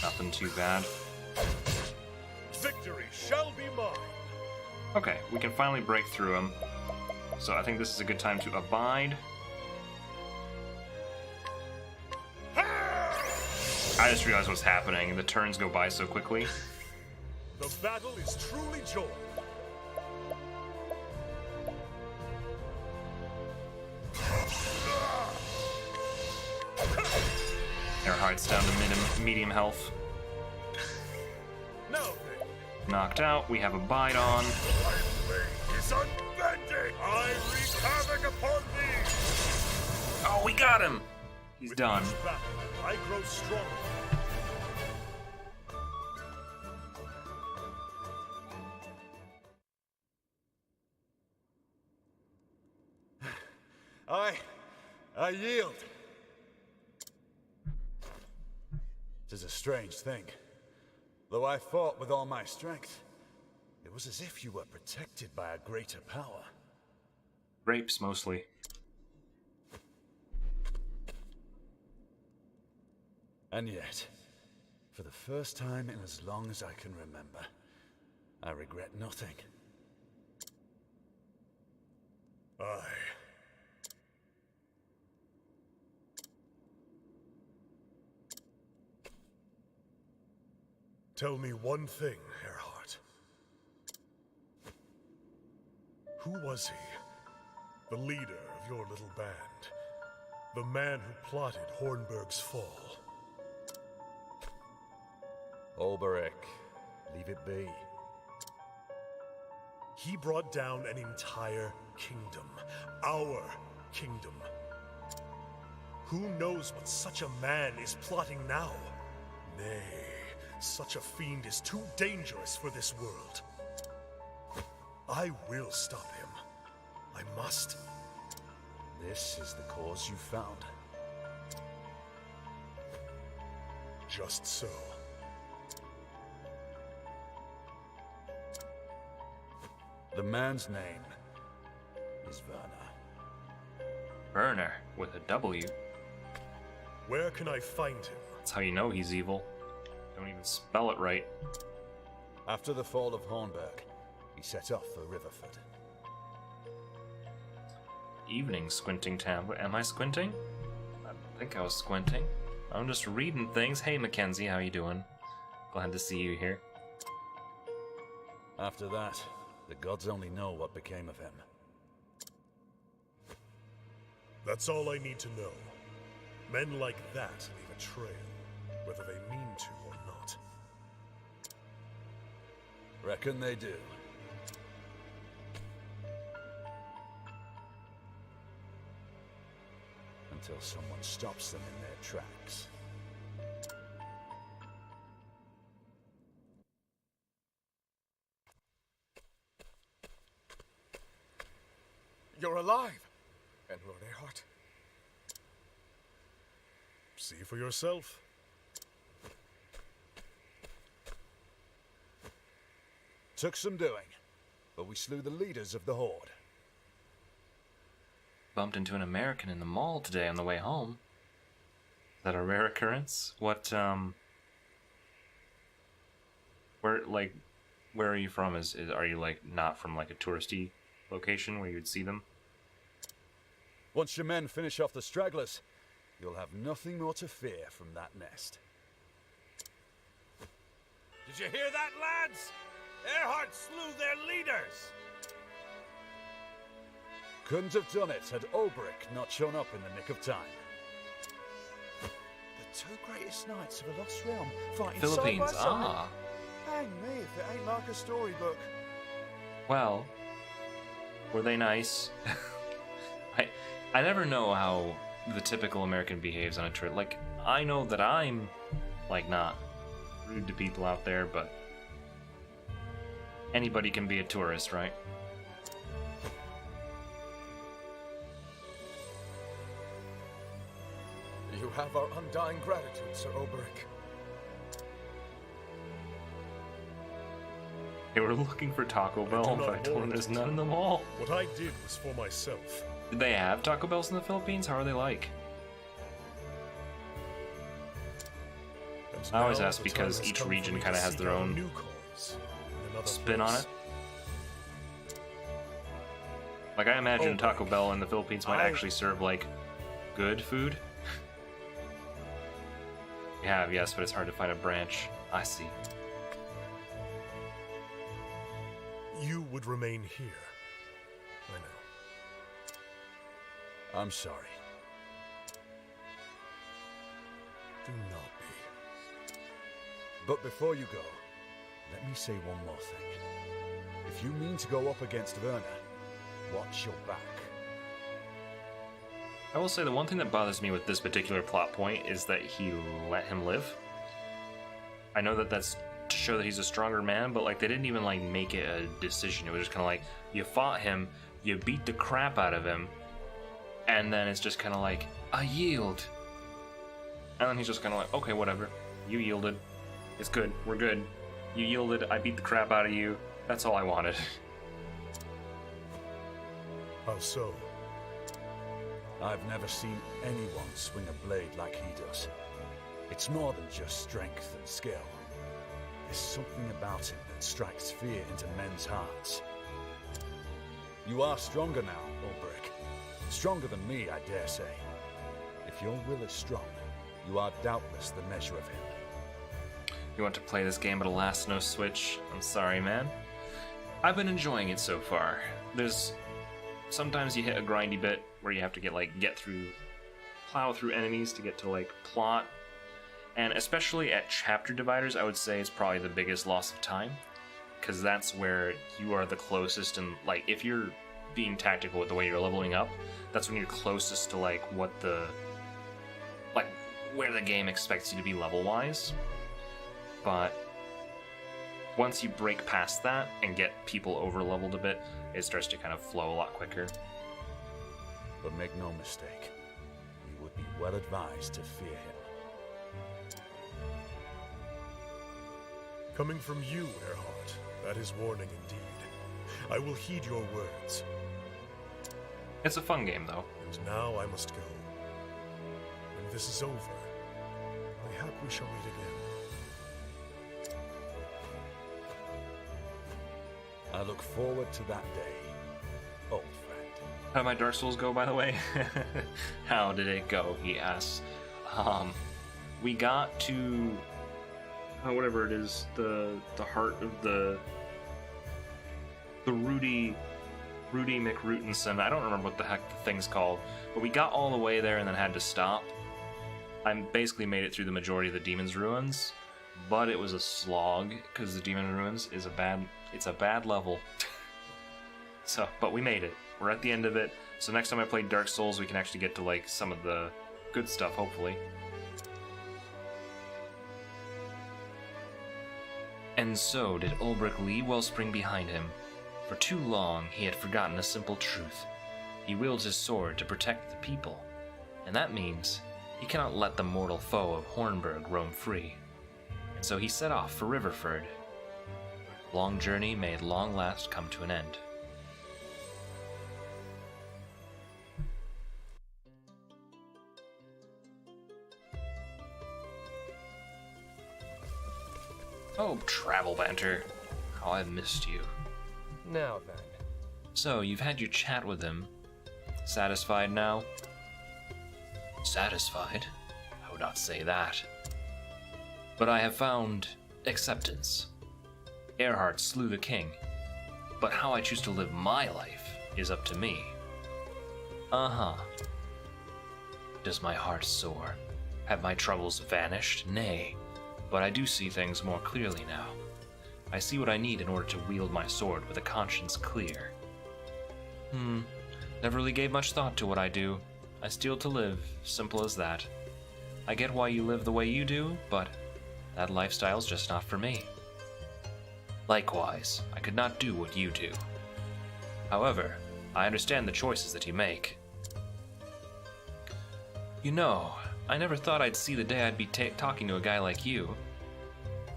Nothing too bad. Victory shall be mine. Okay, we can finally break through him. So I think this is a good time to abide. I just realized what's happening. The turns go by so quickly. The battle is truly joined. Earhart's down to medium health. Now then, Knocked out. We have a bite on. my blade is unbending. I wreak havoc upon thee. Oh, we got him! He's done. Each battle, I grow stronger. I yield. Tis a strange thing. Though I fought with all my strength, it was as if you were protected by a greater power. Grapes, mostly. And yet, for the first time in as long as I can remember, I regret nothing. Tell me one thing, Earhart. Who was he? The leader of your little band? The man who plotted Hornburg's fall? Olberic, leave it be. He brought down an entire kingdom. Our kingdom. Who knows what such a man is plotting now? Nay, such a fiend is too dangerous for this world. I will stop him. I must. This is the cause you found. Just so. The man's name is Werner. Werner, with a W. Where can I find him? That's how you know he's evil. Don't even spell it right. After the fall of Hornburg, he set off for Riverford. Evening squinting tablet. Am I squinting? I think I was squinting. I'm just reading things. Hey, Mackenzie, how you doing? Glad to see you here. After that, the gods only know what became of him. That's all I need to know. Men like that leave a trail, whether they mean to or not. Reckon they do. Until someone stops them in their tracks. You're alive! And Lord Earhart? See for yourself. Took some doing, but we slew the leaders of the Horde. Bumped into an American in the mall today on the way home. Is that a rare occurrence? What, where are you from? Are you, like, not from, like, a touristy location where you'd see them? Once your men finish off the stragglers, you'll have nothing more to fear from that nest. Did you hear that, lads? Earhart slew their leaders! Couldn't have done it had Ulbricht not shown up in the nick of time. The two greatest knights of a lost realm fighting Philippines, side by side. Hang me if it ain't like a storybook. Well, were they nice? I never know how the typical American behaves on a trip. Like, I know that I'm, like, not rude to people out there, but anybody can be a tourist, right? You have our undying gratitude, Sir Ulbricht. They were looking for Taco Bell, but I told them there's none in the mall. What I did was for myself. Did they have Taco Bells in the Philippines? How are they like? And I always now ask the time because has each come for region me to kinda has seek their out own new cause in another spin on place. it. Like, I imagine Oh, Taco Mike. Bell in the Philippines might actually serve, like, good food. We have, yes, but it's hard to find a branch. I see. You would remain here. I know. I'm sorry. Do not be. But before you go, let me say one more thing. If you mean to go up against Werner, watch your back. I will say the one thing that bothers me with this particular plot point is that he let him live. I know that that's to show that he's a stronger man, but like they didn't even like make it a decision. It was just kind of like you fought him, you beat the crap out of him, and then it's just kind of like I yield. And then he's just kind of like, okay, whatever. You yielded. It's good. We're good. You yielded. I beat the crap out of you. That's all I wanted. How so? I've never seen anyone swing a blade like he does. It's more than just strength and skill. There's something about him that strikes fear into men's hearts. You are stronger now, Ulbricht. Stronger than me, I dare say. If your will is strong, you are doubtless the measure of him. You want to play this game, but alas, no Switch. I'm sorry, man. I've been enjoying it so far. Sometimes you hit a grindy bit where you have to plow through enemies to get to like plot. And especially at chapter dividers, I would say it's probably the biggest loss of time. Because that's where you are the closest, and like if you're being tactical with the way you're leveling up, that's when you're closest to like where the game expects you to be level-wise. But once you break past that and get people over-leveled a bit, it starts to kind of flow a lot quicker. But make no mistake, you would be well advised to fear him. Coming from you, Earhart, that is warning indeed. I will heed your words. It's a fun game, though. And now I must go. When this is over, mayhap we shall meet again. I look forward to that day, old friend. How did my Dark Souls go, by the way? How did it go, he asks. We got to whatever it is, the heart of the Rudy McRutenson. I don't remember what the heck the thing's called, but we got all the way there and then had to stop. I basically made it through the majority of the Demon's Ruins, but it was a slog because the Demon's Ruins is a bad level. So, but we made it. We're at the end of it. So next time I play Dark Souls, we can actually get to like some of the good stuff, hopefully. And so did Ulbricht leave Wellspring behind him. For too long, he had forgotten a simple truth. He wields his sword to protect the people, and that means he cannot let the mortal foe of Hornburg roam free. And so he set off for Riverford. Long journey may at long last come to an end. Oh, travel banter. How I've missed you. Now then. So, you've had your chat with him. Satisfied now? Satisfied? I would not say that. But I have found acceptance. Earhart slew the king, but how I choose to live my life is up to me. Uh-huh. Does my heart soar? Have my troubles vanished? Nay, but I do see things more clearly now. I see what I need in order to wield my sword with a conscience clear. Never really gave much thought to what I do. I steal to live, simple as that. I get why you live the way you do, but that lifestyle's just not for me. Likewise, I could not do what you do. However, I understand the choices that you make. You know, I never thought I'd see the day I'd be talking to a guy like you.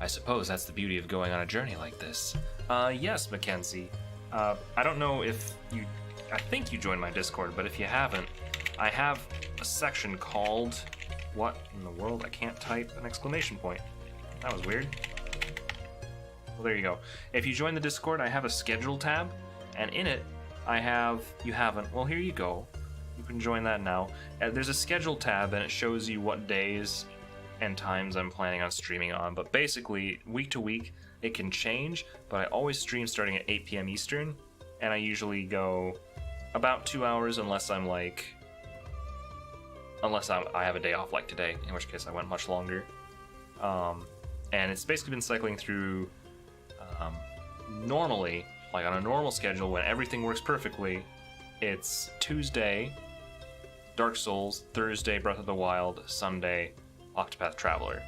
I suppose that's the beauty of going on a journey like this. Yes, Mackenzie. I don't know if you... I think you joined my Discord, but if you haven't, I have a section called... What in the world? I can't type an exclamation point. That was weird. Well, there you go. If you join the Discord, I have a schedule tab, and in it, I have... You haven't. Well, here you go. You can join that now. There's a schedule tab, and it shows you what days and times I'm planning on streaming on. But basically, week to week, it can change, but I always stream starting at 8 p.m. Eastern, and I usually go about 2 hours unless I'm like... Unless I have a day off like today, in which case I went much longer. And it's basically been cycling through... normally, like on a normal schedule, when everything works perfectly, it's Tuesday, Dark Souls, Thursday, Breath of the Wild, Sunday, Octopath Traveler.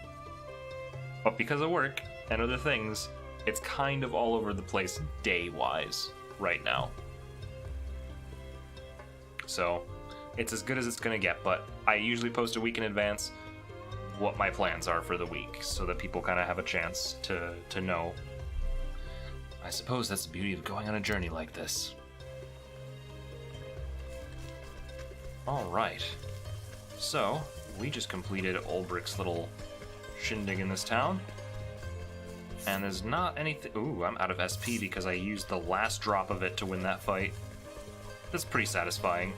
But because of work and other things, it's kind of all over the place day-wise right now. So, it's as good as it's gonna get, but I usually post a week in advance what my plans are for the week, so that people kind of have a chance to know. I suppose that's the beauty of going on a journey like this. Alright. So, we just completed Ulbrich's little shindig in this town. And there's not anything... Ooh, I'm out of SP because I used the last drop of it to win that fight. That's pretty satisfying.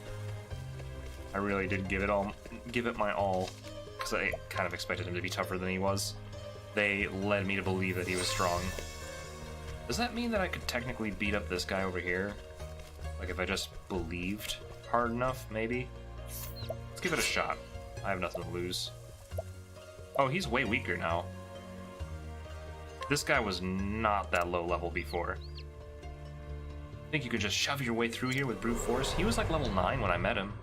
I really did give it my all, because I kind of expected him to be tougher than he was. They led me to believe that he was strong. Does that mean that I could technically beat up this guy over here? Like if I just believed hard enough, maybe? Let's give it a shot. I have nothing to lose. Oh, he's way weaker now. This guy was not that low level before. Think you could just shove your way through here with brute force? He was like level 9 when I met him.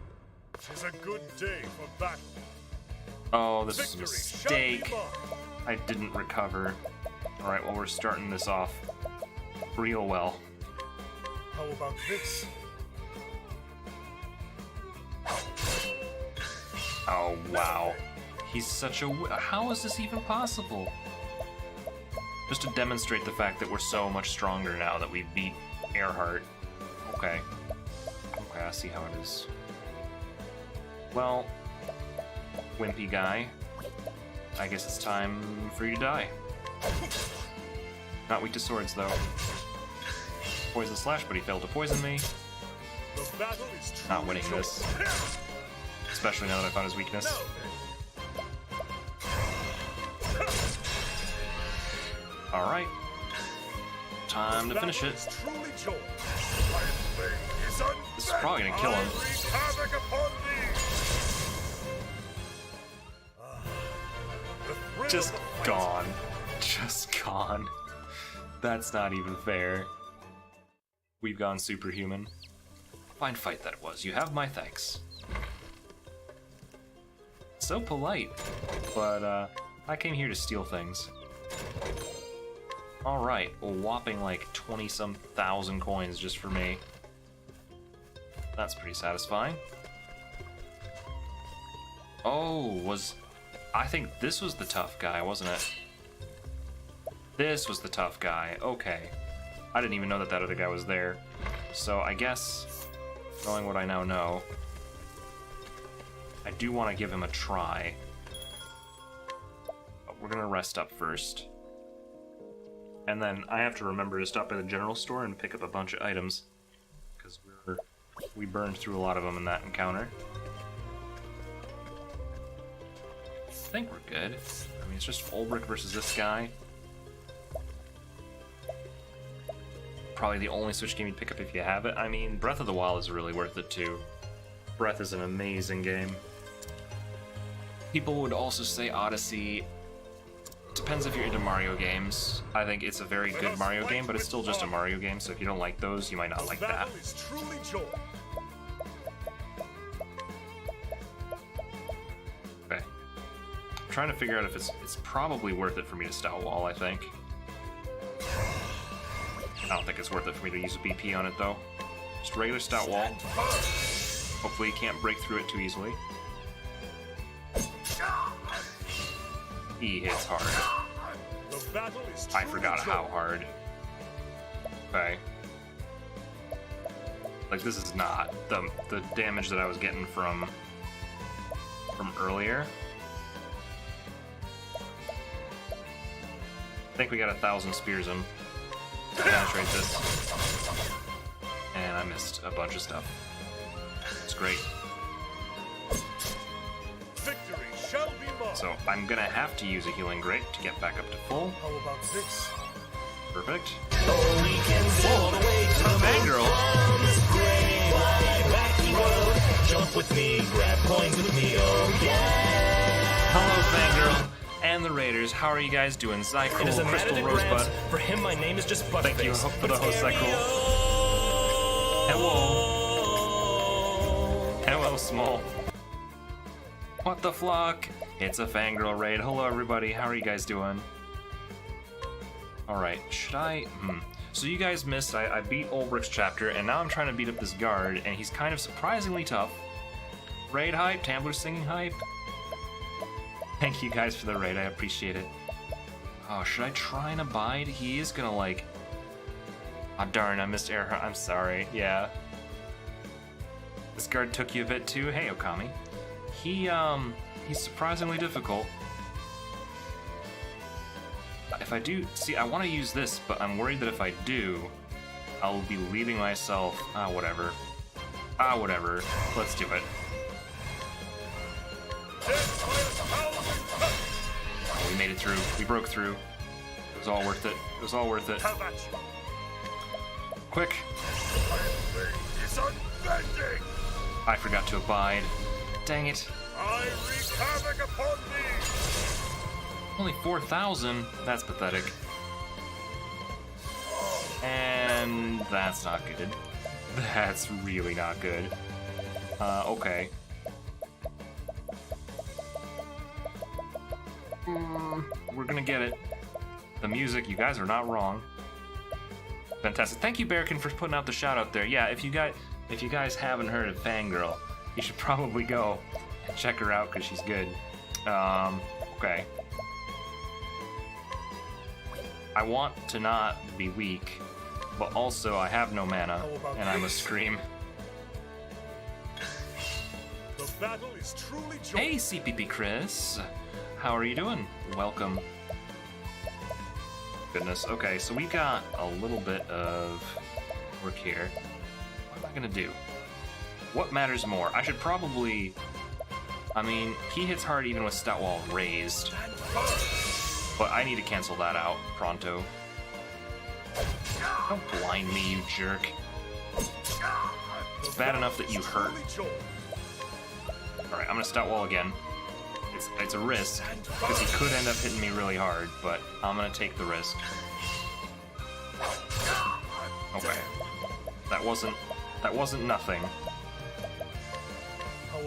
Tis a good day for battle. Oh, this is a Victory mistake. shall be mine. I didn't recover. Alright, well, we're starting this off real well. How about this? Oh, wow. He's such a... How is this even possible? Just to demonstrate the fact that we're so much stronger now that we beat Earhart. Okay. Okay, I see how it is. Well, wimpy guy, I guess it's time for you to die. Not weak to swords, though. Poison slash, but he failed to poison me. The battle is Not winning this. Especially now that I found his weakness. Alright. Time to finish it. This is probably gonna kill him. Just gone. Just gone. That's not even fair. We've gone superhuman. Fine fight that it was. You have my thanks. So polite. But, I came here to steal things. Alright, a whopping like 20-some thousand coins just for me. That's pretty satisfying. Oh, I think this was the tough guy, wasn't it? This was the tough guy. Okay. I didn't even know that other guy was there. So I guess, knowing what I now know, I do want to give him a try. But we're gonna rest up first. And then I have to remember to stop by the general store and pick up a bunch of items. Because we burned through a lot of them in that encounter. I think we're good. I mean, it's just Ulbrich versus this guy. Probably the only Switch game you'd pick up if you have it. I mean, Breath of the Wild is really worth it too. Breath is an amazing game. People would also say Odyssey. Depends if you're into Mario games. I think it's a very good Mario game, but it's still just a Mario game, so if you don't like those, you might not like that. Okay. I'm trying to figure out if it's probably worth it for me to stout wall, I think. I don't think it's worth it for me to use a BP on it, though. Just regular stout wall. Hopefully you can't break through it too easily. He hits hard. I forgot how hard. Okay. Like, this is not the damage that I was getting from earlier. I think we got 1,000 spears in. Penetrate this. And I missed a bunch of stuff. It's great. Victory shall be mine. So I'm gonna have to use a healing grate to get back up to full. How about this? Perfect. Fangirl. Jump with me, grab coins with me, oh yeah. Hello, Fangirl. And the Raiders, how are you guys doing? Zycle, It is a matter Crystal to Rosebud. grasp. For him, my name is just Butterface. Thank you for the host cycle. Hello. Hello, Small. What the flock? It's a Fangirl raid. Hello, everybody. How are you guys doing? Alright, should I... So you guys missed, I beat Ulbrich's chapter, and now I'm trying to beat up this guard, and he's kind of surprisingly tough. Raid hype, Tambler singing hype. Thank you guys for the raid, I appreciate it. Oh, should I try and abide? He is gonna like... Oh darn, I missed Air. I'm sorry, yeah. This guard took you a bit too? Hey, Okami. He's surprisingly difficult. If I do... See, I want to use this, but I'm worried that if I do, I'll be leaving myself... whatever. Whatever. Let's do it. Oh, we made it through. We broke through. It was all worth it. It was all worth it. Quick. I forgot to abide. Dang it. I wreak havoc upon thee. Only 4,000? That's pathetic. And that's not good. That's really not good. Okay. We're gonna get it. The music, you guys are not wrong. Fantastic. Thank you, Bearkin, for putting out the shout out there. Yeah, if you guys haven't heard of Fangirl, you should probably go and check her out because she's good. Okay. I want to not be weak, but also I have no mana, and I must scream. The battle is truly joyous. Hey, CPP Chris. How are you doing? Welcome. Goodness. Okay, so we got a little bit of work here. What am I gonna do? What matters more? I should probably... I mean, he hits hard even with Stout Wall raised. But I need to cancel that out pronto. Don't blind me, you jerk. It's bad enough that you hurt. Alright, I'm gonna Stout Wall again. It's a risk, because he could end up hitting me really hard, but I'm gonna take the risk. Okay. That wasn't nothing.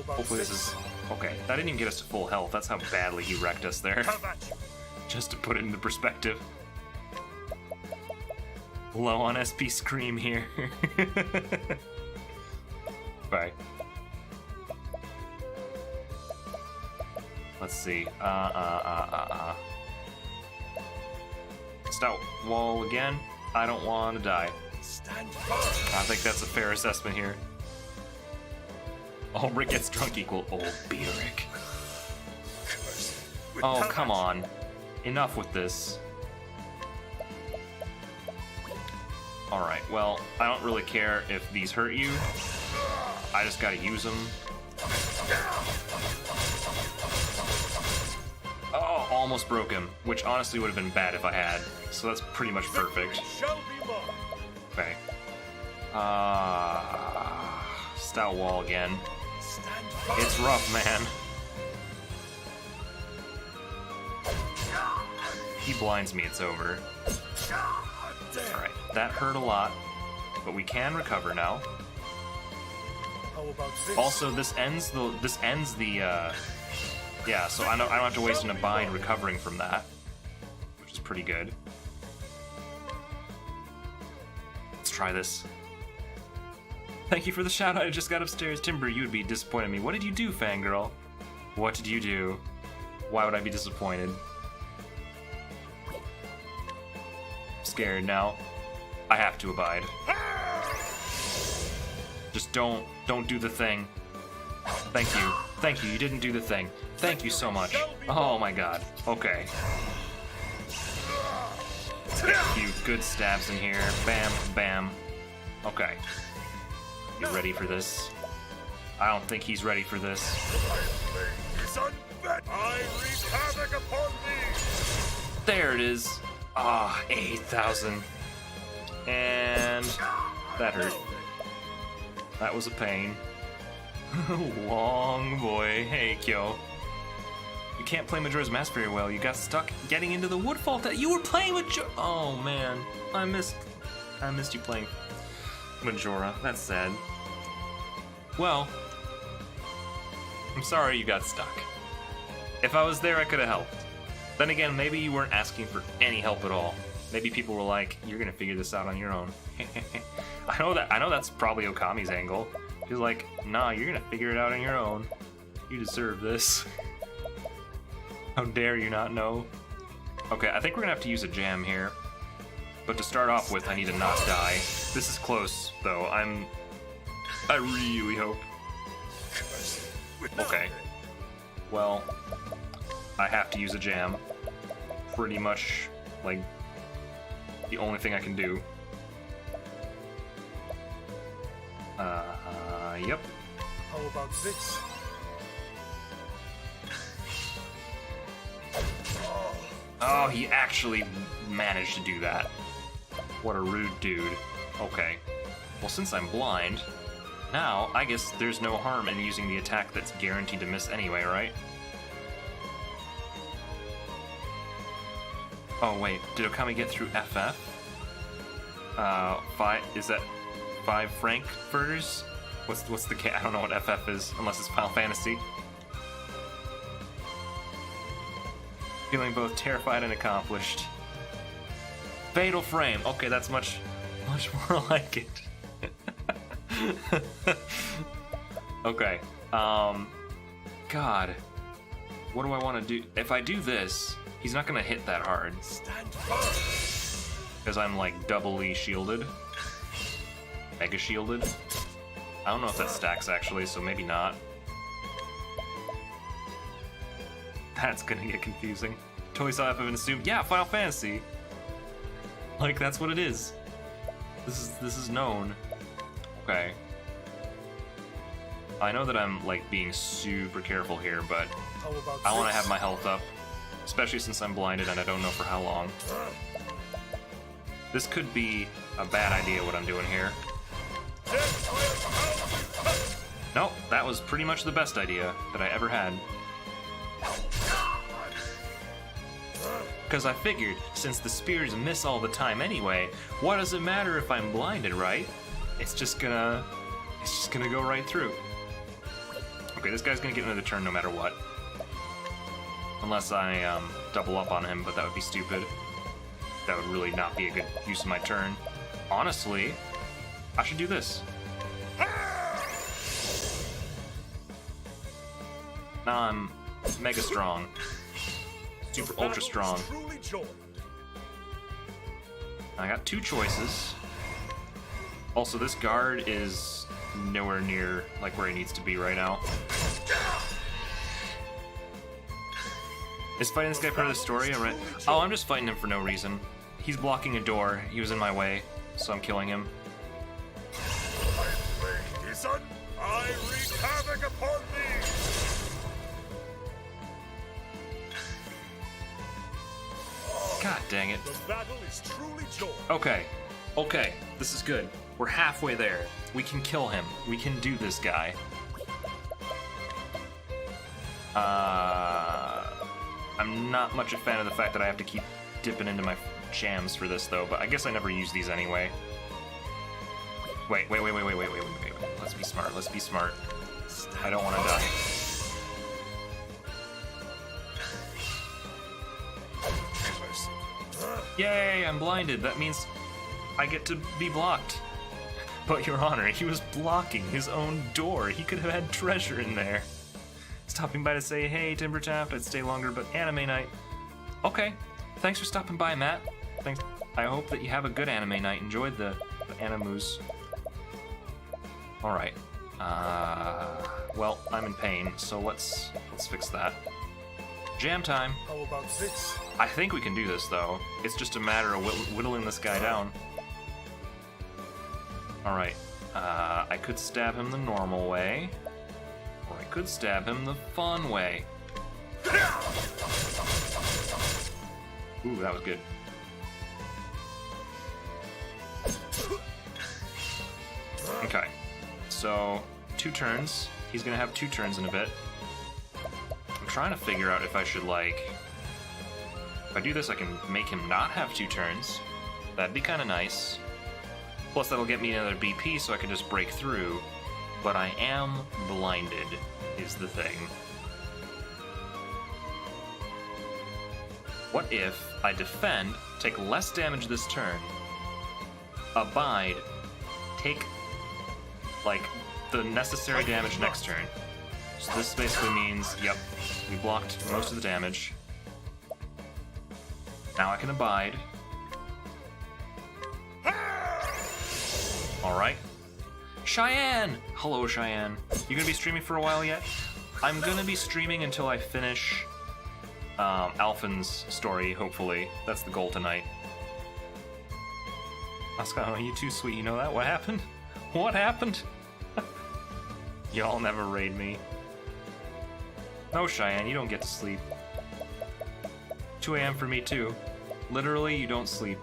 Hopefully this is... Okay, that didn't even get us to full health. That's how badly he wrecked us there. Just to put it into perspective. Low on SP Scream here. Okay. Let's see. Stout wall again. I don't want to die. Stand firm. I think that's a fair assessment here. Oh, Rick gets drunk equal. Oh, Rick. Oh, come on. Enough with this. Alright, well, I don't really care if these hurt you. I just gotta use them. Oh, almost broke him, which honestly would have been bad if I had. So that's pretty much perfect. Shall be mine. Okay. Stout wall again. Stand firm. It's rough, man. He blinds me, it's over. Alright, that hurt a lot, but we can recover now. How about this? Also, this ends the yeah, so I don't have to waste an abide recovering from that, which is pretty good. Let's try this. Thank you for the shout out. I just got upstairs. Timber, you would be disappointed in me. What did you do, fangirl? What did you do? Why would I be disappointed? I'm scared now. I have to abide. Just don't do the thing. Thank you. Thank you. You didn't do the thing. Thank you so much. Oh my god. Okay. A few good stabs in here. Bam, bam. Okay. You ready for this? I don't think he's ready for this. Is unbent. I wreak havoc upon thee. There it is. Ah, 8,000. And that hurt. That was a pain. Long boy. Hey, Kyo. You can't play Majora's Mask very well. You got stuck getting into the woodfall that you were playing with Oh man. I missed you playing Majora. That's sad. Well, I'm sorry you got stuck. If I was there, I could have helped. Then again, maybe you weren't asking for any help at all. Maybe people were like, "You're gonna figure this out on your own." I know that's probably Okami's angle. He's like, "Nah, you're gonna figure it out on your own. You deserve this." How dare you not know? Okay, I think we're gonna have to use a jam here. But to start off with, I need to not die. This is close, though. I really hope. Okay. Well, I have to use a jam. Pretty much, like, the only thing I can do. Yep. How about this? Oh, he actually managed to do that. What a rude dude. Okay. Well, since I'm blind, now I guess there's no harm in using the attack that's guaranteed to miss anyway, right? Oh wait, did Okami get through FF? Is that 5 Frankfurters? What's the I don't know what FF is, unless it's Final Fantasy. Feeling both terrified and accomplished. Fatal Frame. Okay, that's much more like it. Okay. God. What do I want to do? If I do this, he's not gonna hit that hard. Stand firm. Because I'm like doubly shielded. Mega shielded. I don't know if that stacks actually, so maybe not. That's gonna get confusing. Toy Saw FF assumed, yeah, Final Fantasy. Like that's what it is. This is known. Okay. I know that I'm like being super careful here, but How about I want to this? have my health up, especially since I'm blinded and I don't know for how long. This could be a bad idea what I'm doing here. Nope, that was pretty much the best idea that I ever had. Because I figured, since the spears miss all the time anyway, what does it matter if I'm blinded, right? It's just gonna go right through. Okay, this guy's gonna get another turn no matter what. Unless I double up on him, but that would be stupid. That would really not be a good use of my turn. Honestly, I should do this. Now I'm mega strong. Super The ultra battle strong. is truly joined. I got two choices. Also, this guard is nowhere near like where he needs to be right now. Is fighting this guy part of the story? Oh, I'm just fighting him for no reason. He's blocking a door. He was in my way, so I'm killing him. Son, I wreak havoc upon thee! God dang it. The battle is truly joined. Okay, this is good. We're halfway there. We can kill him. We can do this guy. I'm not much a fan of the fact that I have to keep dipping into my jams for this, though, but I guess I never use these anyway. Wait. Let's be smart. I don't want to die. Yay, I'm blinded. That means I get to be blocked. But, Your Honor, he was blocking his own door. He could have had treasure in there. Stopping by to say, hey, Timbertaft, I'd stay longer, but anime night. Okay, thanks for stopping by, Matt. Thanks. I hope that you have a good anime night. Enjoyed the animus. All right. Well, I'm in pain, so let's fix that. Jam time. How about this? I think we can do this, though. It's just a matter of whittling this guy down. All right. I could stab him the normal way, or I could stab him the fun way. Ooh, that was good. Okay. So, 2 turns. He's gonna have 2 turns in a bit. I'm trying to figure out if I should, like... If I do this, I can make him not have 2 turns. That'd be kind of nice. Plus, that'll get me another BP, so I can just break through. But I am blinded, is the thing. What if I defend, take less damage this turn, abide, take, like, the necessary damage next turn. So this basically means, yep, we blocked most of the damage. Now I can abide. Alright. Cheyenne! Hello, Cheyenne. You gonna be streaming for a while yet? I'm gonna be streaming until I finish Alphen's story, hopefully. That's the goal tonight. Oscar, you too sweet, you know that? What happened? What happened? Y'all never raid me. No, Cheyenne, you don't get to sleep. 2 a.m. for me, too. Literally, you don't sleep.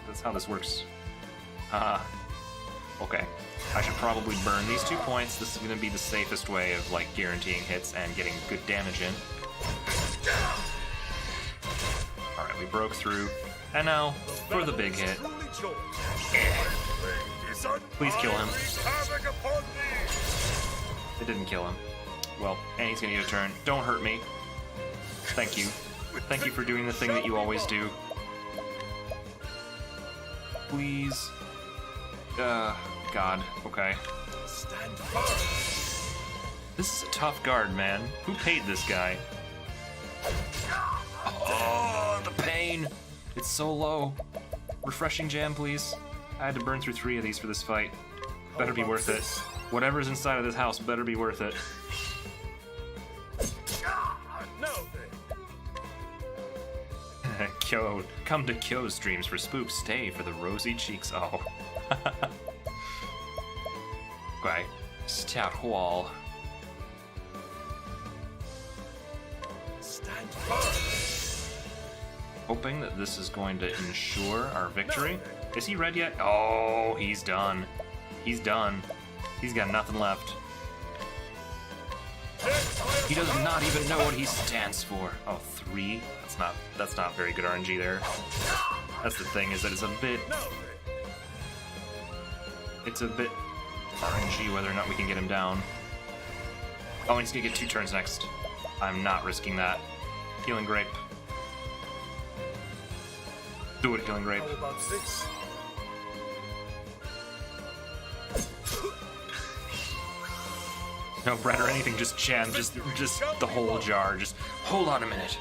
That's how this works. Okay. I should probably burn these 2 points. This is going to be the safest way of, like, guaranteeing hits and getting good damage in. Alright, we broke through. And now, for the big hit. Please kill him. It didn't kill him. Well, and he's gonna get a turn. Don't hurt me. Thank you. Thank you for doing the thing that you always do. Please. God. Okay. This is a tough guard, man. Who paid this guy? Oh, the pain! It's so low. Refreshing jam, please. I had to burn through 3 of these for this fight. Better be worth it. Whatever's inside of this house better be worth it. Kyo, come to Kyo streams for spooks. Stay for the rosy cheeks. Oh. Okay. Stout wall. Stand firm. Hoping that this is going to ensure our victory. Is he red yet? Oh, he's done. He's done. He's got nothing left. He does not even know what he stands for. Oh, 3? That's not very good RNG there. That's the thing, is that it's a bit RNG whether or not we can get him down. Oh, and he's gonna get 2 turns next. I'm not risking that. Healing Grape. Do it, Healing Grape. How about this? No bread or anything, just jam, just the whole jar. Just hold on a minute.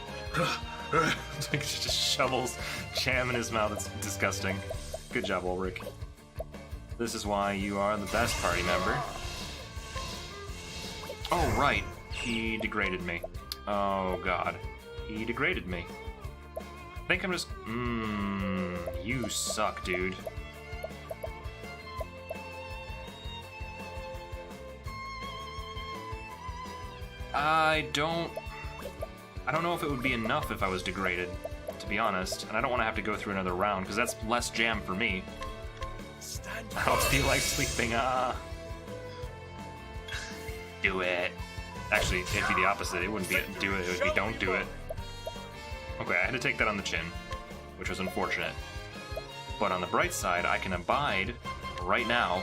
Just shovels jam in his mouth. It's disgusting. Good job, Ulrich. This is why you are the best party member. Oh, right. He degraded me. Oh, God. He degraded me. I think I'm just... you suck, dude. I don't know if it would be enough if I was degraded, to be honest. And I don't want to have to go through another round, because that's less jam for me. I don't feel like sleeping, Do it. Actually, it'd be the opposite. It wouldn't be do it, it would be don't do it. Okay, I had to take that on the chin, which was unfortunate. But on the bright side, I can abide right now.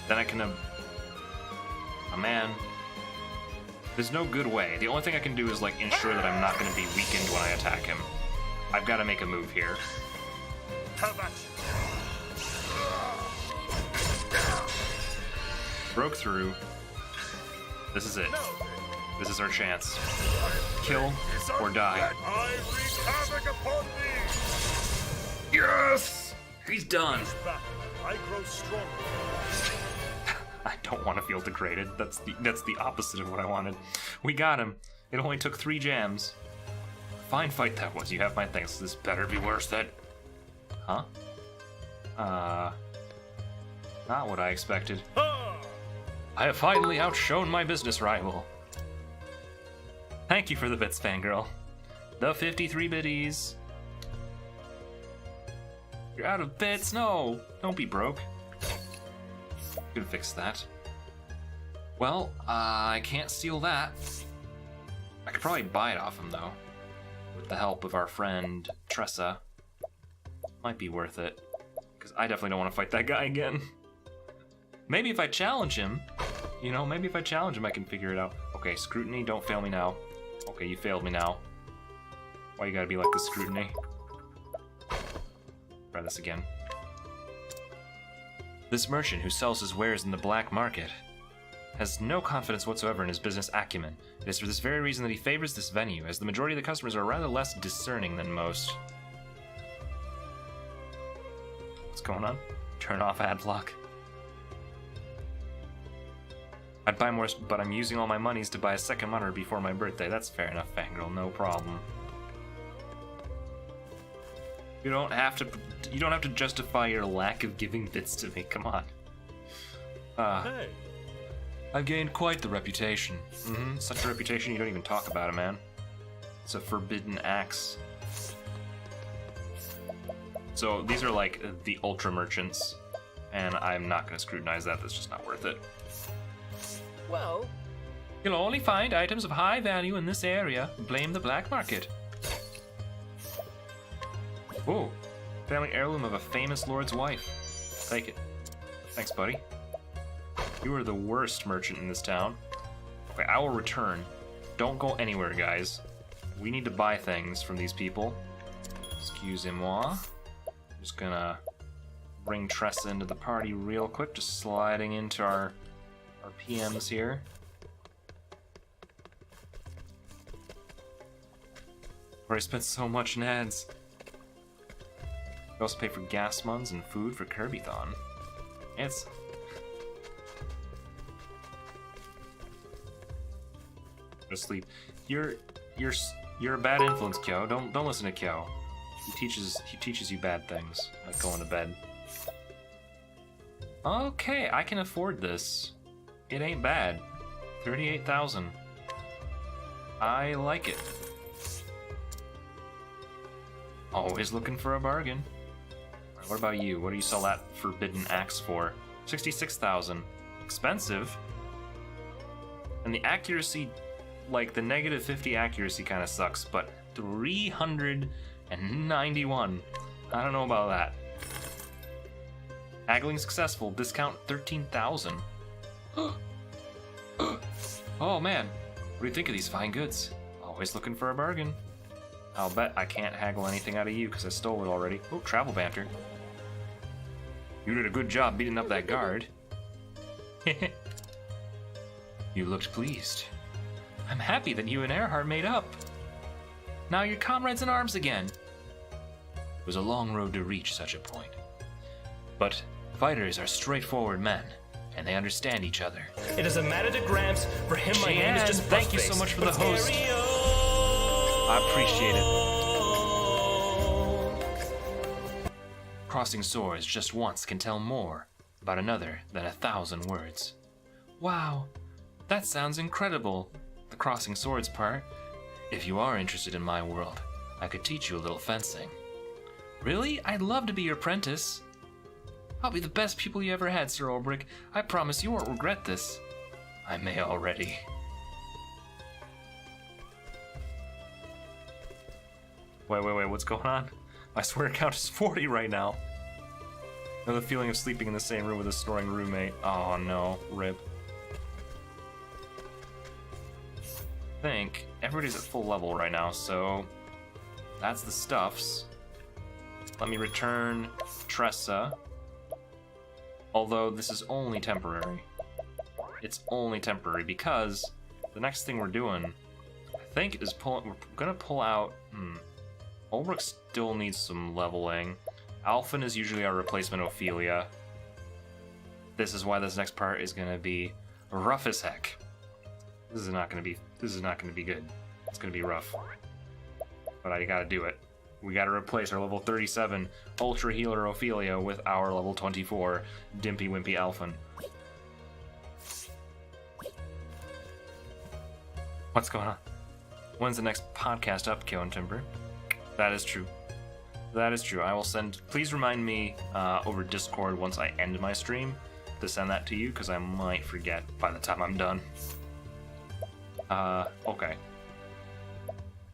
Then I can... Oh, man. There's no good way. The only thing I can do is, like, ensure that I'm not going to be weakened when I attack him. I've got to make a move here. How about Broke through. This is it. This is our chance. Kill or die. I wreak havoc upon thee! Yes! He's done. I grow stronger. I don't want to feel degraded. That's the opposite of what I wanted. We got him. It only took 3 jams. Fine fight that was. You have my thanks. This better be worse than... Huh? Not what I expected. I have finally outshone my business rival. Thank you for the bits, fangirl. The 53 biddies. You're out of bits? No! Don't be broke. Could fix that. Well, I can't steal that. I could probably buy it off him, though. With the help of our friend, Tressa. Might be worth it. Because I definitely don't want to fight that guy again. Maybe if I challenge him, you know, maybe if I challenge him I can figure it out. Okay, scrutiny, don't fail me now. Okay, you failed me now. Why you gotta be like this, scrutiny? Try this again. This merchant who sells his wares in the black market has no confidence whatsoever in his business acumen. It is for this very reason that he favors this venue, as the majority of the customers are rather less discerning than most. What's going on? Turn off ad block. I'd buy more, but I'm using all my monies to buy a second monitor before my birthday. That's fair enough, fangirl. No problem. You don't have to justify your lack of giving bits to me. Come on. Hey. I've gained quite the reputation. Such a reputation you don't even talk about it, man. It's a forbidden axe. So these are like the ultra merchants, and I'm not going to scrutinize that. That's just not worth it. Well, you'll only find items of high value in this area. Blame the black market. Whoa. Family heirloom of a famous lord's wife. Take it. Thanks, buddy. You are the worst merchant in this town. Okay, I will return. Don't go anywhere, guys. We need to buy things from these people. Excusez-moi. I'm just gonna bring Tressa into the party real quick. Just sliding into our PMs here. Where I spent so much in ads. We also pay for gas muns and food for Kirbython. It's... Go to sleep. You're a bad influence, Kyo. Don't listen to Kyo. He teaches you bad things, like going to bed. Okay, I can afford this. It ain't bad. 38,000. I like it. Always looking for a bargain. Right, what about you? What do you sell that forbidden axe for? 66,000. Expensive. And the accuracy, like the negative 50 accuracy kind of sucks, but 391. I don't know about that. Haggling successful. Discount 13,000. Oh man, what do you think of these fine goods? Always looking for a bargain. I'll bet I can't haggle anything out of you because I stole it already. Oh, travel banter. You did a good job beating up that guard. You looked pleased. I'm happy that you and Earhart made up. Now you're comrades in arms again. It was a long road to reach such a point. But fighters are straightforward men, and they understand each other. It doesn't matter to Gramps. For him, my name is just thank you so Buzzface. much for the But host. carry on. I appreciate it. Crossing swords just once can tell more about another than 1,000 words. Wow, that sounds incredible, the crossing swords part. If you are interested in my world, I could teach you a little fencing. Really? I'd love to be your apprentice. I'll be the best pupil you ever had, Sir Olbrich. I promise you won't regret this. I may already. Wait, what's going on? My swear count is 40 right now. I have the feeling of sleeping in the same room with a snoring roommate. Oh no, rip. I think everybody's at full level right now, so that's the stuffs. Let me return Tressa. Although this is only temporary. It's only temporary because the next thing we're doing, I think, is we're gonna pull out. Ulrich still needs some leveling. Alphen is usually our replacement Ophelia. This is why this next part is gonna be rough as heck. This is not gonna be good. It's gonna be rough. But I gotta do it. We gotta replace our level 37 Ultra Healer Ophelia with our level 24 Dimpy Wimpy Alphen. What's going on? When's the next podcast up, Kyo and Timber? That is true. That is true. I will send. Please remind me over Discord once I end my stream to send that to you, because I might forget by the time I'm done. Okay.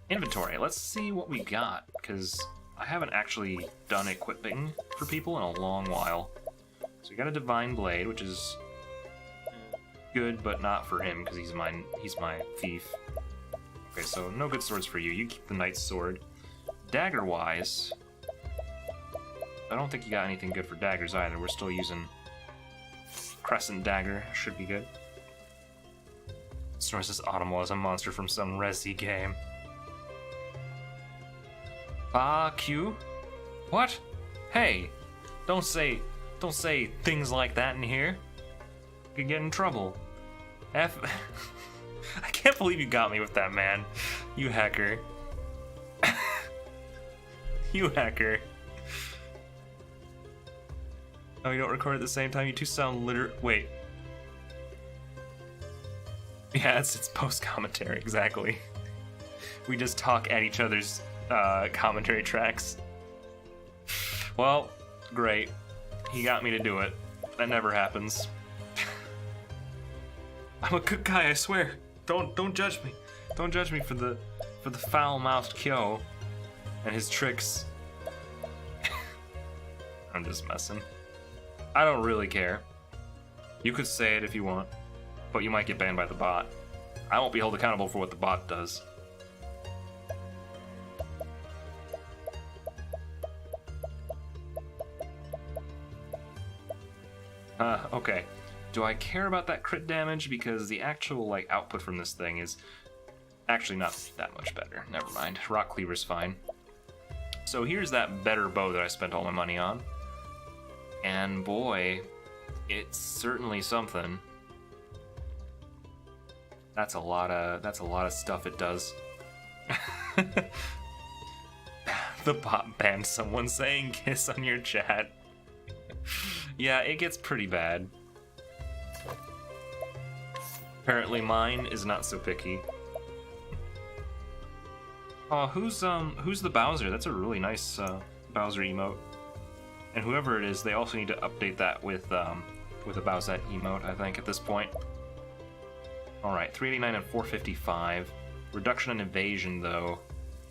Inventory. Let's see what we got, because I haven't actually done equipping for people in a long while. So we got a Divine Blade, which is good, but not for him, because he's my thief. Okay, so no good swords for you. You keep the Knight's Sword. Dagger-wise, I don't think you got anything good for daggers either. We're still using Crescent Dagger. Should be good. Snores says Autumn is a monster from some Resi game. Q? What? Hey, don't say things like that in here. You could get in trouble. I can't believe you got me with that, man. You hacker. You hacker. Oh, you don't record at the same time? You two sound wait. Yeah, it's post-commentary, exactly. We just talk at each other's commentary tracks. Well, great. He got me to do it. That never happens. I'm a good guy, I swear. Don't judge me. Don't judge me for the foul-mouthed Kyo and his tricks. I'm just messing. I don't really care. You could say it if you want, but you might get banned by the bot. I won't be held accountable for what the bot does. Okay. Do I care about that crit damage? Because the actual, output from this thing is actually not that much better. Never mind. Rock Cleaver's fine. So here's that better bow that I spent all my money on. And boy, it's certainly something. That's a lot of stuff it does. The bot banned someone saying kiss on your chat. Yeah, it gets pretty bad. Apparently mine is not so picky. Oh, who's the Bowser? That's a really nice Bowser emote. And whoever it is, they also need to update that with a Bowsette emote, I think, at this point. Alright, 389 and 455. Reduction in evasion, though.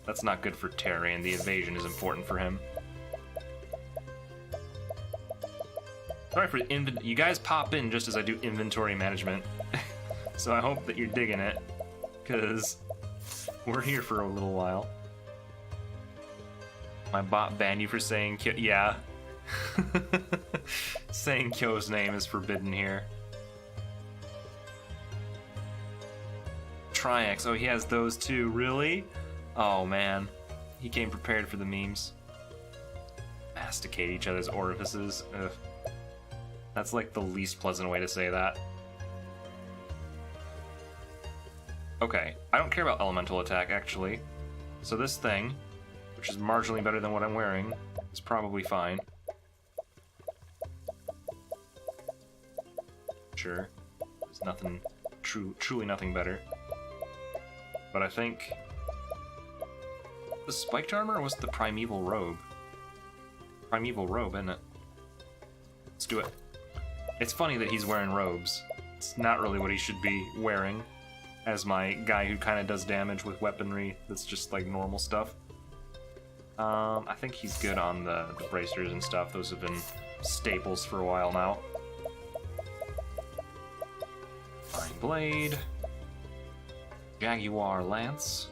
That's not good for Terry, and the evasion is important for him. Sorry for you guys pop in just as I do inventory management. So I hope that you're digging it, because we're here for a little while. My bot banned you for saying Kyo. Yeah. Saying Kyo's name is forbidden here. Triax. Oh, he has those too. Really? Oh, man. He came prepared for the memes. Masticate each other's orifices. Ugh. That's like the least pleasant way to say that. Okay, I don't care about elemental attack, actually. So this thing, which is marginally better than what I'm wearing, is probably fine. Sure. There's nothing, truly nothing better. But I think... the spiked armor was the primeval robe. Primeval robe, isn't it? Let's do it. It's funny that he's wearing robes. It's not really what he should be wearing, as my guy who kind of does damage with weaponry that's just like normal stuff. I think he's good on the bracers and stuff. Those have been staples for a while now. Fine Blade. Jaguar Lance.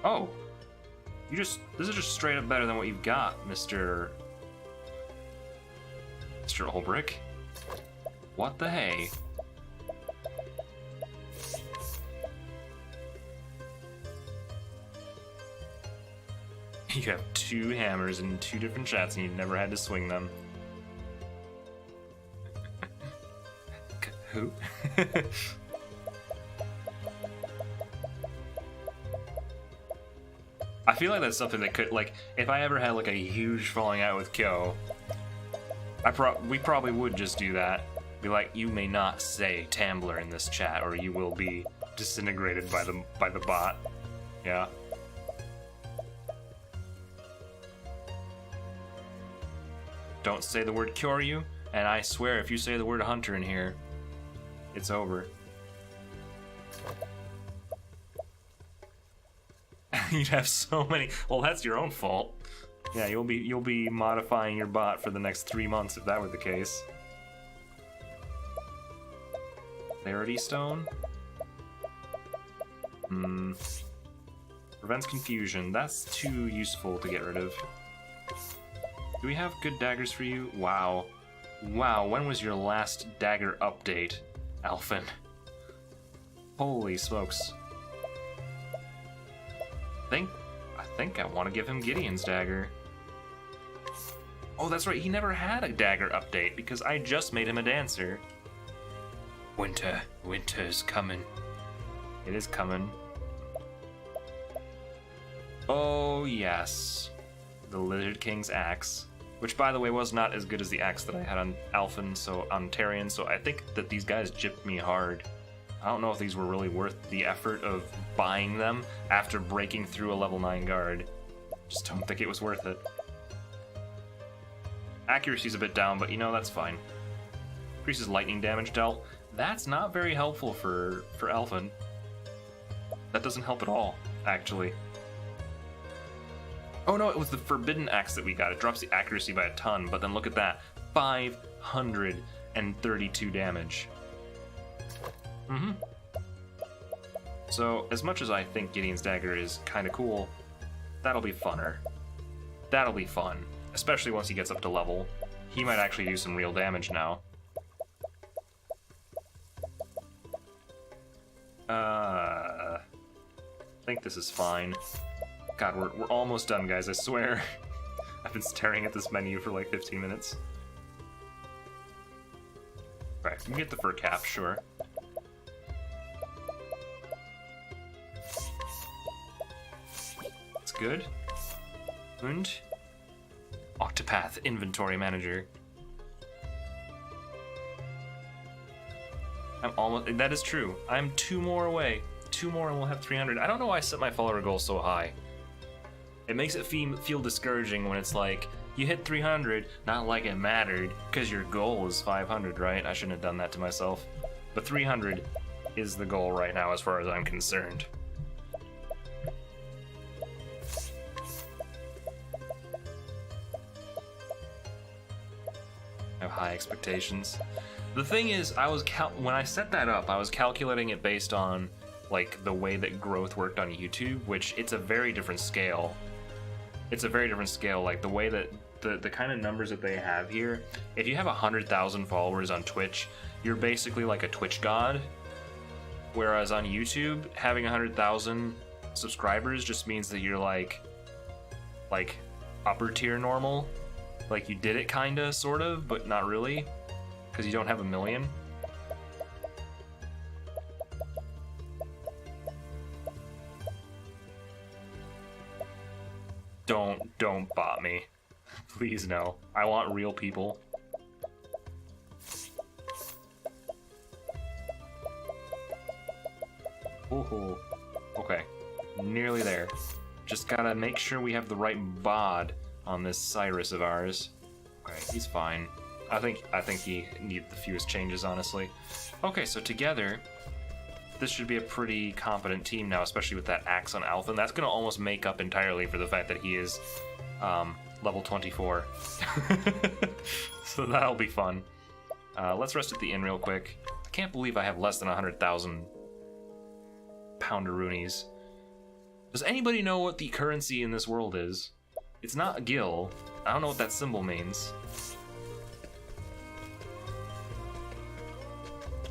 Oh! This is just straight up better than what you've got, Mr. Ulbrich. What the hey? You have 2 hammers in 2 different chats and you've never had to swing them. Who? I feel like that's something that could, like, if I ever had like a huge falling out with Kyo, we probably would just do that. Be like, you may not say Tambler in this chat, or you will be disintegrated by the bot. Yeah. Don't say the word Kyoryu, and I swear if you say the word Hunter in here, it's over. You'd have so many. Well, that's your own fault. Yeah, you'll be modifying your bot for the next 3 months if that were the case. Clarity Stone. Prevents confusion. That's too useful to get rid of. Do we have good daggers for you? Wow. Wow, when was your last dagger update, Alphen? Holy smokes. I think I want to give him Gideon's dagger. Oh, that's right, he never had a dagger update because I just made him a dancer. Winter's coming. It is coming. Oh, yes. The Lizard King's axe. Which, by the way, was not as good as the axe that I had on Alphen, so on Tarion, so I think that these guys gypped me hard. I don't know if these were really worth the effort of buying them after breaking through a level 9 guard. Just don't think it was worth it. Accuracy's a bit down, but you know, that's fine. Increases lightning damage dealt. That's not very helpful for Alphen. That doesn't help at all, actually. Oh no, it was the Forbidden Axe that we got. It drops the accuracy by a ton, but then look at that. 532 damage. So, as much as I think Gideon's dagger is kind of cool, that'll be funner. That'll be fun. Especially once he gets up to level. He might actually do some real damage now. I think this is fine. God, we're almost done, guys, I swear. I've been staring at this menu for like 15 minutes. Right, we can get the fur cap, sure. That's good. And Octopath Inventory Manager. I'm almost. That is true. I'm 2 more away. 2 more and we'll have 300. I don't know why I set my follower goal so high. It makes it feel discouraging when it's like, you hit 300, not like it mattered, because your goal is 500, right? I shouldn't have done that to myself. But 300 is the goal right now as far as I'm concerned. I have high expectations. The thing is, when I set that up, I was calculating it based on like the way that growth worked on YouTube, which it's a very different scale. It's a very different scale, like the way that the kind of numbers that they have here. If you have 100,000 followers on Twitch, you're basically like a Twitch god. Whereas on YouTube, having 100,000 subscribers just means that you're like upper tier normal. Like you did it kinda, sort of, but not really. Because you don't have 1 million. Don't bot me. Please no. I want real people. Ooh. Okay. Nearly there. Just gotta make sure we have the right bod on this Cyrus of ours. Okay, he's fine. I think he needs the fewest changes, honestly. Okay, so together, this should be a pretty competent team now, especially with that axe on Alphen. That's gonna almost make up entirely for the fact that he is level 24. So that'll be fun. Let's rest at the inn real quick. I can't believe I have less than 100,000 pounderoonies. Does anybody know what the currency in this world is? It's not gil. I don't know what that symbol means.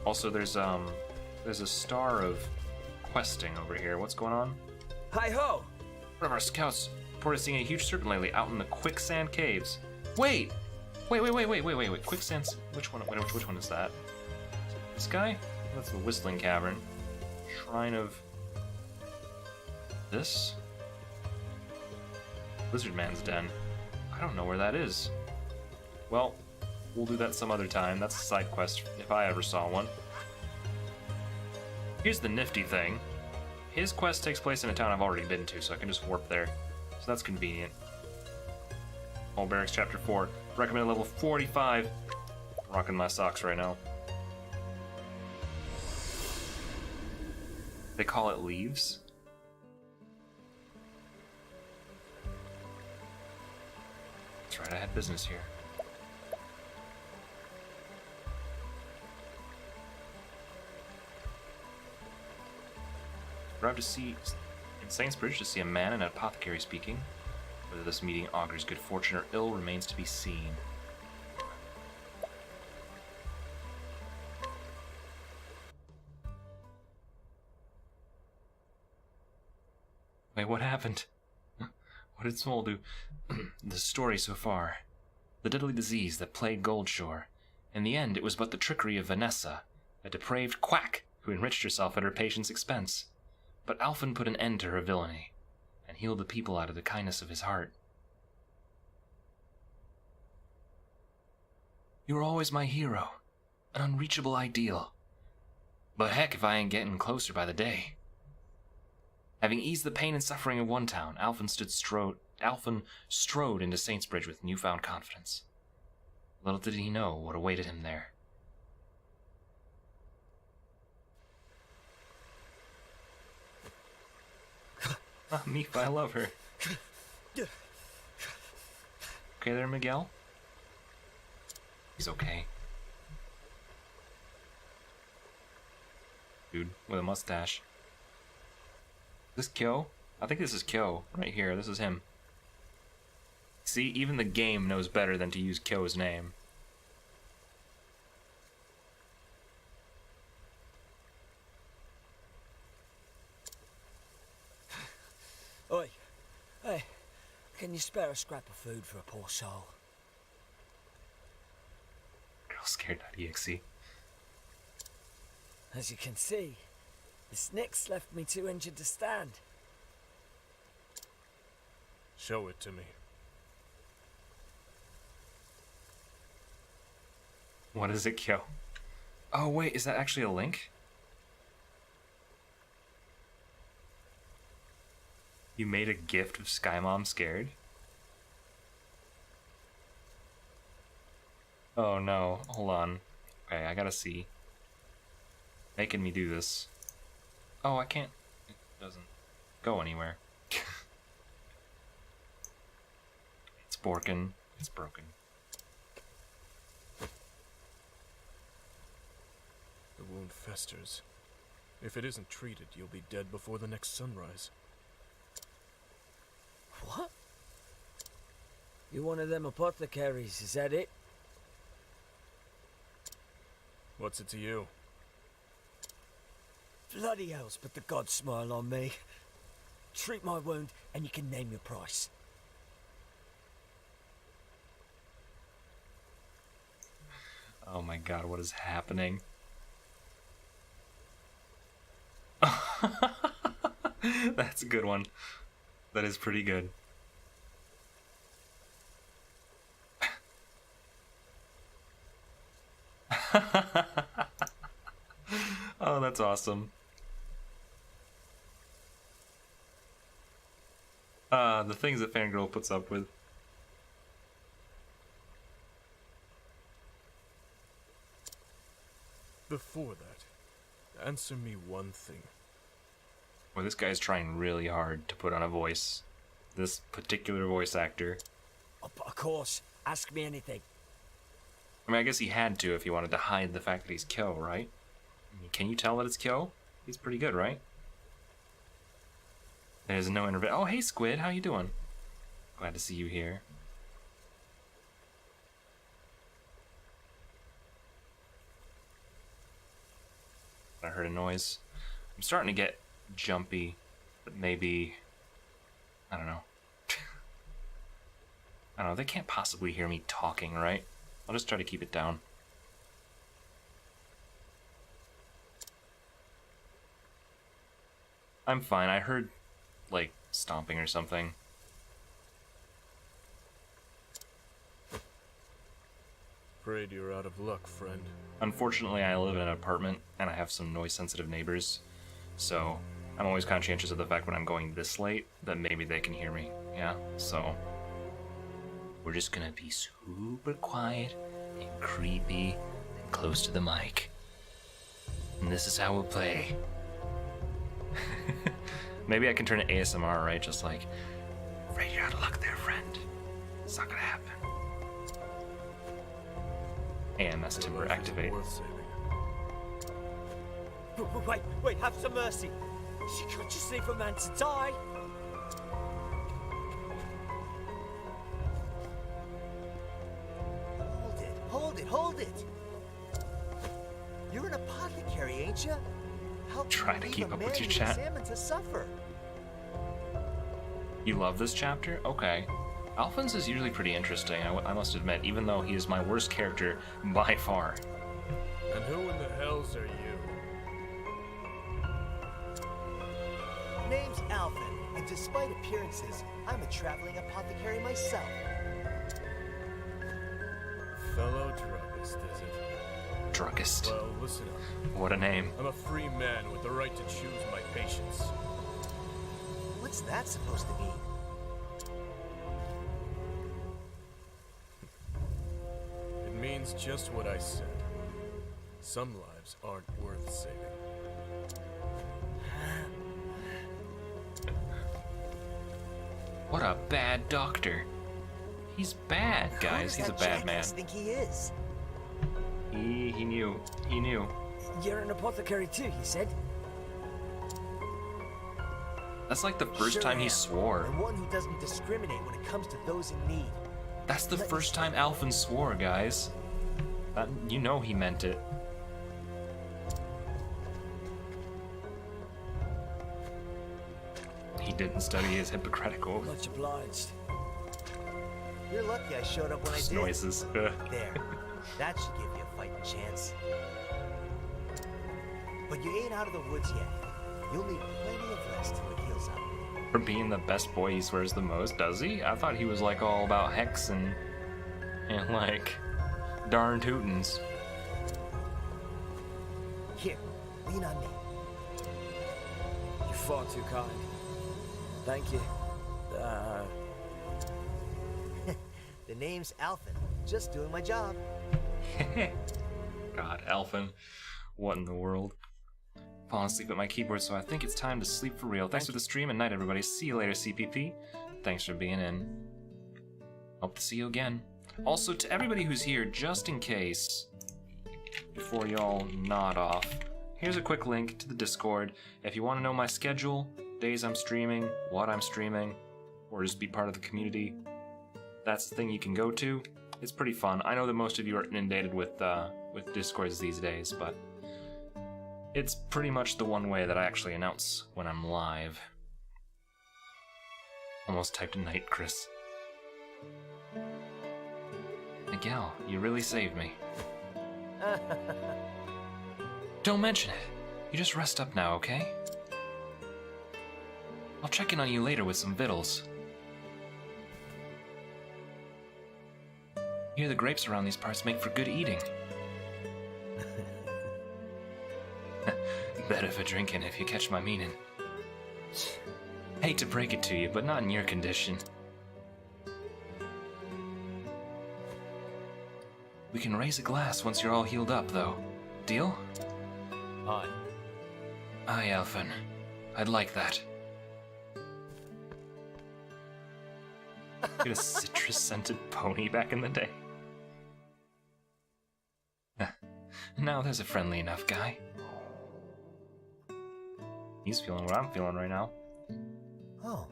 Also, there's a star of questing over here. What's going on? Hi-ho! One of our scouts reported seeing a huge serpent lately out in the quicksand caves. Wait! Quicksand. Which one is that? This guy? That's the Whistling Cavern. Shrine of this? Lizard Man's Den. I don't know where that is. Well, we'll do that some other time. That's a side quest if I ever saw one. Here's the nifty thing. His quest takes place in a town I've already been to, so I can just warp there. So that's convenient. Old Barracks Chapter 4. Recommended level 45. Rocking my socks right now. They call it leaves? That's right, I had business here. Arrived to see in Sainsbridge to see a man and an apothecary speaking. Whether this meeting augurs good fortune or ill remains to be seen. Wait, what happened? What did Small do? The story so far. The deadly disease that plagued Goldshore. In the end, it was but the trickery of Vanessa, a depraved quack who enriched herself at her patient's expense. But Alphen put an end to her villainy, and healed the people out of the kindness of his heart. You were always my hero, an unreachable ideal. But heck if I ain't getting closer by the day. Having eased the pain and suffering of one town, Alphen strode into Saintsbridge with newfound confidence. Little did he know what awaited him there. Ah, Mifa, I love her. Okay there, Miguel? He's okay. Dude with a mustache. Is this Kyo? I think this is Kyo right here. This is him. See, even the game knows better than to use Kyo's name. Oi. Hey, can you spare a scrap of food for a poor soul? Girl scared.exe. As you can see, the snicks left me too injured to stand. Show it to me. What is it, Kyo? Oh wait, is that actually a link? You made a gift of Sky Mom scared? Oh no, hold on. Okay, I gotta see. Making me do this. Oh, I can't. It doesn't go anywhere. It's broken. It's broken. The wound festers. If it isn't treated, you'll be dead before the next sunrise. What? You're one of them apothecaries, is that it? What's it to you? Bloody hell's put the god smile on me. Treat my wound and you can name your price. Oh my god, what is happening? That's a good one. That is pretty good. Oh, that's awesome. The things that Fangirl puts up with. Before that, answer me one thing. Well, this guy's trying really hard to put on a voice. This particular voice actor. Oh, but of course, ask me anything. I mean, I guess he had to if he wanted to hide the fact that he's Kyo, right? I mean, can you tell that it's Kyo? He's pretty good, right? There's no intervention. Oh, hey, Squid, how you doing? Glad to see you here. I heard a noise. I'm starting to get jumpy, but maybe... I don't know. I don't know, they can't possibly hear me talking, right? I'll just try to keep it down. I'm fine. I heard, like, stomping or something. Afraid you're out of luck, friend. Unfortunately, I live in an apartment, and I have some noise-sensitive neighbors, so I'm always conscientious of the fact when I'm going this late that maybe they can hear me, yeah? So, we're just gonna be super quiet and creepy and close to the mic. And this is how we'll play. Maybe I can turn it ASMR, right? Just like, afraid you're out of luck there, friend. It's not gonna happen. AMS Timber activate. Wait, have some mercy. She could just leave a man to die. Hold it. You're an apothecary, ain't you? How Try to keep up with your chat. Salmon to suffer? You love this chapter? Okay. Alphonse is usually pretty interesting, I must admit, even though he is my worst character by far. And who in the hells are you? Name's Alvin, and despite appearances, I'm a traveling apothecary myself. Fellow druggist, is it? Druggist. Well, listen up. What a name. I'm a free man with the right to choose my patients. What's that supposed to mean? It means just what I said. Some lives aren't worth saving. What a bad doctor. He's bad, guys. He's a bad man. I think he is. He knew. He knew. You're an apothecary too, he said. That's like the first time he swore. And one who doesn't discriminate when it comes to those in need. That's the first time Alphonse swore, guys. That, you know he meant it. He didn't study his Hippocratic Oath. Much obliged. You're lucky I showed up when I Those did. noises. There. That should give you a fighting chance. But you ain't out of the woods yet. You'll need plenty of rest till it heals up. For being the best boy, he swears the most, does he? I thought he was like all about hex and like darn tootins. Here, lean on me. You're far too kind. Thank you. The name's Alphen. Just doing my job. God, Alphen. What in the world? Falling asleep at my keyboard, so I think it's time to sleep for real. Thanks for the stream and night, everybody. See you later, CPP. Thanks for being in. Hope to see you again. Also, to everybody who's here, just in case, before y'all nod off, here's a quick link to the Discord. If you want to know my schedule, days I'm streaming, what I'm streaming, or just be part of the community, that's the thing you can go to. It's pretty fun. I know that most of you are inundated with Discords these days, but It's pretty much the one way that I actually announce when I'm live. Almost typed night, Chris. Miguel, you really saved me. Don't mention it. You just rest up now, okay? I'll check in on you later with some victuals. Hear the grapes around these parts make for good eating. Better for drinking, if you catch my meaning. Hate to break it to you, but not in your condition. We can raise a glass once you're all healed up, though. Deal? Aye. Aye, Alphen. I'd like that. Get a citrus-scented pony back in the day. Now there's a friendly enough guy. He's feeling what I'm feeling right now. Oh.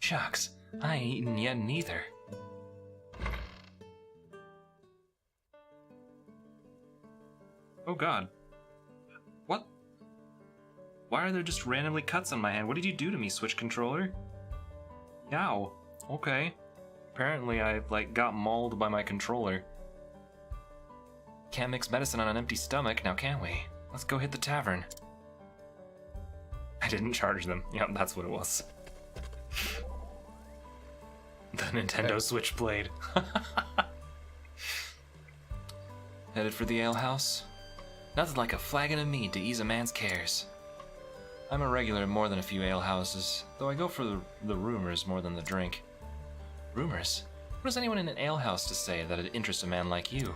Shucks, I ain't eaten yet neither. Oh god. What? Why are there just randomly cuts on my hand? What did you do to me, Switch controller? Yow. Okay. Apparently I, got mauled by my controller. Can't mix medicine on an empty stomach, now can we? Let's go hit the tavern. I didn't charge them. Yep, that's what it was. The Nintendo Switch Blade. Headed for the alehouse? Nothing like a flagon of mead to ease a man's cares. I'm a regular in more than a few alehouses, though I go for the rumors more than the drink. Rumors? What has anyone in an alehouse to say that'd interest a man like you?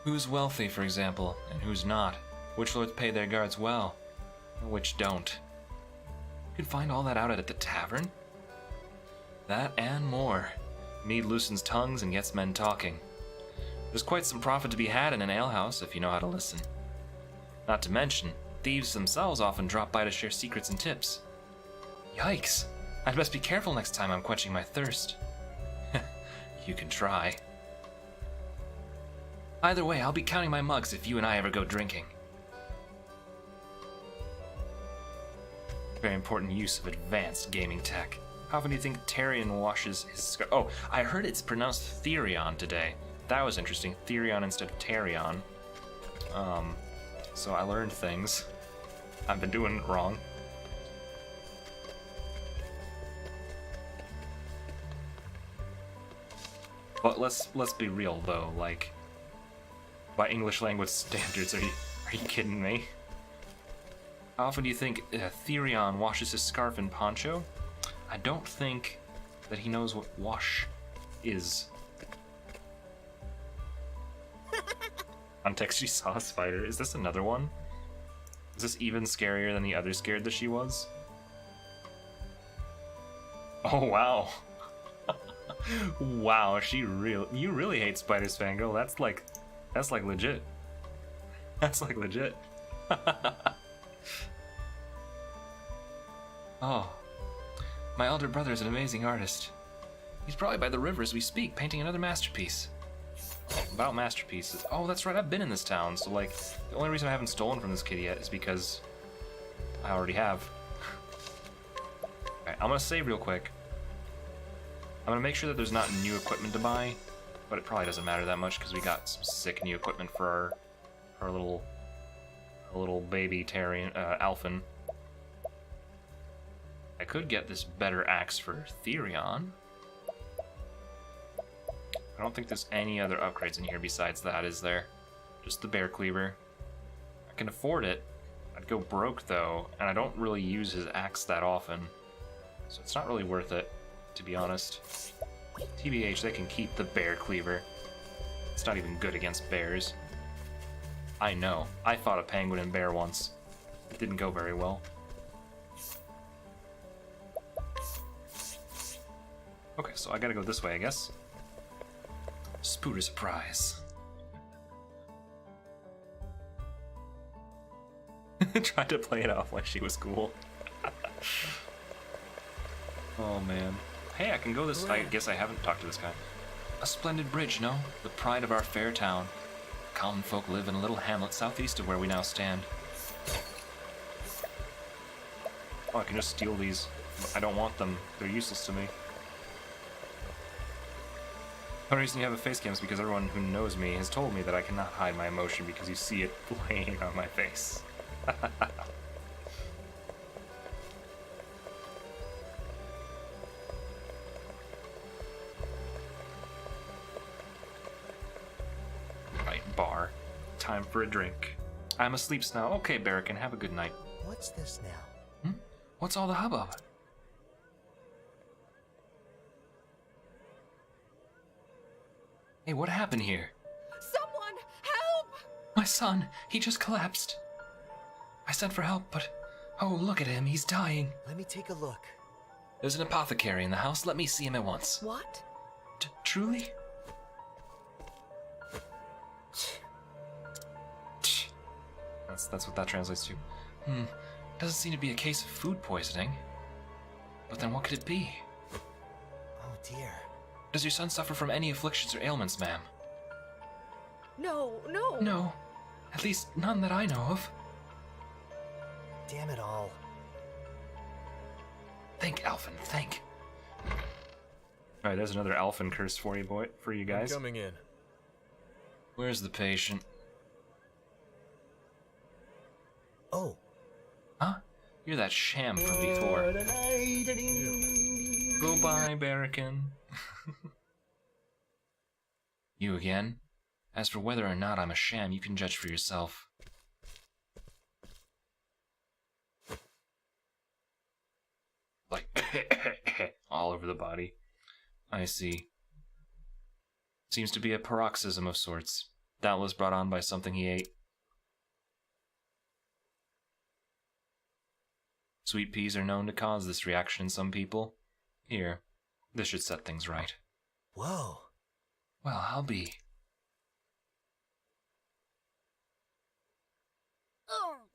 Who's wealthy, for example, and who's not? Which lords pay their guards well, and which don't? You can find all that out at the tavern? That and more. Mead loosens tongues and gets men talking. There's quite some profit to be had in an alehouse if you know how to listen. Not to mention, thieves themselves often drop by to share secrets and tips. Yikes! I'd best be careful next time I'm quenching my thirst. You can try. Either way, I'll be counting my mugs if you and I ever go drinking. Very important use of advanced gaming tech. How often do you think Tyrion washes his scar? Oh, I heard it's pronounced Therion today. That was interesting. Therion instead of Tyrion. So I learned things. I've been doing it wrong. But let's be real though, by English language standards, are you kidding me? How often do you think Therion washes his scarf and poncho? I don't think that he knows what wash is. Context, she saw a spider. Is this another one? Is this even scarier than the other scared that she was? Oh wow. Wow, you really hate spiders, Fangirl. That's like legit. That's like legit. Oh, my elder brother is an amazing artist. He's probably by the river as we speak, painting another masterpiece. About masterpieces. Oh, that's right, I've been in this town, so the only reason I haven't stolen from this kid yet is because I already have. Okay, I'm gonna save real quick. I'm gonna make sure that there's not new equipment to buy, but it probably doesn't matter that much because we got some sick new equipment for our little baby Tyrion, Alphen. I could get this better axe for Therion. I don't think there's any other upgrades in here besides that, is there? Just the bear cleaver. I can afford it. I'd go broke though, and I don't really use his axe that often, so it's not really worth it, to be honest. TBH, they can keep the bear cleaver. It's not even good against bears. I know. I fought a penguin and bear once. It didn't go very well. Okay, so I gotta go this way, I guess. Spooter surprise. Tried to play it off like she was cool. Oh man. Hey, I can go this. I guess I haven't talked to this guy. A splendid bridge, no? The pride of our fair town. Common folk live in a little hamlet southeast of where we now stand. Oh, I can just steal these. I don't want them. They're useless to me. The reason you have a face cam is because everyone who knows me has told me that I cannot hide my emotion because you see it laying on my face. Right, bar. Time for a drink. I'm asleep now. Okay, Barracan, have a good night. What's this now? What's all the hubbub? Hey, what happened here? Someone, help! My son, he just collapsed. I sent for help, but... Oh, look at him, he's dying. Let me take a look. There's an apothecary in the house. Let me see him at once. What? Truly? That's what that translates to. Doesn't seem to be a case of food poisoning. But then what could it be? Oh dear. Does your son suffer from any afflictions or ailments, ma'am? No, no. No. At least none that I know of. Damn it all. Think, Alphen, think. Alright, there's another Alphen curse for you guys. Coming in. Where's the patient? Oh. Huh? You're that sham from before. Goodbye, Barracan. You again? As for whether or not I'm a sham, you can judge for yourself. Like, all over the body. I see. Seems to be a paroxysm of sorts, doubtless brought on by something he ate. Sweet peas are known to cause this reaction in some people. Here, this should set things right. Whoa. Well, I'll be.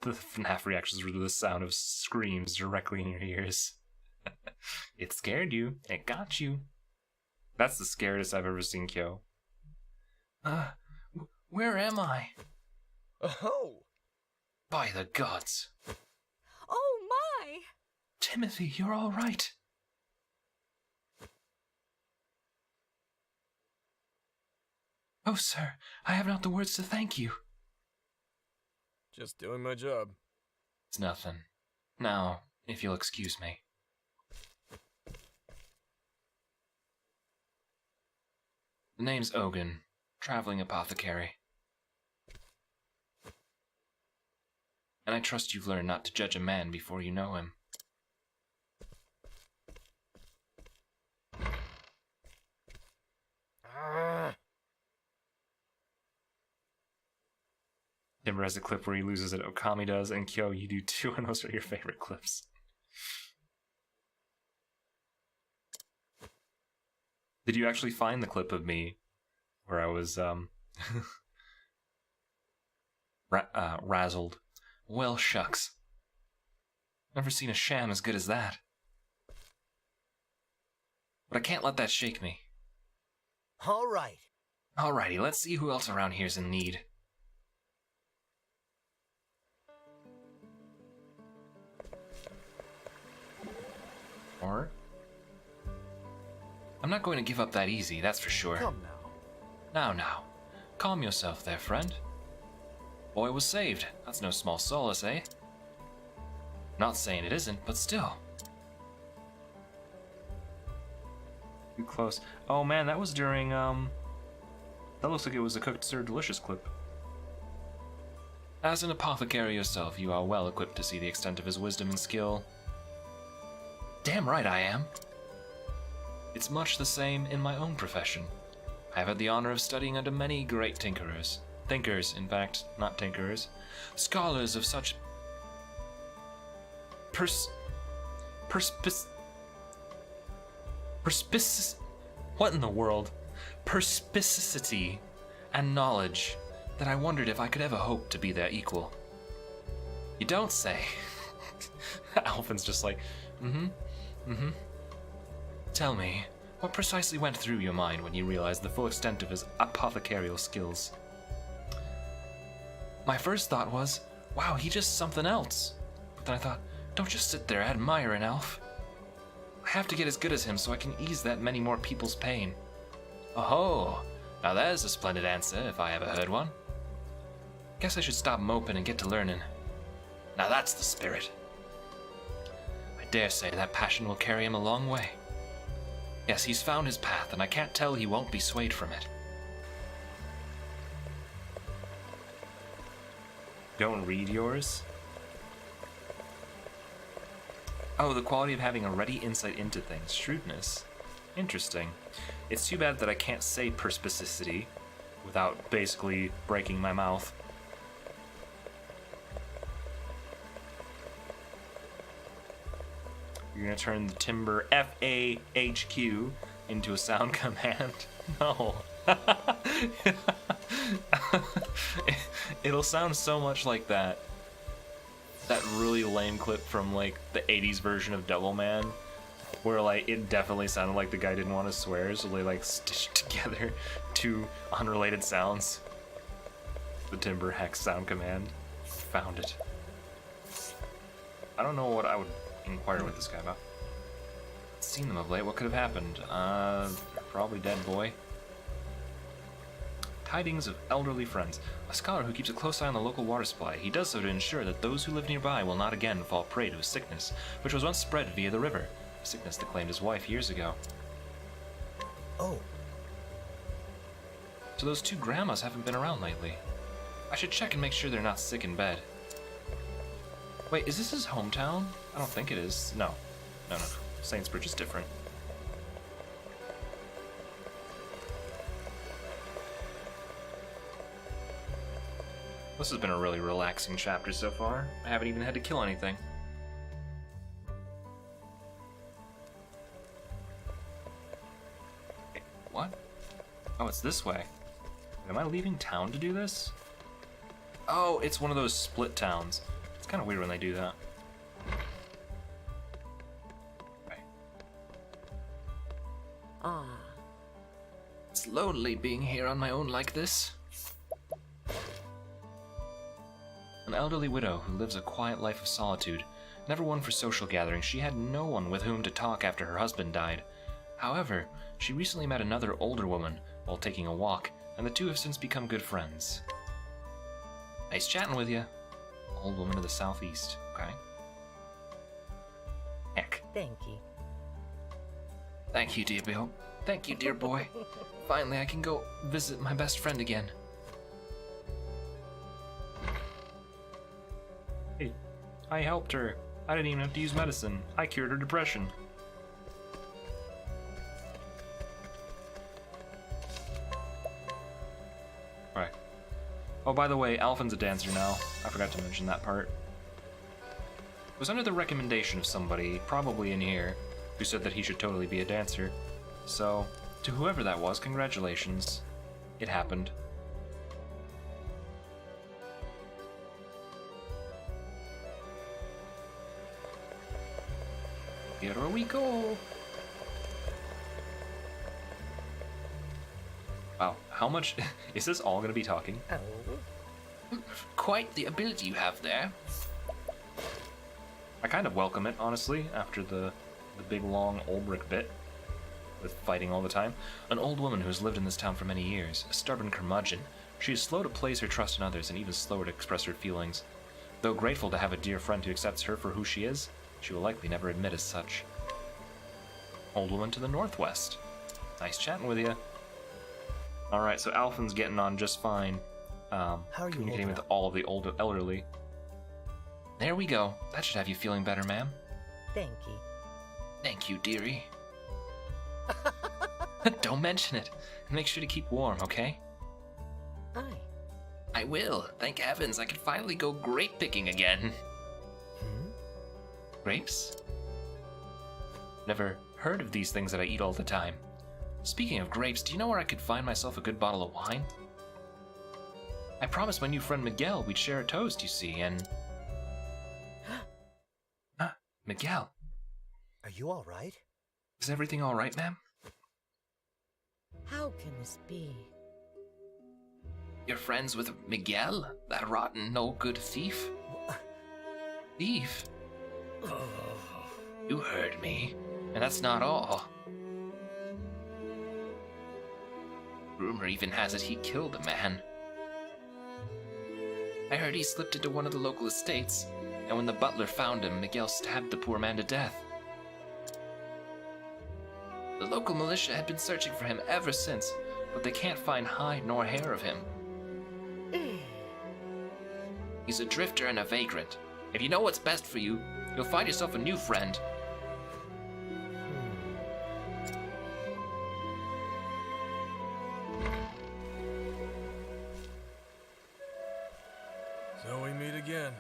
The FNAF reactions were to the sound of screams directly in your ears. It scared you. It got you. That's the scariest I've ever seen Kyo. Where am I? Oh! By the gods. Oh my! Timothy, you're all right. Oh, sir, I have not the words to thank you. Just doing my job. It's nothing. Now, if you'll excuse me. The name's Ogun, traveling apothecary. And I trust you've learned not to judge a man before you know him. Timber has a clip where he loses it, Okami does, and Kyo, you do too, and those are your favorite clips. Did you actually find the clip of me where I was, razzled? Well, shucks. Never seen a sham as good as that. But I can't let that shake me. All right. Alrighty, let's see who else around here's in need. Or? I'm not going to give up that easy, that's for sure. Come now. Now. Calm yourself there, friend. Boy was saved. That's no small solace, eh? Not saying it isn't, but still. Too close. Oh man, that was during, that looks like it was a Cooked Sir Delicious clip. As an apothecary yourself, you are well equipped to see the extent of his wisdom and skill. Damn right I am. It's much the same in my own profession. I have had the honor of studying under many great tinkerers. Thinkers, in fact, not tinkerers. Scholars of such what in the world? Perspicacity and knowledge that I wondered if I could ever hope to be their equal. You don't say. Alphen's just like, Tell me, what precisely went through your mind when you realized the full extent of his apothecarial skills? My first thought was, wow, he's just something else. But then I thought, don't just sit there, admire an elf. I have to get as good as him so I can ease that many more people's pain. Oh, now there's a splendid answer if I ever heard one. Guess I should stop moping and get to learning. Now that's the spirit. I dare say that passion will carry him a long way. Yes, he's found his path, and I can't tell he won't be swayed from it. Don't read yours? Oh, the quality of having a ready insight into things. Shrewdness. Interesting. It's too bad that I can't say perspicacity without basically breaking my mouth. You're gonna turn the timber FAHQ into a sound command? No. It'll sound so much like that really lame clip from like the 80s version of Devilman, where like it definitely sounded like the guy didn't want to swear, so they like stitched together two unrelated sounds. The timber hex sound command. Found it. I don't know what I would inquire with this guy about. Seen them of late. What could have happened? Probably dead, boy. Tidings of elderly friends. A scholar who keeps a close eye on the local water supply. He does so to ensure that those who live nearby will not again fall prey to a sickness, which was once spread via the river. A sickness that claimed his wife years ago. Oh. So those two grandmas haven't been around lately. I should check and make sure they're not sick in bed. Wait, is this his hometown? I don't think it is. No. No. Saintsbridge is different. This has been a really relaxing chapter so far. I haven't even had to kill anything. Wait, what? Oh, it's this way. Am I leaving town to do this? Oh, it's one of those split towns. It's kind of weird when they do that. Okay. Ah. It's lonely being here on my own like this. An elderly widow who lives a quiet life of solitude. Never one for social gatherings, she had no one with whom to talk after her husband died. However, she recently met another older woman while taking a walk, and the two have since become good friends. Nice chatting with you. Old woman to the southeast, okay? Heck. Thank you. Thank you, dear Bill. Thank you, dear boy. Finally, I can go visit my best friend again. Hey, I helped her. I didn't even have to use medicine. I cured her depression. Alright. Oh, by the way, Alphen's a dancer now. I forgot to mention that part. It was under the recommendation of somebody, probably in here, who said that he should totally be a dancer. So, to whoever that was, congratulations. It happened. Here we go. Wow, how much is this all gonna be talking? Oh. Quite the ability you have there. I kind of welcome it, honestly, after the big long Ulbrich bit with fighting all the time. An old woman who has lived in this town for many years, a stubborn curmudgeon. She is slow to place her trust in others and even slower to express her feelings. Though grateful to have a dear friend who accepts her for who she is, she will likely never admit as such. Old woman to the northwest. Nice chatting with you. Alright, so Alphen's getting on just fine. How are you communicating with all of the elderly. There we go. That should have you feeling better, ma'am. Thank you. Thank you, dearie. Don't mention it. And make sure to keep warm, okay? Aye. I will. Thank heavens, I can finally go grape picking again. Grapes? Never heard of these things that I eat all the time. Speaking of grapes, do you know where I could find myself a good bottle of wine? I promised my new friend Miguel we'd share a toast, you see, and... Miguel. Are you all right? Is everything all right, ma'am? How can this be? You're friends with Miguel, that rotten, no-good thief? Thief? You heard me, and that's not all. Rumor even has it he killed a man. I heard he slipped into one of the local estates, and when the butler found him, Miguel stabbed the poor man to death. The local militia had been searching for him ever since, but they can't find hide nor hair of him. He's a drifter and a vagrant. If you know what's best for you, you'll find yourself a new friend. So we meet again.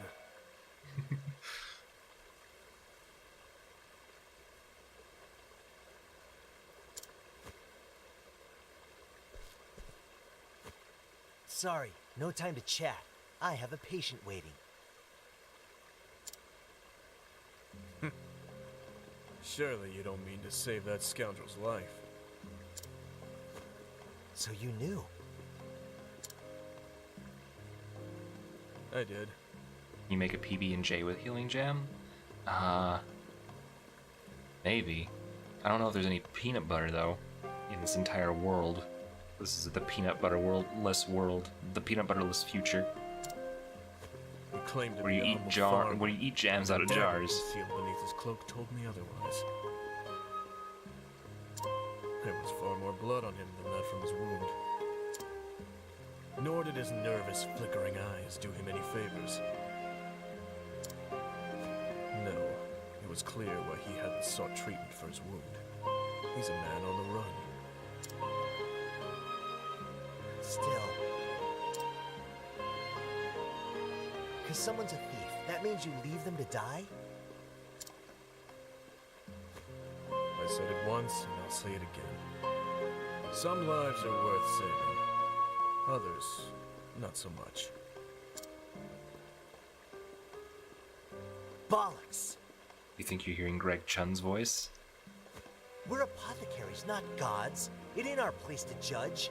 Sorry, no time to chat. I have a patient waiting. Surely you don't mean to save that scoundrel's life. So you knew. I did. You make a PB&J with healing jam? Maybe. I don't know if there's any peanut butter though in this entire world. This is the peanut butter world, the peanut butterless future, He claimed to where be you a eat humble farmer. where you eat jams out of The dagger jars. concealed beneath his cloak told me otherwise. There was far more blood on him than that from his wound. Nor did his nervous, flickering eyes do him any favors. No, it was clear why he hadn't sought treatment for his wound. He's a man on the run. Still. Because someone's a thief, that means you leave them to die? I said it once, and I'll say it again. Some lives are worth saving. Others, not so much. Bollocks! You think you're hearing Greg Chun's voice? We're apothecaries, not gods. It ain't our place to judge.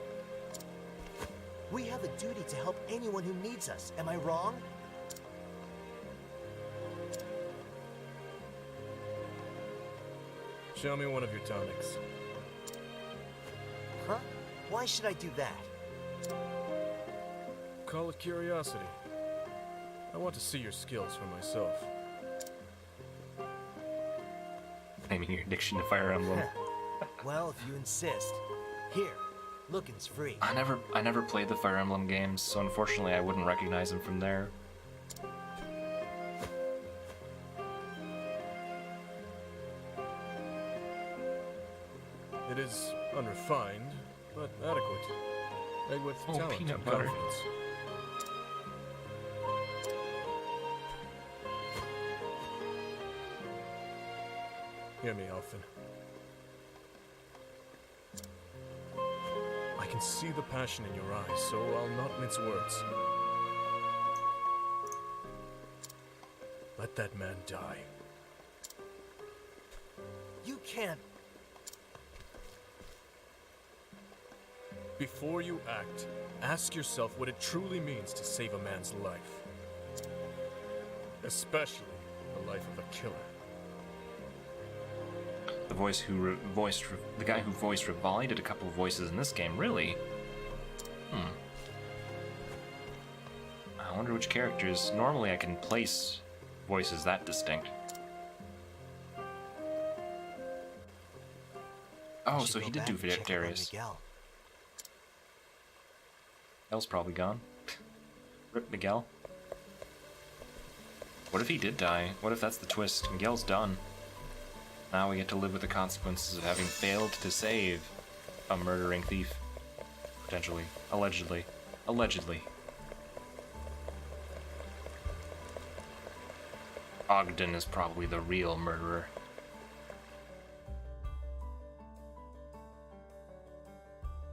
We have a duty to help anyone who needs us. Am I wrong? Show me one of your tonics. Huh? Why should I do that? Call it curiosity. I want to see your skills for myself. Claiming your addiction to Fire Emblem. Well, if you insist. Here, looking's free. I never played the Fire Emblem games, so unfortunately I wouldn't recognize them from there. It is unrefined, but adequate. Made with Oh, talent peanut and butter. confidence. Hear me, Alphen. I can see the passion in your eyes, so I'll not mince words. Let that man die. You can't. Before you act, ask yourself what it truly means to save a man's life. Especially the life of a killer. The the guy who voiced Rivali did a couple of voices in this game, really? I wonder which characters. Normally I can place voices that distinct. Oh, Should so go he did back do and check up on Darius. Miguel. Miguel's probably gone. Rip Miguel. What if he did die? What if that's the twist? Miguel's done. Now we get to live with the consequences of having failed to save a murdering thief. Potentially. Allegedly. Allegedly. Ogden is probably the real murderer.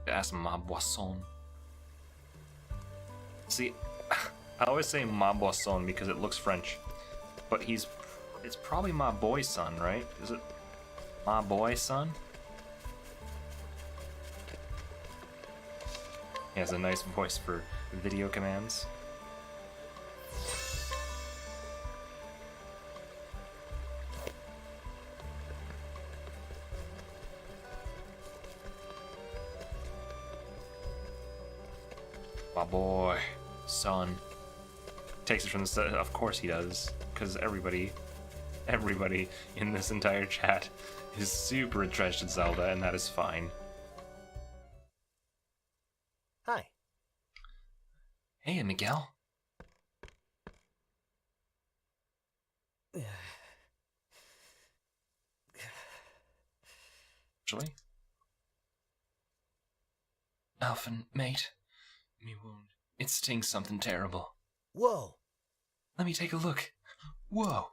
Ask Ma Boisson. See, I always say Ma Boisson because it looks French, but it's probably my boy's son, right? Is it my boy's son? He has a nice voice for video commands. My boy, son. Takes it from the of course he does, because everybody in this entire chat is super entrenched in Zelda, and that is fine. Hi. Hey, Miguel. Actually, Alphen, mate, me wound. It stings something terrible. Whoa. Let me take a look. Whoa.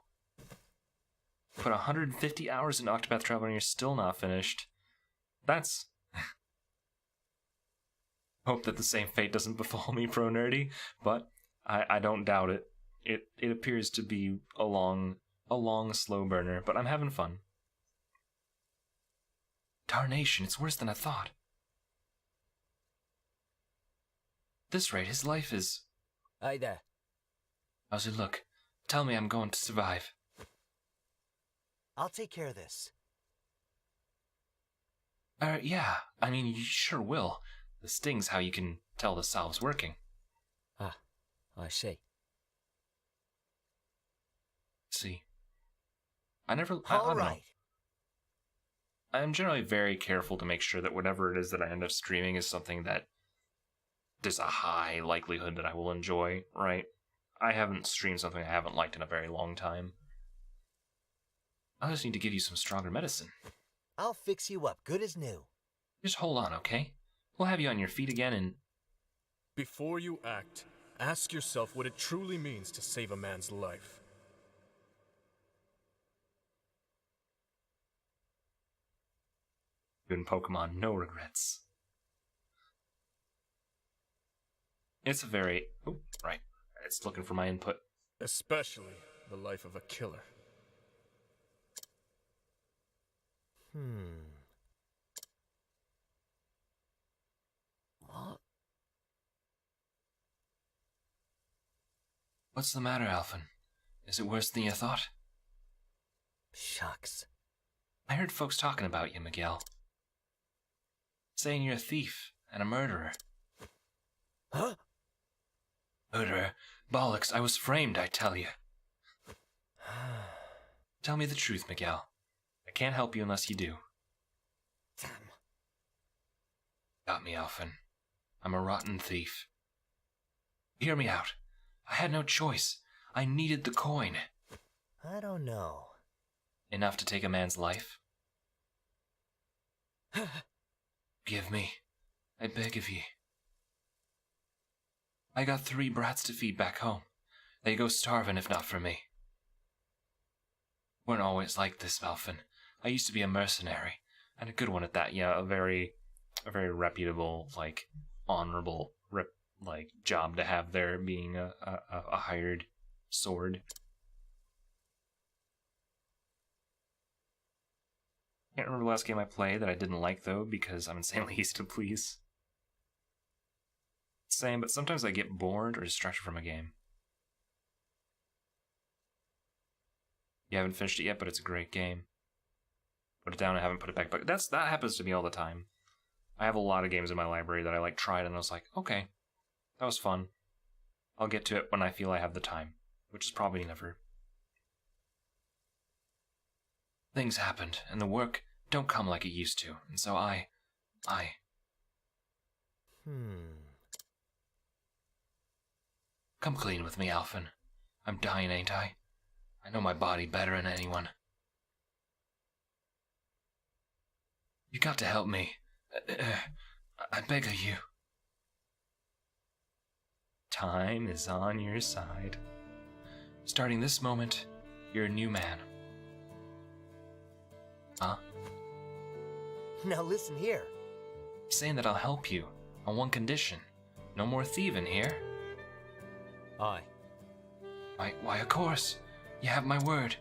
Put 150 hours in Octopath Traveler and you're still not finished. That's... Hope that the same fate doesn't befall me, Pro Nerdy, but I don't doubt it. It appears to be a long, slow burner, but I'm having fun. Darnation, it's worse than I thought. At this rate, his life is... Hey there. How's it look? Tell me I'm going to survive. I'll take care of this. Yeah. I mean, you sure will. The sting's how you can tell the salve's working. Ah, I see. See. I don't All know. right. I'm generally very careful to make sure that whatever it is that I end up streaming is something that there's a high likelihood that I will enjoy, right? I haven't streamed something I haven't liked in a very long time. I just need to give you some stronger medicine. I'll fix you up, good as new. Just hold on, okay? We'll have you on your feet again and... Before you act, ask yourself what it truly means to save a man's life. In Pokemon, no regrets. It's a very... Oh, right. It's looking for my input. Especially the life of a killer. What? What's the matter, Alphen? Is it worse than you thought? Shucks. I heard folks talking about you, Miguel. Saying you're a thief and a murderer. Huh? Murderer? Bollocks, I was framed, I tell you. Tell me the truth, Miguel. I can't help you unless you do. Damn. Got me, Alphen. I'm a rotten thief. Hear me out. I had no choice. I needed the coin. I don't know. Enough to take a man's life? Give me. I beg of ye. I got 3 brats to feed back home. They go starving if not for me. Weren't always like this, Alphen. I used to be a mercenary, and a good one at that. Yeah, a very reputable, like, honorable, job to have there, being a hired sword. Can't remember the last game I played that I didn't like, though, because I'm insanely easy to please. Same, but sometimes I get bored or distracted from a game. You haven't finished it yet, but it's a great game. Put it down and haven't put it back. But that happens to me all the time. I have a lot of games in my library that I tried and I was like, okay, that was fun. I'll get to it when I feel I have the time, which is probably never. Things happened, and the work don't come like it used to, and so I... Come clean with me, Alphen. I'm dying, ain't I? I know my body better than anyone. You got to help me. I beg of you. Time is on your side. Starting this moment, you're a new man. Huh? Now listen here. Saying that I'll help you, on one condition. No more thieving here. Aye. Why, of course. You have my word.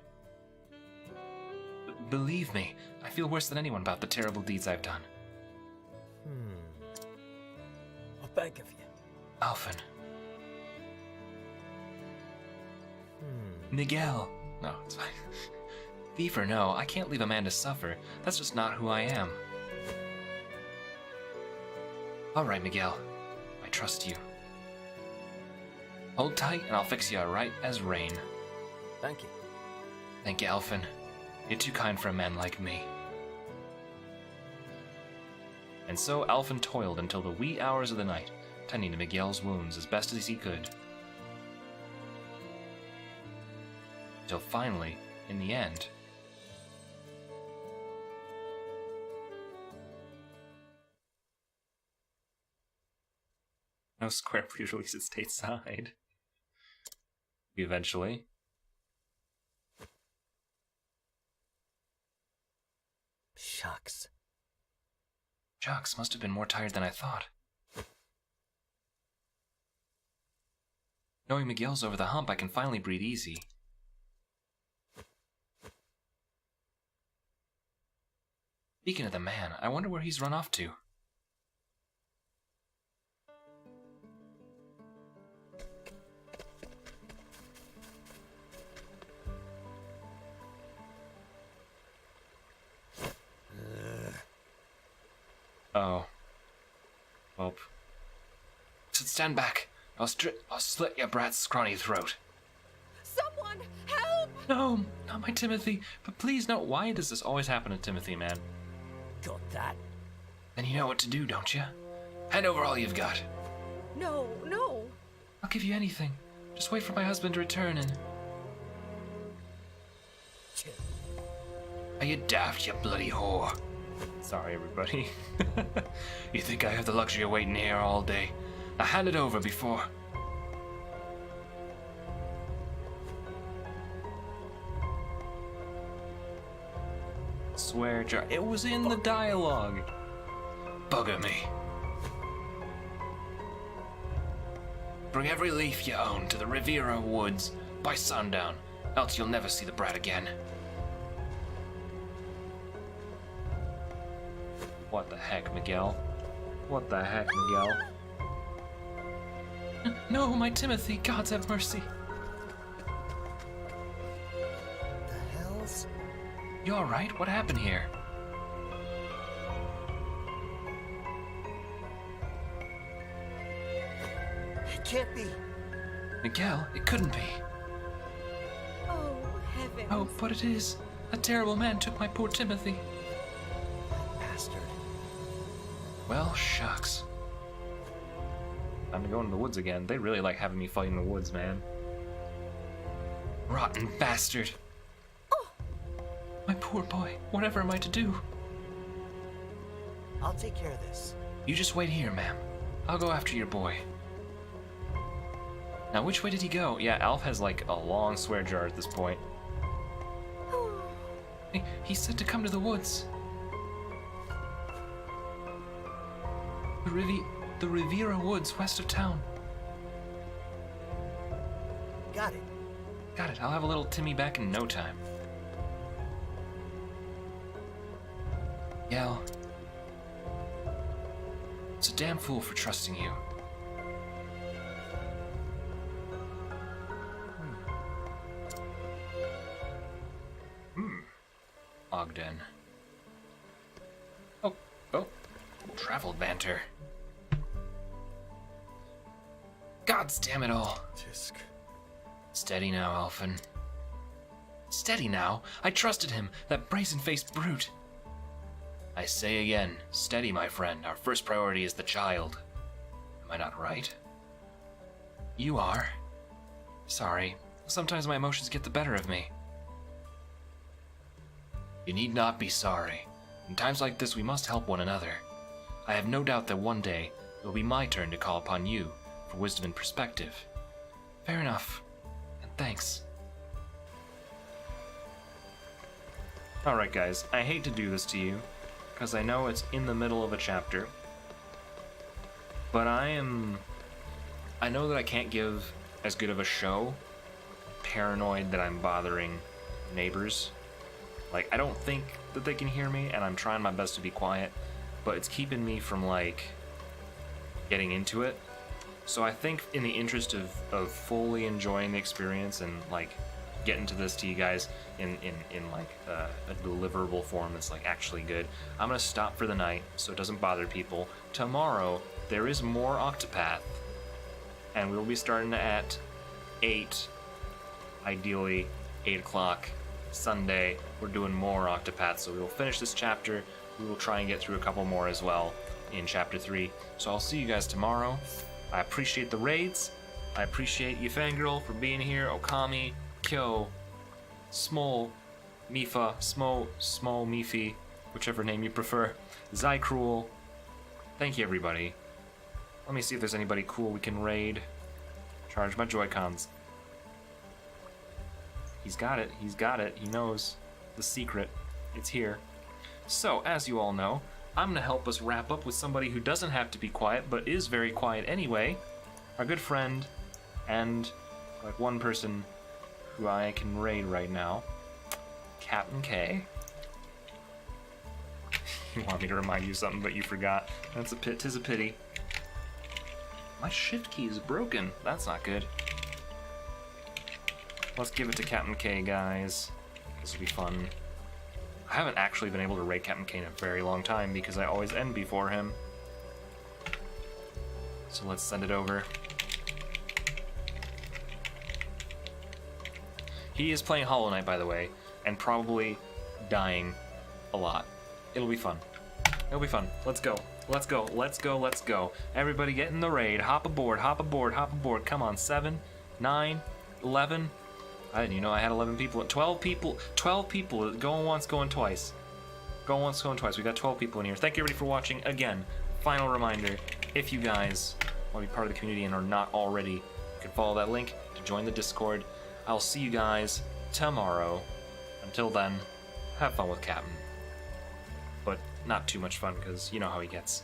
Believe me, I feel worse than anyone about the terrible deeds I've done. I beg of you. Alphen. Miguel. No, it's fine. Thief or no, I can't leave a man to suffer. That's just not who I am. Alright, Miguel. I trust you. Hold tight, and I'll fix you right as rain. Thank you. Thank you, Alphen. You're too kind for a man like me. And so Alphen toiled until the wee hours of the night, tending to Miguel's wounds as best as he could. Till finally, in the end, no square please release it stateside. Eventually. Shucks. Shucks, must have been more tired than I thought. Knowing Miguel's over the hump, I can finally breathe easy. Speaking of the man, I wonder where he's run off to. Oh. Well. Stand back. I'll slit your brat's scrawny throat. Someone, help! No, not my Timothy. But please, no. Why does this always happen to Timothy, man? Got that? Then you know what to do, don't you? Hand over all you've got. No, no. I'll give you anything. Just wait for my husband to return and... Are you daft, you bloody whore? Sorry, everybody. You think I have the luxury of waiting here all day? Now hand it over before... Swear jar. It was in the dialogue. Bugger me. Bring every leaf you own to the Riviera Woods by sundown, else you'll never see the brat again. What the heck, Miguel? What the heck, Miguel? No, my Timothy, God's have mercy. The hells? You alright? What happened here? It can't be. Miguel, it couldn't be. Oh, heavens. Oh, but it is. A terrible man took my poor Timothy. Bastard. Well, shucks. Time to go into the woods again. They really like having me fight in the woods, man. Rotten bastard. Oh. My poor boy. Whatever am I to do? I'll take care of this. You just wait here, ma'am. I'll go after your boy. Now, which way did he go? Yeah, Alf has like a long swear jar at this point. He said to come to the woods. The Riviera Woods west of town. Got it. Got it. I'll have a little Timmy back in no time. Yell. It's a damn fool for trusting you. Ogden. Oh. Travel banter. Gods damn it all. Tisk. Steady now, Alphen. Steady now? I trusted him, that brazen-faced brute. I say again, steady, my friend. Our first priority is the child. Am I not right? You are. Sorry. Sometimes my emotions get the better of me. You need not be sorry. In times like this, we must help one another. I have no doubt that one day it will be my turn to call upon you for wisdom and perspective. Fair enough. And thanks. Alright guys, I hate to do this to you, because I know it's in the middle of a chapter, but I know that I can't give as good of a show, paranoid that I'm bothering neighbors. Like, I don't think that they can hear me, and I'm trying my best to be quiet, but it's keeping me from, like, getting into it. So I think in the interest of fully enjoying the experience and like getting to this to you guys in like a deliverable form that's like actually good, I'm gonna stop for the night so it doesn't bother people. Tomorrow there is more Octopath, and we'll be starting at 8, ideally 8 o'clock Sunday. We're doing more Octopath, so we will finish this chapter. We will try and get through a couple more as well in chapter 3. So I'll see you guys tomorrow. I appreciate the raids. I appreciate you, Fangirl, for being here. Okami, Kyo, Smol, Mifa, Smol, Mifi, whichever name you prefer. Zycruel. Thank you, everybody. Let me see if there's anybody cool we can raid. Charge my Joy-Cons. He's got it. He's got it. He knows the secret. It's here. So, as you all know, I'm going to help us wrap up with somebody who doesn't have to be quiet, but is very quiet anyway. Our good friend, and like one person who I can raid right now, Captain K. You want me to remind you of something, but you forgot. That's a pit. 'Tis a pity. My shift key is broken. That's not good. Let's give it to Captain K, guys. This will be fun. I haven't actually been able to raid Captain K in a very long time because I always end before him. So let's send it over. He is playing Hollow Knight, by the way, and probably dying a lot. It'll be fun. It'll be fun. Let's go. Let's go. Let's go. Let's go. Everybody get in the raid. Hop aboard. Hop aboard. Hop aboard. Come on. 7, 9, 11. I didn't even know I had 11 people. 12 people. 12 people. Going once, going twice. Going once, going twice. We got 12 people in here. Thank you, everybody, for watching. Again, final reminder, if you guys want to be part of the community and are not already, you can follow that link to join the Discord. I'll see you guys tomorrow. Until then, have fun with Captain. But not too much fun, because you know how he gets.